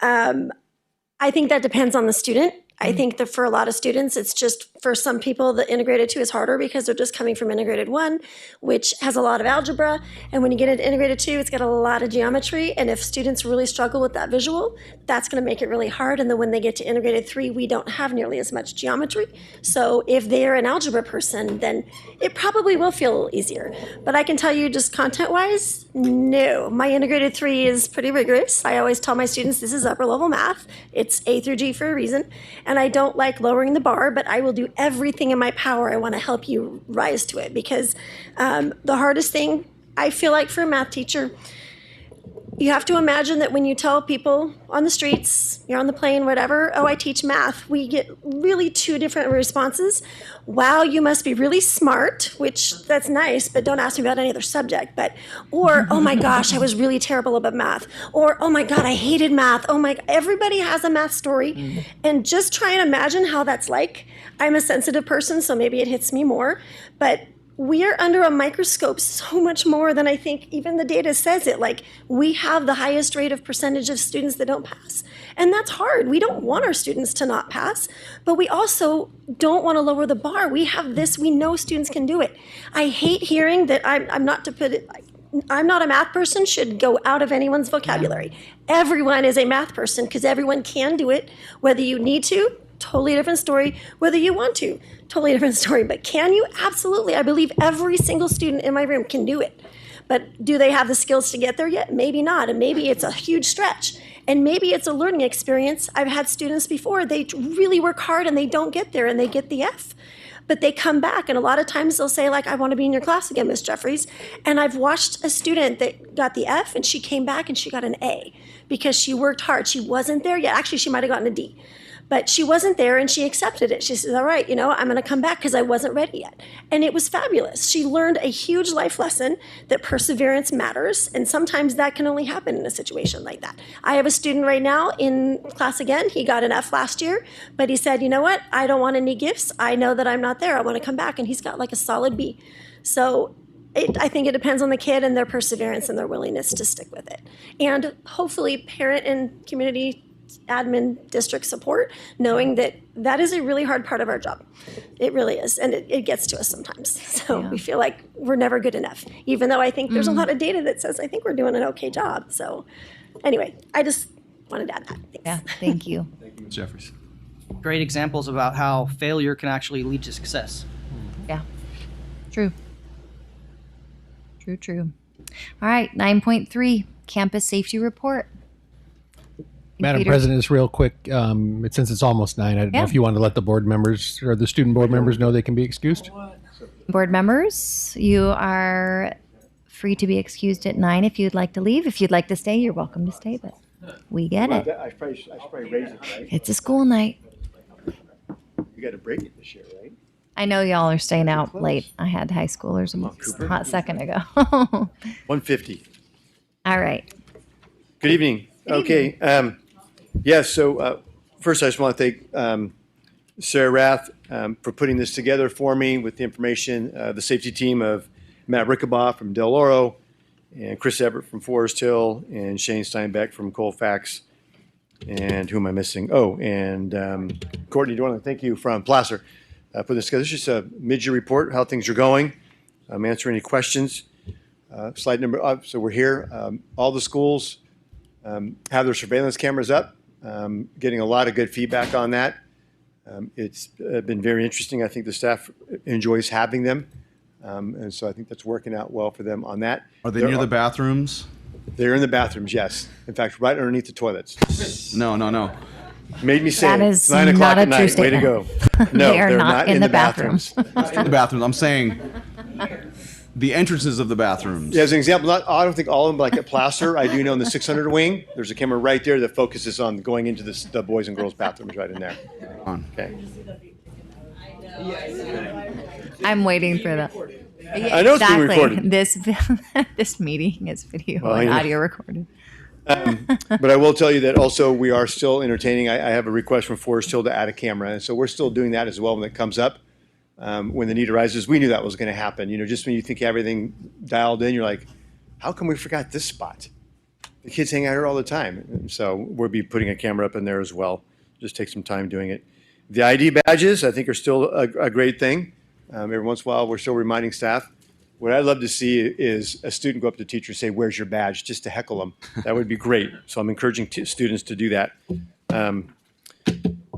I think that depends on the student. I think that for a lot of students, it's just, for some people, the integrated 2 is harder because they're just coming from integrated 1, which has a lot of algebra. And when you get into integrated 2, it's got a lot of geometry. And if students really struggle with that visual, that's going to make it really hard. And then when they get to integrated 3, we don't have nearly as much geometry. So if they're an algebra person, then it probably will feel a little easier. But I can tell you, just content-wise, no. My integrated 3 is pretty rigorous. I always tell my students this is upper level math. It's A through G for a reason. And I don't like lowering the bar, but I will do everything in my power. I want to help you rise to it, because the hardest thing, I feel like, for a math teacher, you have to imagine that when you tell people on the streets, you're on the plane, whatever, oh, I teach math, we get really 2 different responses. Wow, you must be really smart, which that's nice, but don't ask me about any other subject. Or, oh my gosh, I was really terrible about math. Or, oh my God, I hated math. Oh my, everybody has a math story. And just try and imagine how that's like. I'm a sensitive person, so maybe it hits me more. But we are under a microscope so much more than I think even the data says it. Like, we have the highest rate of percentage of students that don't pass. And that's hard. We don't want our students to not pass, but we also don't want to lower the bar. We have this, we know students can do it. I hate hearing that I'm not to put it, I'm not a math person should go out of anyone's vocabulary. Everyone is a math person because everyone can do it, whether you need to. Totally different story. Whether you want to, totally different story. But can you? Absolutely. I believe every single student in my room can do it. But do they have the skills to get there yet? Maybe not. And maybe it's a huge stretch. And maybe it's a learning experience. I've had students before, they really work hard and they don't get there and they get the F. But they come back, and a lot of times they'll say, like, I want to be in your class again, Miss Jeffries. And I've watched a student that got the F, and she came back and she got an A because she worked hard. She wasn't there yet. Actually, she might have gotten a D. But she wasn't there, and she accepted it. She said, all right, I'm going to come back because I wasn't ready yet. And it was fabulous. She learned a huge life lesson that perseverance matters, and sometimes that can only happen in a situation like that. I have a student right now in class again. He got an F last year, but he said, you know what? I don't want any gifts. I know that I'm not there. I want to come back, and he's got like a solid B. So I think it depends on the kid and their perseverance and their willingness to stick with it. And hopefully parent and community admin district support, knowing that that is a really hard part of our job. It really is. And it gets to us sometimes. So we feel like we're never good enough, even though I think there's a lot of data that says I think we're doing an okay job. So anyway, I just wanted to add that. Thanks. Yeah, thank you. Thank you, Ms. Jeffries. Great examples about how failure can actually lead to success. Yeah. True. True. All right, 9.3, campus safety report. Madam Peter? President, just real quick, since it's almost 9, I don't know Yeah. if you want to let the board members or the student board members know they can be excused. Board members, you are free to be excused at 9 if you'd like to leave. If you'd like to stay, you're welcome to stay, but we get it. I should probably raise it, right? It's a school night. You got to break it this year, right? I know y'all are staying out late. I had high schoolers a hot second ago. 150. All right. Good evening. Okay. So first I just want to thank Sarah Rath for putting this together for me with the information, the safety team of Matt Rickabaugh from Del Oro, and Chris Everett from Forest Hill, and Shane Steinbeck from Colfax. And who am I missing? Oh, and Courtney Dorland, thank you, from Placer for this. This is just a mid-year report, how things are going. Answer any questions. Slide number up. So we're here. All the schools have their surveillance cameras up. Getting a lot of good feedback on that. It's been very interesting. I think the staff enjoys having them. And so I think that's working out well for them on that. Are they near the bathrooms? They're in the bathrooms, yes. In fact, right underneath the toilets. No. Made me say That it. is 9 o'clock not a at true night. Way to statement. go. No, They are they're not in the bathrooms. In the bathrooms. I'm saying the entrances of the bathrooms. Yeah, as an example, I don't think all of them, but like at Placer, I do know in the 600 wing, there's a camera right there that focuses on going into the boys and girls bathrooms right in there. Okay. I'm waiting for that. I know it's being recorded. This meeting is video Well, and I know. audio recorded. But I will tell you that also we are still entertaining. I have a request from Forest Hill to add a camera, and so we're still doing that as well when it comes up. When the need arises, we knew that was going to happen. You know, just when you think everything dialed in, you're like, how come we forgot this spot? The kids hang out here all the time. And so we'll be putting a camera up in there as well. Just take some time doing it. The ID badges, I think, are still a great thing. Every once in a while, we're still reminding staff. What I'd love to see is a student go up to the teacher and say, "Where's your badge?" just to heckle them. That would be great. So I'm encouraging students to do that.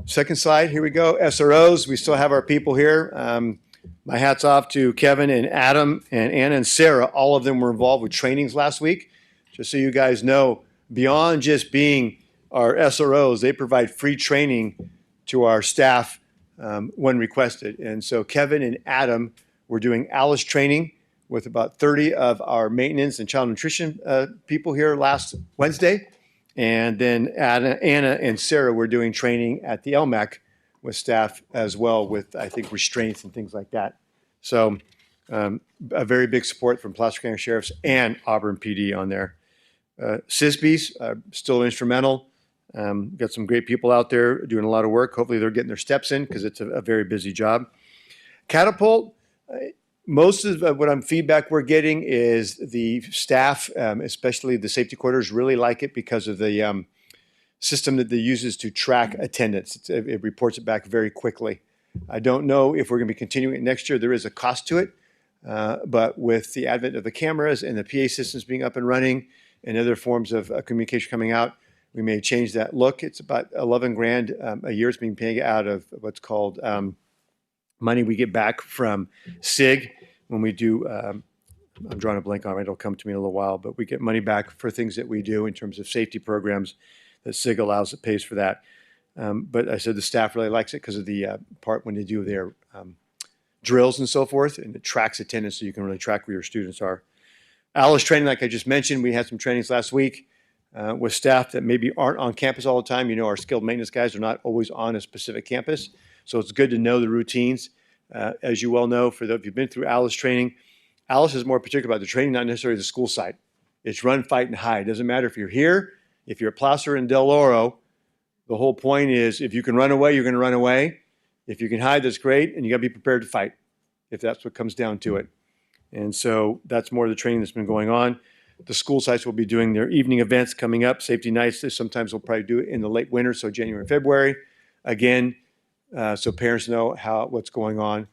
Second slide, here we go. SROs, we still have our people here. My hat's off to Kevin and Adam and Anna and Sarah. All of them were involved with trainings last week. Just so you guys know, beyond just being our SROs, they provide free training to our staff when requested. And so Kevin and Adam were doing ALICE training with about 30 of our maintenance and child nutrition people here last Wednesday. And then Anna and Sarah were doing training at the LMAC with staff as well with, I think, restraints and things like that. So a very big support from Placer County Sheriffs and Auburn PD on there. CISBs still instrumental. Got some great people out there doing a lot of work. Hopefully they're getting their steps in because it's a very busy job. Catapult, most of what feedback we're getting is the staff, especially the safety quarters, really like it because of the system that they uses to track attendance. It reports it back very quickly. I don't know if we're going to be continuing it next year. There is a cost to it, but with the advent of the cameras and the PA systems being up and running and other forms of communication coming out, we may change that look. It's about 11 grand a year. It's being paid out of what's called money we get back from SIG when we do, I'm drawing a blank on it, it'll come to me in a little while, but we get money back for things that we do in terms of safety programs that SIG allows, it pays for that. But I said the staff really likes it because of the part when they do their drills and so forth, and it tracks attendance so you can really track where your students are. ALICE training, like I just mentioned, we had some trainings last week with staff that maybe aren't on campus all the time. You know, our skilled maintenance guys are not always on a specific campus. So it's good to know the routines. As you well know, for those of you who've been through ALICE training, ALICE is more particular about the training, not necessarily the school side. It's run, fight, and hide. It doesn't matter if you're here, if you're at Placer and Del Oro. The whole point is if you can run away, you're going to run away. If you can hide, that's great, and you got to be prepared to fight if that's what comes down to it. And so that's more of the training that's been going on. The school sites will be doing their evening events coming up, safety nights. Sometimes we'll probably do it in the late winter, so January and February. Again, so parents know what's going on.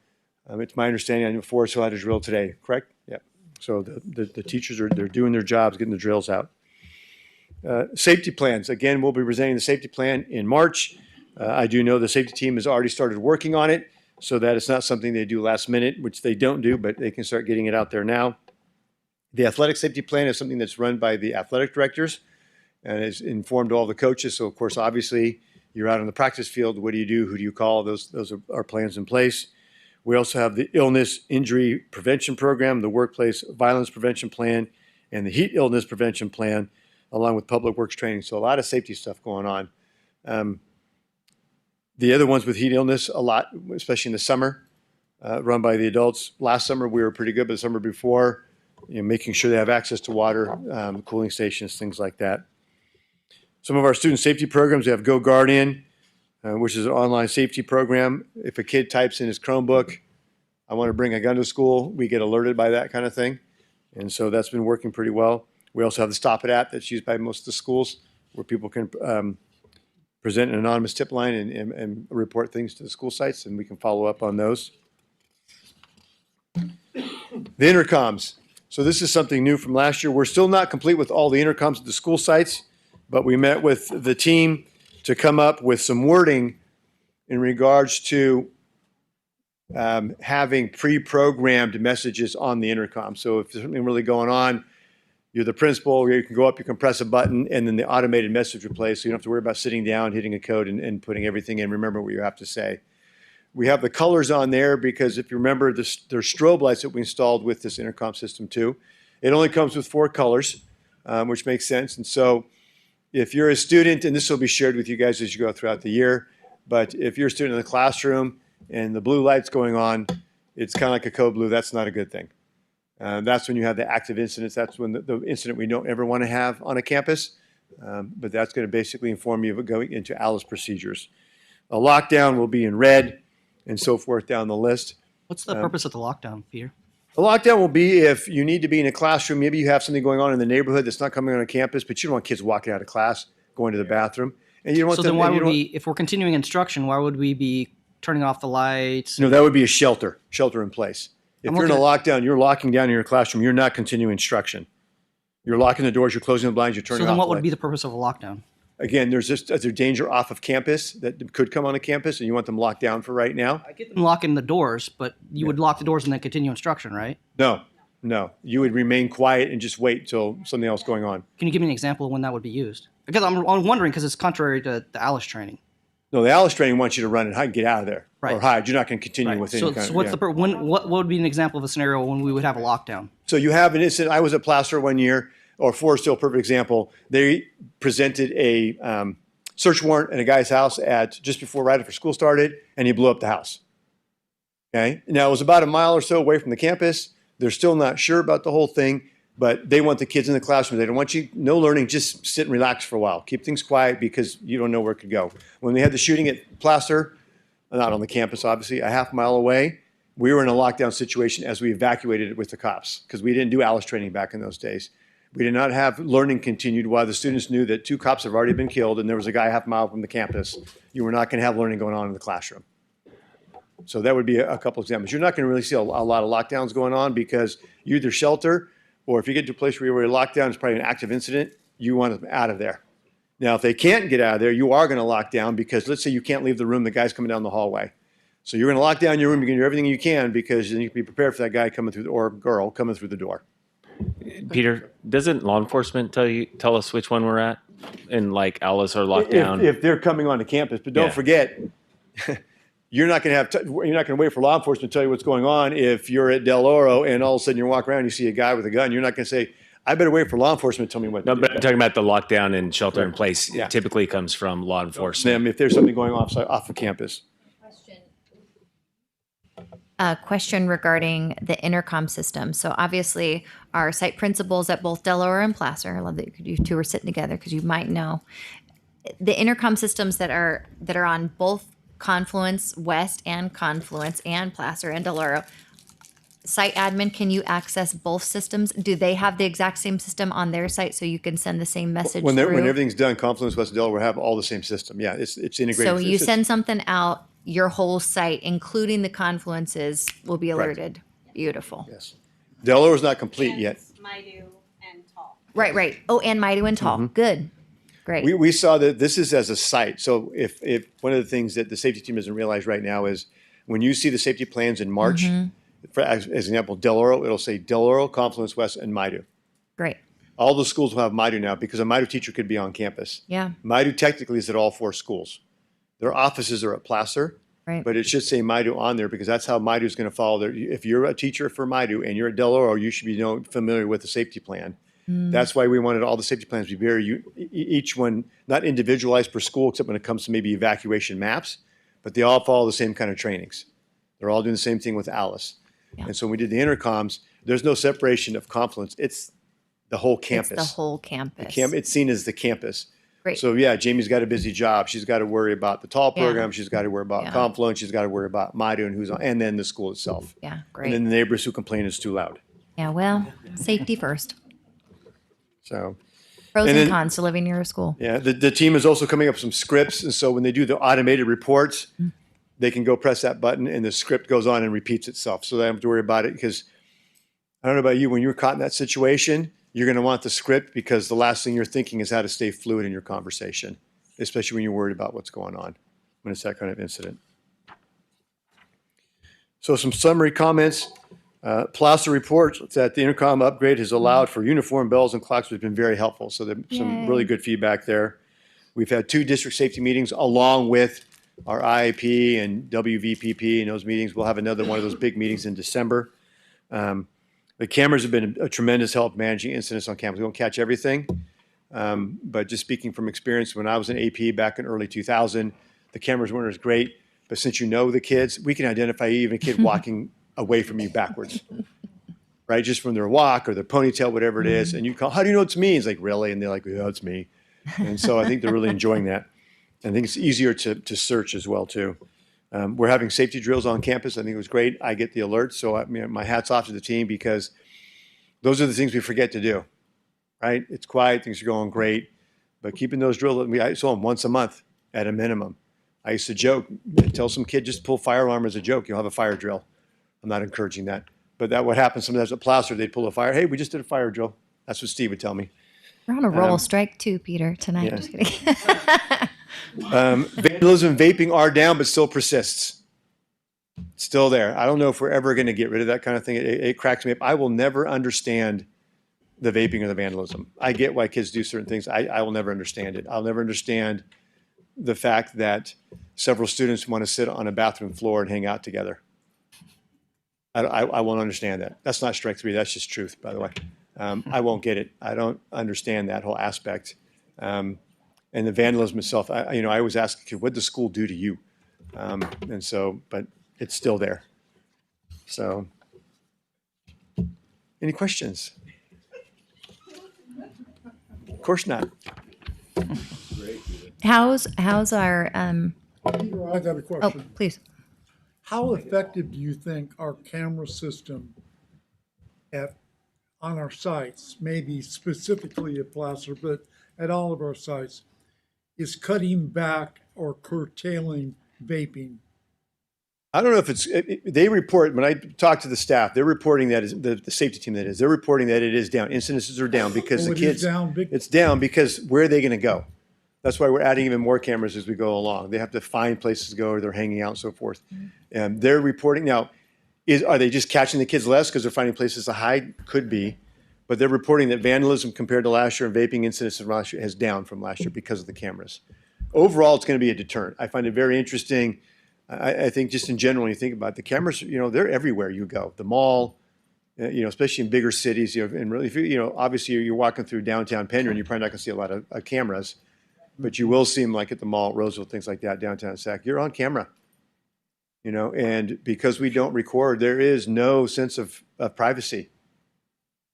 It's my understanding, I know Forest Hill had a drill today, correct? Yeah. So the teachers they're doing their jobs, getting the drills out. Safety plans. Again, we'll be presenting the safety plan in March. I do know the safety team has already started working on it so that it's not something they do last minute, which they don't do, but they can start getting it out there now. The athletic safety plan is something that's run by the athletic directors and is informed all the coaches. So, of course, obviously, you're out on the practice field. What do you do? Who do you call? Those are our plans in place. We also have the illness injury prevention program, the workplace violence prevention plan, and the heat illness prevention plan, along with public works training. So a lot of safety stuff going on. The other ones with heat illness, a lot, especially in the summer, run by the adults. Last summer, we were pretty good, but the summer before, making sure they have access to water, cooling stations, things like that. Some of our student safety programs, we have Go Guardian, which is an online safety program. If a kid types in his Chromebook, I want to bring a gun to school, we get alerted by that kind of thing. And so that's been working pretty well. We also have the Stop It app that's used by most of the schools where people can present an anonymous tip line and report things to the school sites, and we can follow up on those. The intercoms. So this is something new from last year. We're still not complete with all the intercoms at the school sites, but we met with the team to come up with some wording in regards to having pre-programmed messages on the intercom. So if there's something really going on, you're the principal, you can go up, you can press a button, and then the automated message will play, so you don't have to worry about sitting down, hitting a code, and putting everything in. Remember what you have to say. We have the colors on there because if you remember, there's strobe lights that we installed with this intercom system too. It only comes with 4 colors, which makes sense. And so if you're a student, and this will be shared with you guys as you go throughout the year, but if you're a student in the classroom and the blue light's going on, it's kind of like a code blue. That's not a good thing. That's when you have the active incidents. That's when the incident we don't ever want to have on a campus. But that's going to basically inform you of going into ALICE procedures. A lockdown will be in red and so forth down the list. What's the purpose of the lockdown, Peter? A lockdown will be if you need to be in a classroom. Maybe you have something going on in the neighborhood that's not coming on a campus, but you don't want kids walking out of class, going to the bathroom. And you don't want So them, then why and you would don't- we, if we're continuing instruction, why would we be turning off the lights? No, that would be a shelter in place. If I'm you're in a looking lockdown, you're locking down in your classroom, you're not continuing instruction. You're locking the doors, you're closing the blinds, you're turning So then off what the would lights. be the purpose of a lockdown? Again, there's danger off of campus that could come on a campus, and you want them locked down for right now? I get them locking the doors, but you would lock the doors and then continue instruction, right? No. You would remain quiet and just wait till something else going on. Can you give me an example of when that would be used? Because I'm wondering because it's contrary to the ALICE training. No, the ALICE training wants you to run and hide and get out of there. Right. Or hide. You're not going to continue with any So, kind so of... what's yeah. what would be an example of a scenario when we would have a lockdown? So you have an incident. I was at Placer one year, or Forest Hill, perfect example. They presented a search warrant in a guy's house at just before, right after school started, and he blew up the house. Okay. Now it was about a mile or so away from the campus. They're still not sure about the whole thing, but they want the kids in the classroom. They don't want you, no learning, just sit and relax for a while. Keep things quiet because you don't know where it could go. When they had the shooting at Placer, not on the campus, obviously, a half mile away, we were in a lockdown situation as we evacuated it with the cops because we didn't do ALICE training back in those days. We did not have learning continued while the students knew that 2 cops have already been killed and there was a guy a half mile from the campus. You were not going to have learning going on in the classroom. So that would be a couple examples. You're not going to really see a lot of lockdowns going on because you either shelter or if you get to a place where you're locked down, it's probably an active incident, you want them out of there. Now, if they can't get out of there, you are going to lock down because let's say you can't leave the room, the guy's coming down the hallway. So you're going to lock down your room, you're going to do everything you can because then you can be prepared for that guy coming through, or girl coming through the door. Peter, doesn't law enforcement tell us which one we're at in like ALICE or lockdown? If they're coming onto campus, but don't forget, you're not going to wait for law enforcement to tell you what's going on. If you're at Del Oro and all of a sudden you walk around, and you see a guy with a gun, you're not going to say, "I better wait for law enforcement to tell me what." No, but I'm talking about the lockdown and shelter in place. It typically comes from law enforcement. If there's something going off of campus. A question regarding the intercom system. So obviously our site principals at both Delaware and Placer, I love that you two are sitting together because you might know, the intercom systems that are on both Confluence West and Confluence and Placer and Delaware, site admin, can you access both systems? Do they have the exact same system on their site so you can send the same message When through? everything's done, Confluence West and Delaware have all the same system. Yeah, it's integrated. So you send something out, your whole site, including the confluences, will be Correct. alerted. Beautiful. Yes. Delaware's not complete yet. Right. Oh, and Maidu and Tall. Good. Great. We saw that this is as a site. So if one of the things that the safety team doesn't realize right now is when you see the safety plans in March, for, as an example, Del Oro, it'll say Del Oro, Confluence West, and Maidu. Great. All the schools will have Maidu now because a Maidu teacher could be on campus. Yeah. Maidu technically is at all 4 schools. Their offices are at Placer, Right. but it should say Maidu on there because that's how Maidu is going to follow. If you're a teacher for Maidu and you're at Del Oro, you should be familiar with the safety plan. That's why we wanted all the safety plans to be very, each one, not individualized per school, except when it comes to maybe evacuation maps, but they all follow the same kind of trainings. They're all doing the same thing with ALICE. Yeah. And so when we did the intercoms, there's no separation of Confluence. It's the whole campus. It's the whole campus. It's seen as the campus. Great. So yeah, Jamie's got a busy job. She's got to worry about the tall Yeah. program. She's got to worry about Yeah. Confluence. She's got to worry about Maidu and who's on, and then the school itself. Yeah, And great. then the neighbors who complain it's too loud. Yeah, well, safety first. So. Pros And and then- cons to living near a school. Yeah, the team is also coming up with some scripts, and so when they do the automated reports, they can go press that button, and the script goes on and repeats itself. So they don't have to worry about it, because I don't know about you, when you're caught in that situation, you're going to want the script, because the last thing you're thinking is how to stay fluid in your conversation, especially when you're worried about what's going on when it's that kind of incident. So some summary comments. Placer reports that the intercom upgrade has allowed for uniform bells and clocks, which has been very helpful. So there's some really good feedback there. We've had 2 district safety meetings along with our IAP and WVPP and those meetings. We'll have another one of those big meetings in December. The cameras have been a tremendous help managing incidents on campus. We won't catch everything, but just speaking from experience, when I was in AP back in early 2000, the cameras weren't as great. But since you know the kids, we can identify even a kid walking away from you backwards, right? Just from their walk or their ponytail, whatever it is. And you call, how do you know it's me? It's like, really? And they're like, yeah, it's me. And so I think they're really enjoying that. I think it's easier to search as well, too. We're having safety drills on campus. I think it was great. I get the alerts. So I mean, my hat's off to the team, because those are the things we forget to do, right? It's quiet. Things are going great. But keeping those drills, I saw them once a month at a minimum. I used to joke, tell some kid, just pull fire alarm as a joke. You'll have a fire drill. I'm not encouraging that. But that what happens sometimes at Placer, they'd pull a fire. Hey, we just did a fire drill. That's what Steve would tell me. We're on a roll. Strike 2, Peter, tonight. Yeah. Just kidding. Vandalism and vaping are down, but still persists. Still there. I don't know if we're ever going to get rid of that kind of thing. It cracks me up. I will never understand the vaping or the vandalism. I get why kids do certain things. I will never understand it. I'll never understand the fact that several students want to sit on a bathroom floor and hang out together. I won't understand that. That's not strike 3. That's just truth, by the way. I won't get it. I don't understand that whole aspect. And the vandalism itself, I always ask a kid, what did the school do to you? And so, but it's still there. So, any questions? Of course not. How's our Peter, I got a question. Oh, please. How effective do you think our camera system on our sites, maybe specifically at Placer, but at all of our sites, is cutting back or curtailing vaping? I don't know if they report, when I talk to the staff, they're reporting that the safety team they're reporting that it is down. Incidences are down because the kids, it's down because where are they going to go? That's why we're adding even more cameras as we go along. They have to find places to go, or they're hanging out and so forth. And they're reporting now, are they just catching the kids less because they're finding places to hide? Could be. But they're reporting that vandalism compared to last year and vaping incidents from last year has down from last year because of the cameras. Overall, it's going to be a deterrent. I find it very interesting. I think just in general, when you think about it, the cameras, they're everywhere you go. The mall, especially in bigger cities, and really, if obviously you're walking through downtown Penryn, you're probably not going to see a lot of cameras, but you will see them like at the mall, Roseville, things like that, downtown Sac. You're on camera, and because we don't record, there is no sense of privacy.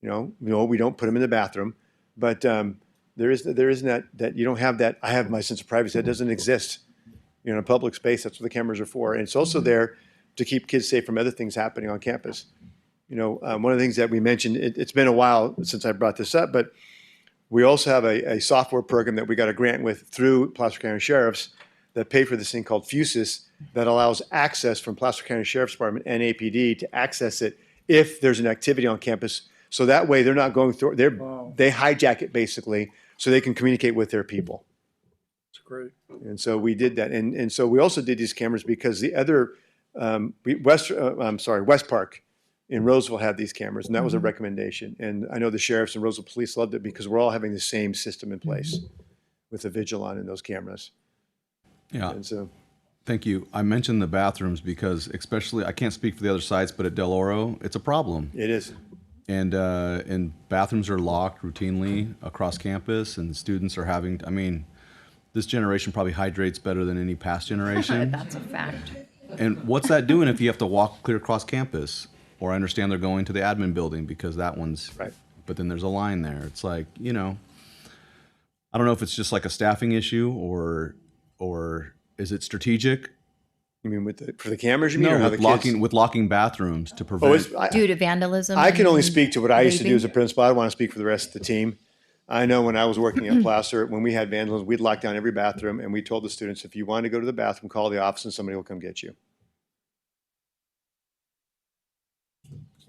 We don't put them in the bathroom, but there isn't that you don't have that. I have my sense of privacy. That doesn't exist. In a public space, that's what the cameras are for. And it's also there to keep kids safe from other things happening on campus. One of the things that we mentioned, it's been a while since I brought this up, but we also have a software program that we got a grant with through Placer County Sheriff's that pay for this thing called PUHSD that allows access from Placer County Sheriff's Department and APD to access it if there's an activity on campus. So that way they're not going through, they hijack it basically so they can communicate with their people. Great. And so we did that. And so we also did these cameras because the other, West Park in Roseville had these cameras, and that was a recommendation. And I know the sheriffs and Roseville police loved it because we're all having the same system in place with the Vigilon and those cameras. Yeah. And so, thank you. I mentioned the bathrooms because especially, I can't speak for the other sites, but at Del Oro, it's a problem. It is. And bathrooms are locked routinely across campus, and students are having, this generation probably hydrates better than any past generation. That's a fact. And what's that doing if you have to walk clear across campus? Or I understand they're going to the admin building because that one's right. But then there's a line there. It's like, I don't know if it's just like a staffing issue or is it strategic? You mean for the cameras? You mean, No, or how with the kids? locking bathrooms to Oh, prevent. Due to vandalism? I can only and speak to what I used to do vaping? as a principal. I don't want to speak for the rest of the team. I know when I was working at Placer, when we had vandalism, we'd lock down every bathroom, and we told the students, if you want to go to the bathroom, call the office and somebody will come get you.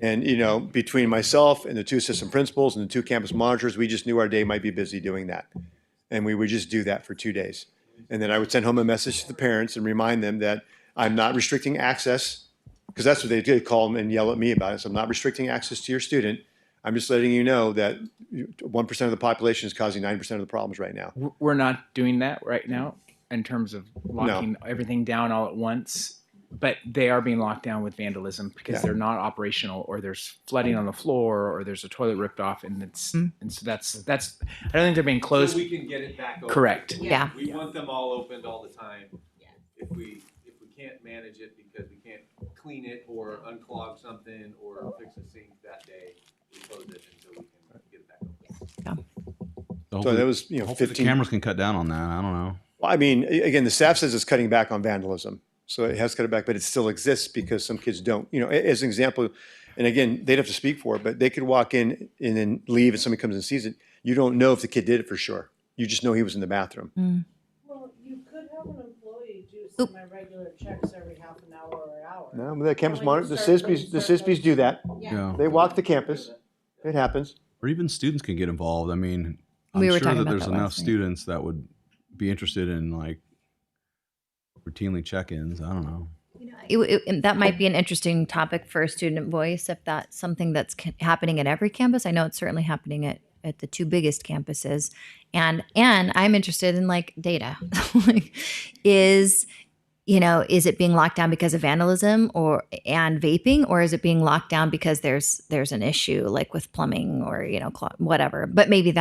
And, between myself and the two assistant principals and the two campus monitors, we just knew our day might be busy doing that. And we would just do that for 2 days. And then I would send home a message to the parents and remind them that I'm not restricting access, because that's what they did, call them and yell at me about it. So I'm not restricting access to your student. I'm just letting you know that 1% of the population is causing 9% of the problems right now. We're not doing that right now in terms of locking everything down all at once, but they are being locked down with vandalism because they're not operational, or there's flooding on the floor, or there's a toilet ripped off, and so that's. I don't think they're being closed. So we can get it back open. Correct. Yeah. We want them all opened all the time. If we can't manage it because we can't clean it or unclog something or fix a sink that day, we close it until we can get it back open. So that was, hopefully 15. the cameras can cut down on that. I don't know. Well, I mean, again, the staff says it's cutting back on vandalism. So it has cut it back, but it still exists because some kids don't. As an example, and again, they'd have to speak for it, but they could walk in and then leave and somebody comes and sees it. You don't know if the kid did it for sure. You just know he was in the bathroom. Well, you could have an employee do semi-regular checks every half an hour or an hour. No, the campus When you monitor, the start SISBs do that. Yeah. They walk the campus. It happens. Or even students can get involved. I mean, I'm We were sure talking that about there's that enough last night. students that would be interested in routinely check-ins. I don't know. That might be an interesting topic for a student voice if that's something that's happening at every campus. I know it's certainly happening at the two biggest campuses, and I'm interested in data. Is it being locked down because of vandalism and vaping, or is it being locked down because there's an issue with plumbing or whatever? But maybe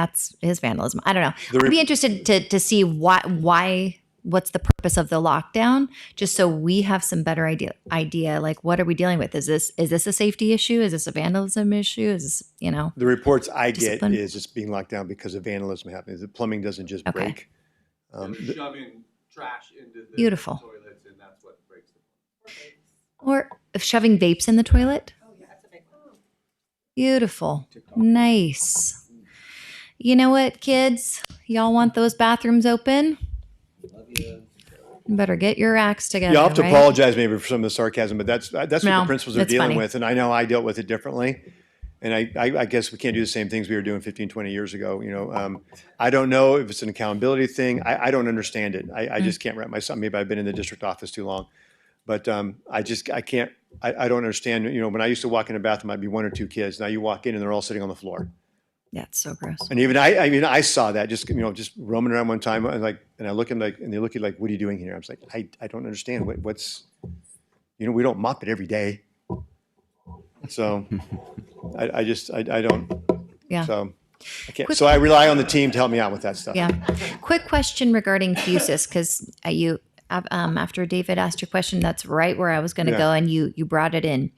is vandalism. I don't know. I'd be interested to see why. What's the purpose of the lockdown? Just so we have some better idea. What are we dealing with? Is this a safety issue? Is this a vandalism issue? Is this The reports I discipline? get is it's being locked down because of vandalism happening. The plumbing doesn't just break. They're shoving trash into the Beautiful. toilets, and that's what breaks the plumbing. Or shoving vapes in the toilet? Beautiful. Nice. You know what, kids? Y'all want those bathrooms open? You better get your acts together. You'll have to right? apologize maybe for some of the sarcasm, but that's what No, the principals are that's dealing funny. with. And I know I dealt with it differently. And I guess we can't do the same ththings we were doing 15, 20 years ago. I don't know if it's an accountability thing. I don't understand it. I just can't wrap myself. Maybe I've been in the district office too long, but I can't. I don't understand. When I used to walk in a bathroom, I'd be one or two kids. Now you walk in and they're all sitting on the floor. Yeah, it's so gross. And even I saw that just roaming around one time, and I look at them and they look at what are you doing here? I was like, I don't understand what's, we don't mop it every day. So I don't. Yeah. So I can't. Quick- So I rely on the team to help me out with that stuff. Yeah. Quick question regarding PUHSD, because after David asked your question, that's right where I was going to go, and you brought it in.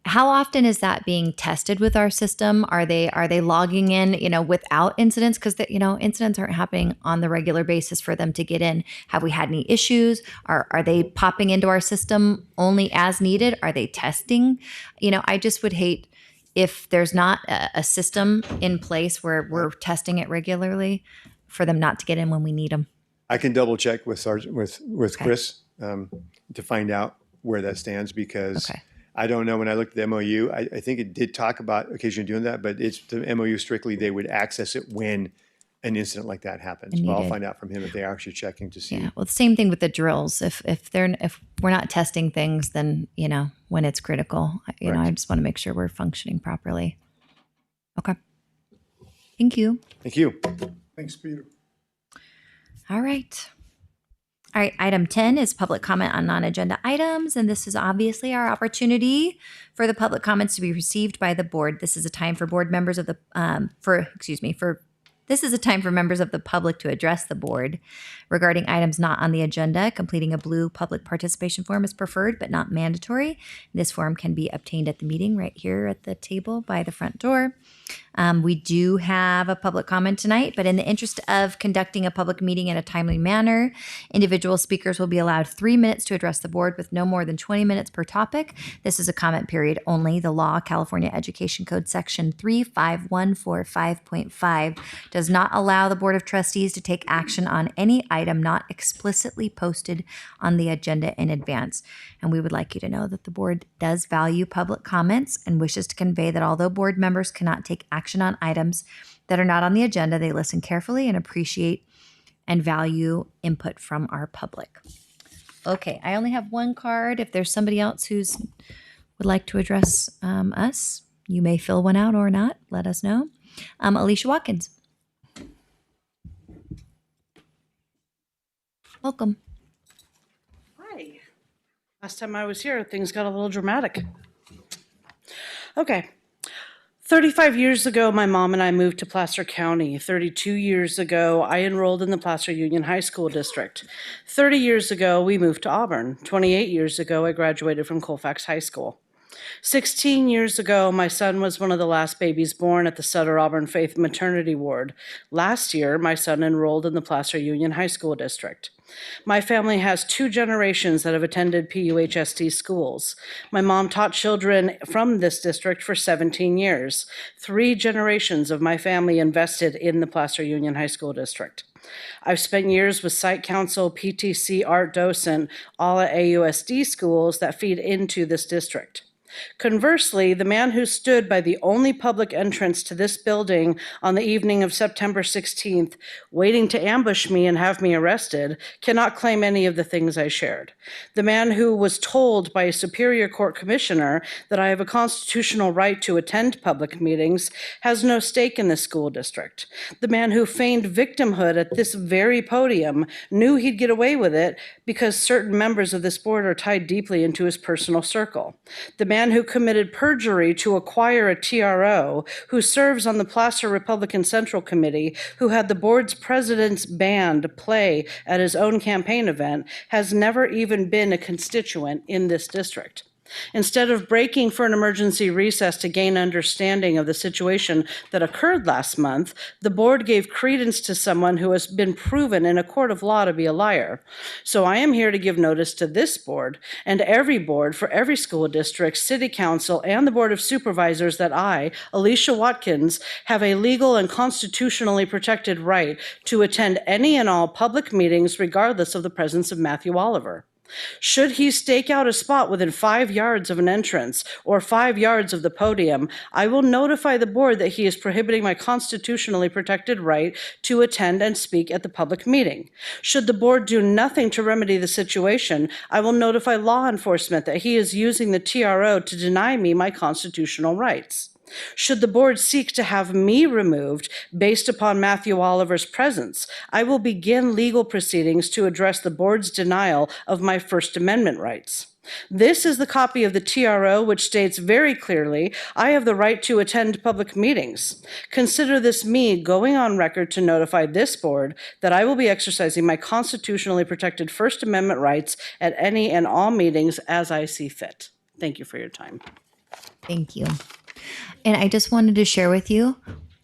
How often is that being tested with our system? Are they logging in, without incidents? Because incidents aren't happening on the regular basis for them to get in. Have we had any issues? Are they popping into our system only as needed? Are they testing? I just would hate if there's not a system in place where we're testing it regularly for them not to get in when we need them. I can double check with Chris to find out where that stands, because I don't know. When I looked at the MOU, I think it did talk about occasionally doing that, but it's the MOU strictly they would access it when an incident like that happens. And Well, I'll needed. find out from him if they're actually checking to see. Yeah. Well, the same thing with the drills. If we're not testing things, then when it's critical, I just want to make sure we're functioning properly. Okay. Thank you. Thank you. Thanks, Peter. All right. All right. Item 10 is public comment on non-agenda items, and this is obviously our opportunity for the public comments to be received by the board. This is a time for board members of the This is a time for members of the public to address the board regarding items not on the agenda. Completing a blue public participation form is preferred but not mandatory. This form can be obtained at the meeting right here at the table by the front door. We do have a public comment tonight, but in the interest of conducting a public meeting in a timely manner, individual speakers will be allowed 3 minutes to address the board with no more than 20 minutes per topic. This is a comment period only. The law, California Education Code Section 35145.5, does not allow the Board of Trustees to take action on any item not explicitly posted on the agenda in advance. And we would like you to know that the board does value public comments and wishes to convey that although board members cannot take action on items that are not on the agenda, they listen carefully and appreciate and value input from our public. Okay, I only have one card. If there's somebody else who's would like to address us, you may fill one out or not. Let us know. Alicia Watkins. Welcome. Hi. Last time I was here, things got a little dramatic. Okay. 35 years ago, my mom and I moved to Placer County. 32 years ago, I enrolled in the Placer Union High School District. 30 years ago, we moved to Auburn. 28 years ago, I graduated from Colfax High School. 16 years ago, my son was one of the last babies born at the Sutter Auburn Faith Maternity Ward. Last year, my son enrolled in the Placer Union High School District. My family has 2 generations that have attended PUHSD schools. My mom taught children from this district for 17 years. 3 generations of my family invested in the Placer Union High School District. I've spent years with site council, PTC, art docent, all at AUSD schools that feed into this district. Conversely, the man who stood by the only public entrance to this building on the evening of September 16th, waiting to ambush me and have me arrested, cannot claim any of the things I shared. The man who was told by a Superior Court commissioner that I have a constitutional right to attend public meetings has no stake in this school district. The man who feigned victimhood at this very podium knew he'd get away with it because certain members of this board are tied deeply into his personal circle. The man who committed perjury to acquire a TRO, who serves on the Placer Republican Central Committee, who had the board's president's band play at his own campaign event, has never even been a constituent in this district. Instead of breaking for an emergency recess to gain understanding of the situation that occurred last month, the board gave credence to someone who has been proven in a court of law to be a liar. So I am here to give notice to this board and every board for every school district, city council, and the board of supervisors that I, Alicia Watkins, have a legal and constitutionally protected right to attend any and all public meetings regardless of the presence of Matthew Oliver. Should he stake out a spot within 5 yards of an entrance or 5 yards of the podium, I will notify the board that he is prohibiting my constitutionally protected right to attend and speak at the public meeting. Should the board do nothing to remedy the situation, I will notify law enforcement that he is using the TRO to deny me my constitutional rights. Should the board seek to have me removed based upon Matthew Oliver's presence, I will begin legal proceedings to address the board's denial of my First Amendment rights. This is the copy of the TRO which states very clearly I have the right to attend public meetings. Consider this me going on record to notify this board that I will be exercising my constitutionally protected First Amendment rights at any and all meetings as I see fit. Thank you for your time. Thank you. And I just wanted to share with you,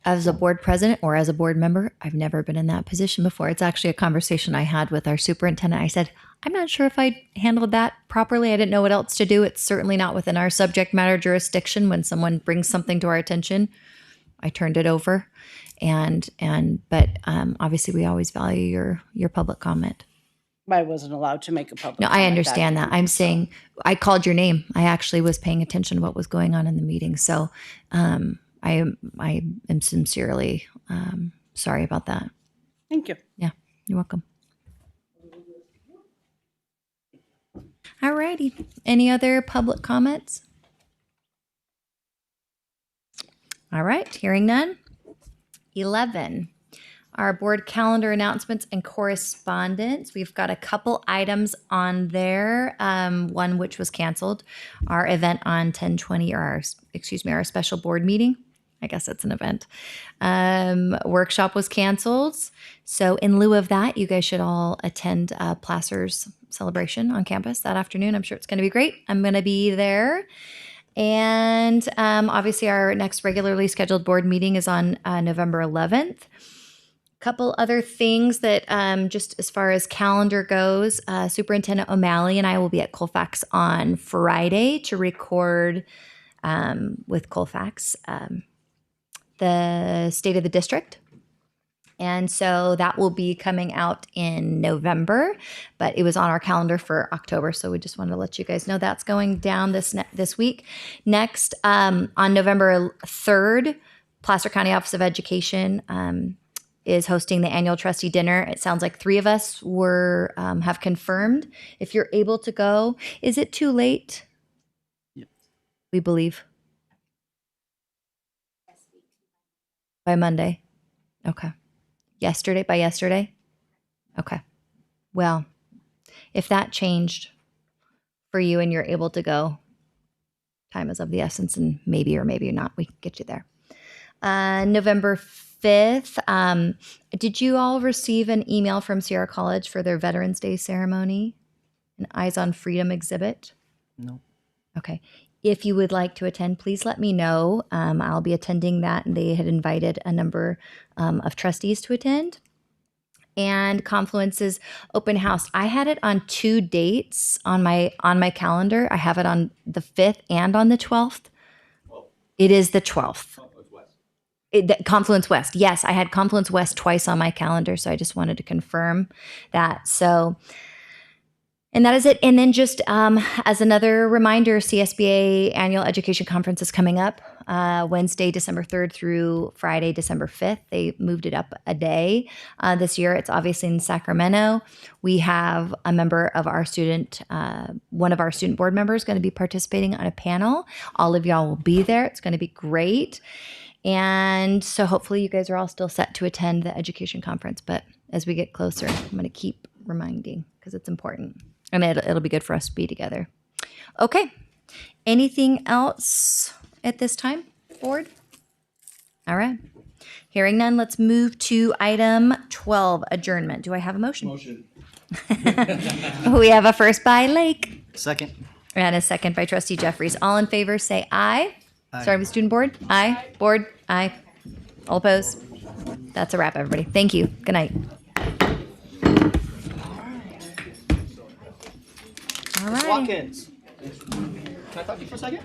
as a board president or as a board member, I've never been in that position before. It's actually a conversation I had with our superintendent. I said, I'm not sure if I handled that properly. I didn't know what else to do. It's certainly not within our subject matter jurisdiction. When someone brings something to our attention, I turned it over. But obviously we always value your public comment. I wasn't allowed to make a public No, I comment understand that. I'm saying I called your name. I actually was paying attention to what was going on in the meeting. So I am sincerely sorry about that. Thank you. Yeah, you're welcome. All righty. Any other public comments? All right, hearing none. 11. Our board calendar announcements and correspondence. We've got a couple items on there. One which was canceled, our event on 10/20, or our special board meeting. I guess it's an event. Workshop was canceled. So in lieu of that, you guys should all attend Placer's celebration on campus that afternoon. I'm sure it's going to be great. I'm going to be there. And obviously, our next regularly scheduled board meeting is on November 11th. Couple other things that just as far as calendar goes, Superintendent O'Malley and I will be at Colfax on Friday to record with Colfax the state of the district. And so that will be coming out in November, but it was on our calendar for October. So we just wanted to let you guys know that's going down this week. Next, on November 3rd, Placer County Office of Education is hosting the annual trustee dinner. It sounds like 3 of us have confirmed. If you're able to go, is it too late? Yep. We believe. By Monday. Okay. By yesterday? Okay. Well, if that changed for you and you're able to go, time is of the essence, and maybe or maybe not, we can get you there. November 5th, did you all receive an email from Sierra College for their Veterans Day ceremony? An Eyes on Freedom exhibit? No. Okay. If you would like to attend, please let me know. I'll be attending that, and they had invited a number of trustees to attend. And Confluence's open house. I had it on 2 dates on my calendar. I have it on the 5th and on the 12th. It is the 12th. Confluence West. Yes, I had Confluence West twice on my calendar, so I just wanted to confirm that. So, and that is it. And then just as another reminder, CSBA Annual Education Conference is coming up Wednesday, December 3rd through Friday, December 5th. They moved it up a day this year. It's obviously in Sacramento. We have a member of our one of our student board members going to be participating on a panel. All of y'all will be there. It's going to be great. And so hopefully you guys are all still set to attend the education conference. But as we get closer, I'm going to keep reminding because it's important. And it'll be good for us to be together. Okay. Anything else at this time, board? All right. Hearing none, let's move to item 12, adjournment. Do I have a motion? Motion. We have a first by Lake. Second. And a second by Trustee Jeffries. All in favor, say aye. Aye. Starting with student board? Aye. Board? Aye. All opposed? That's a wrap, everybody. Thank you. Good night. All right. Watkins. Can I talk to you for a second?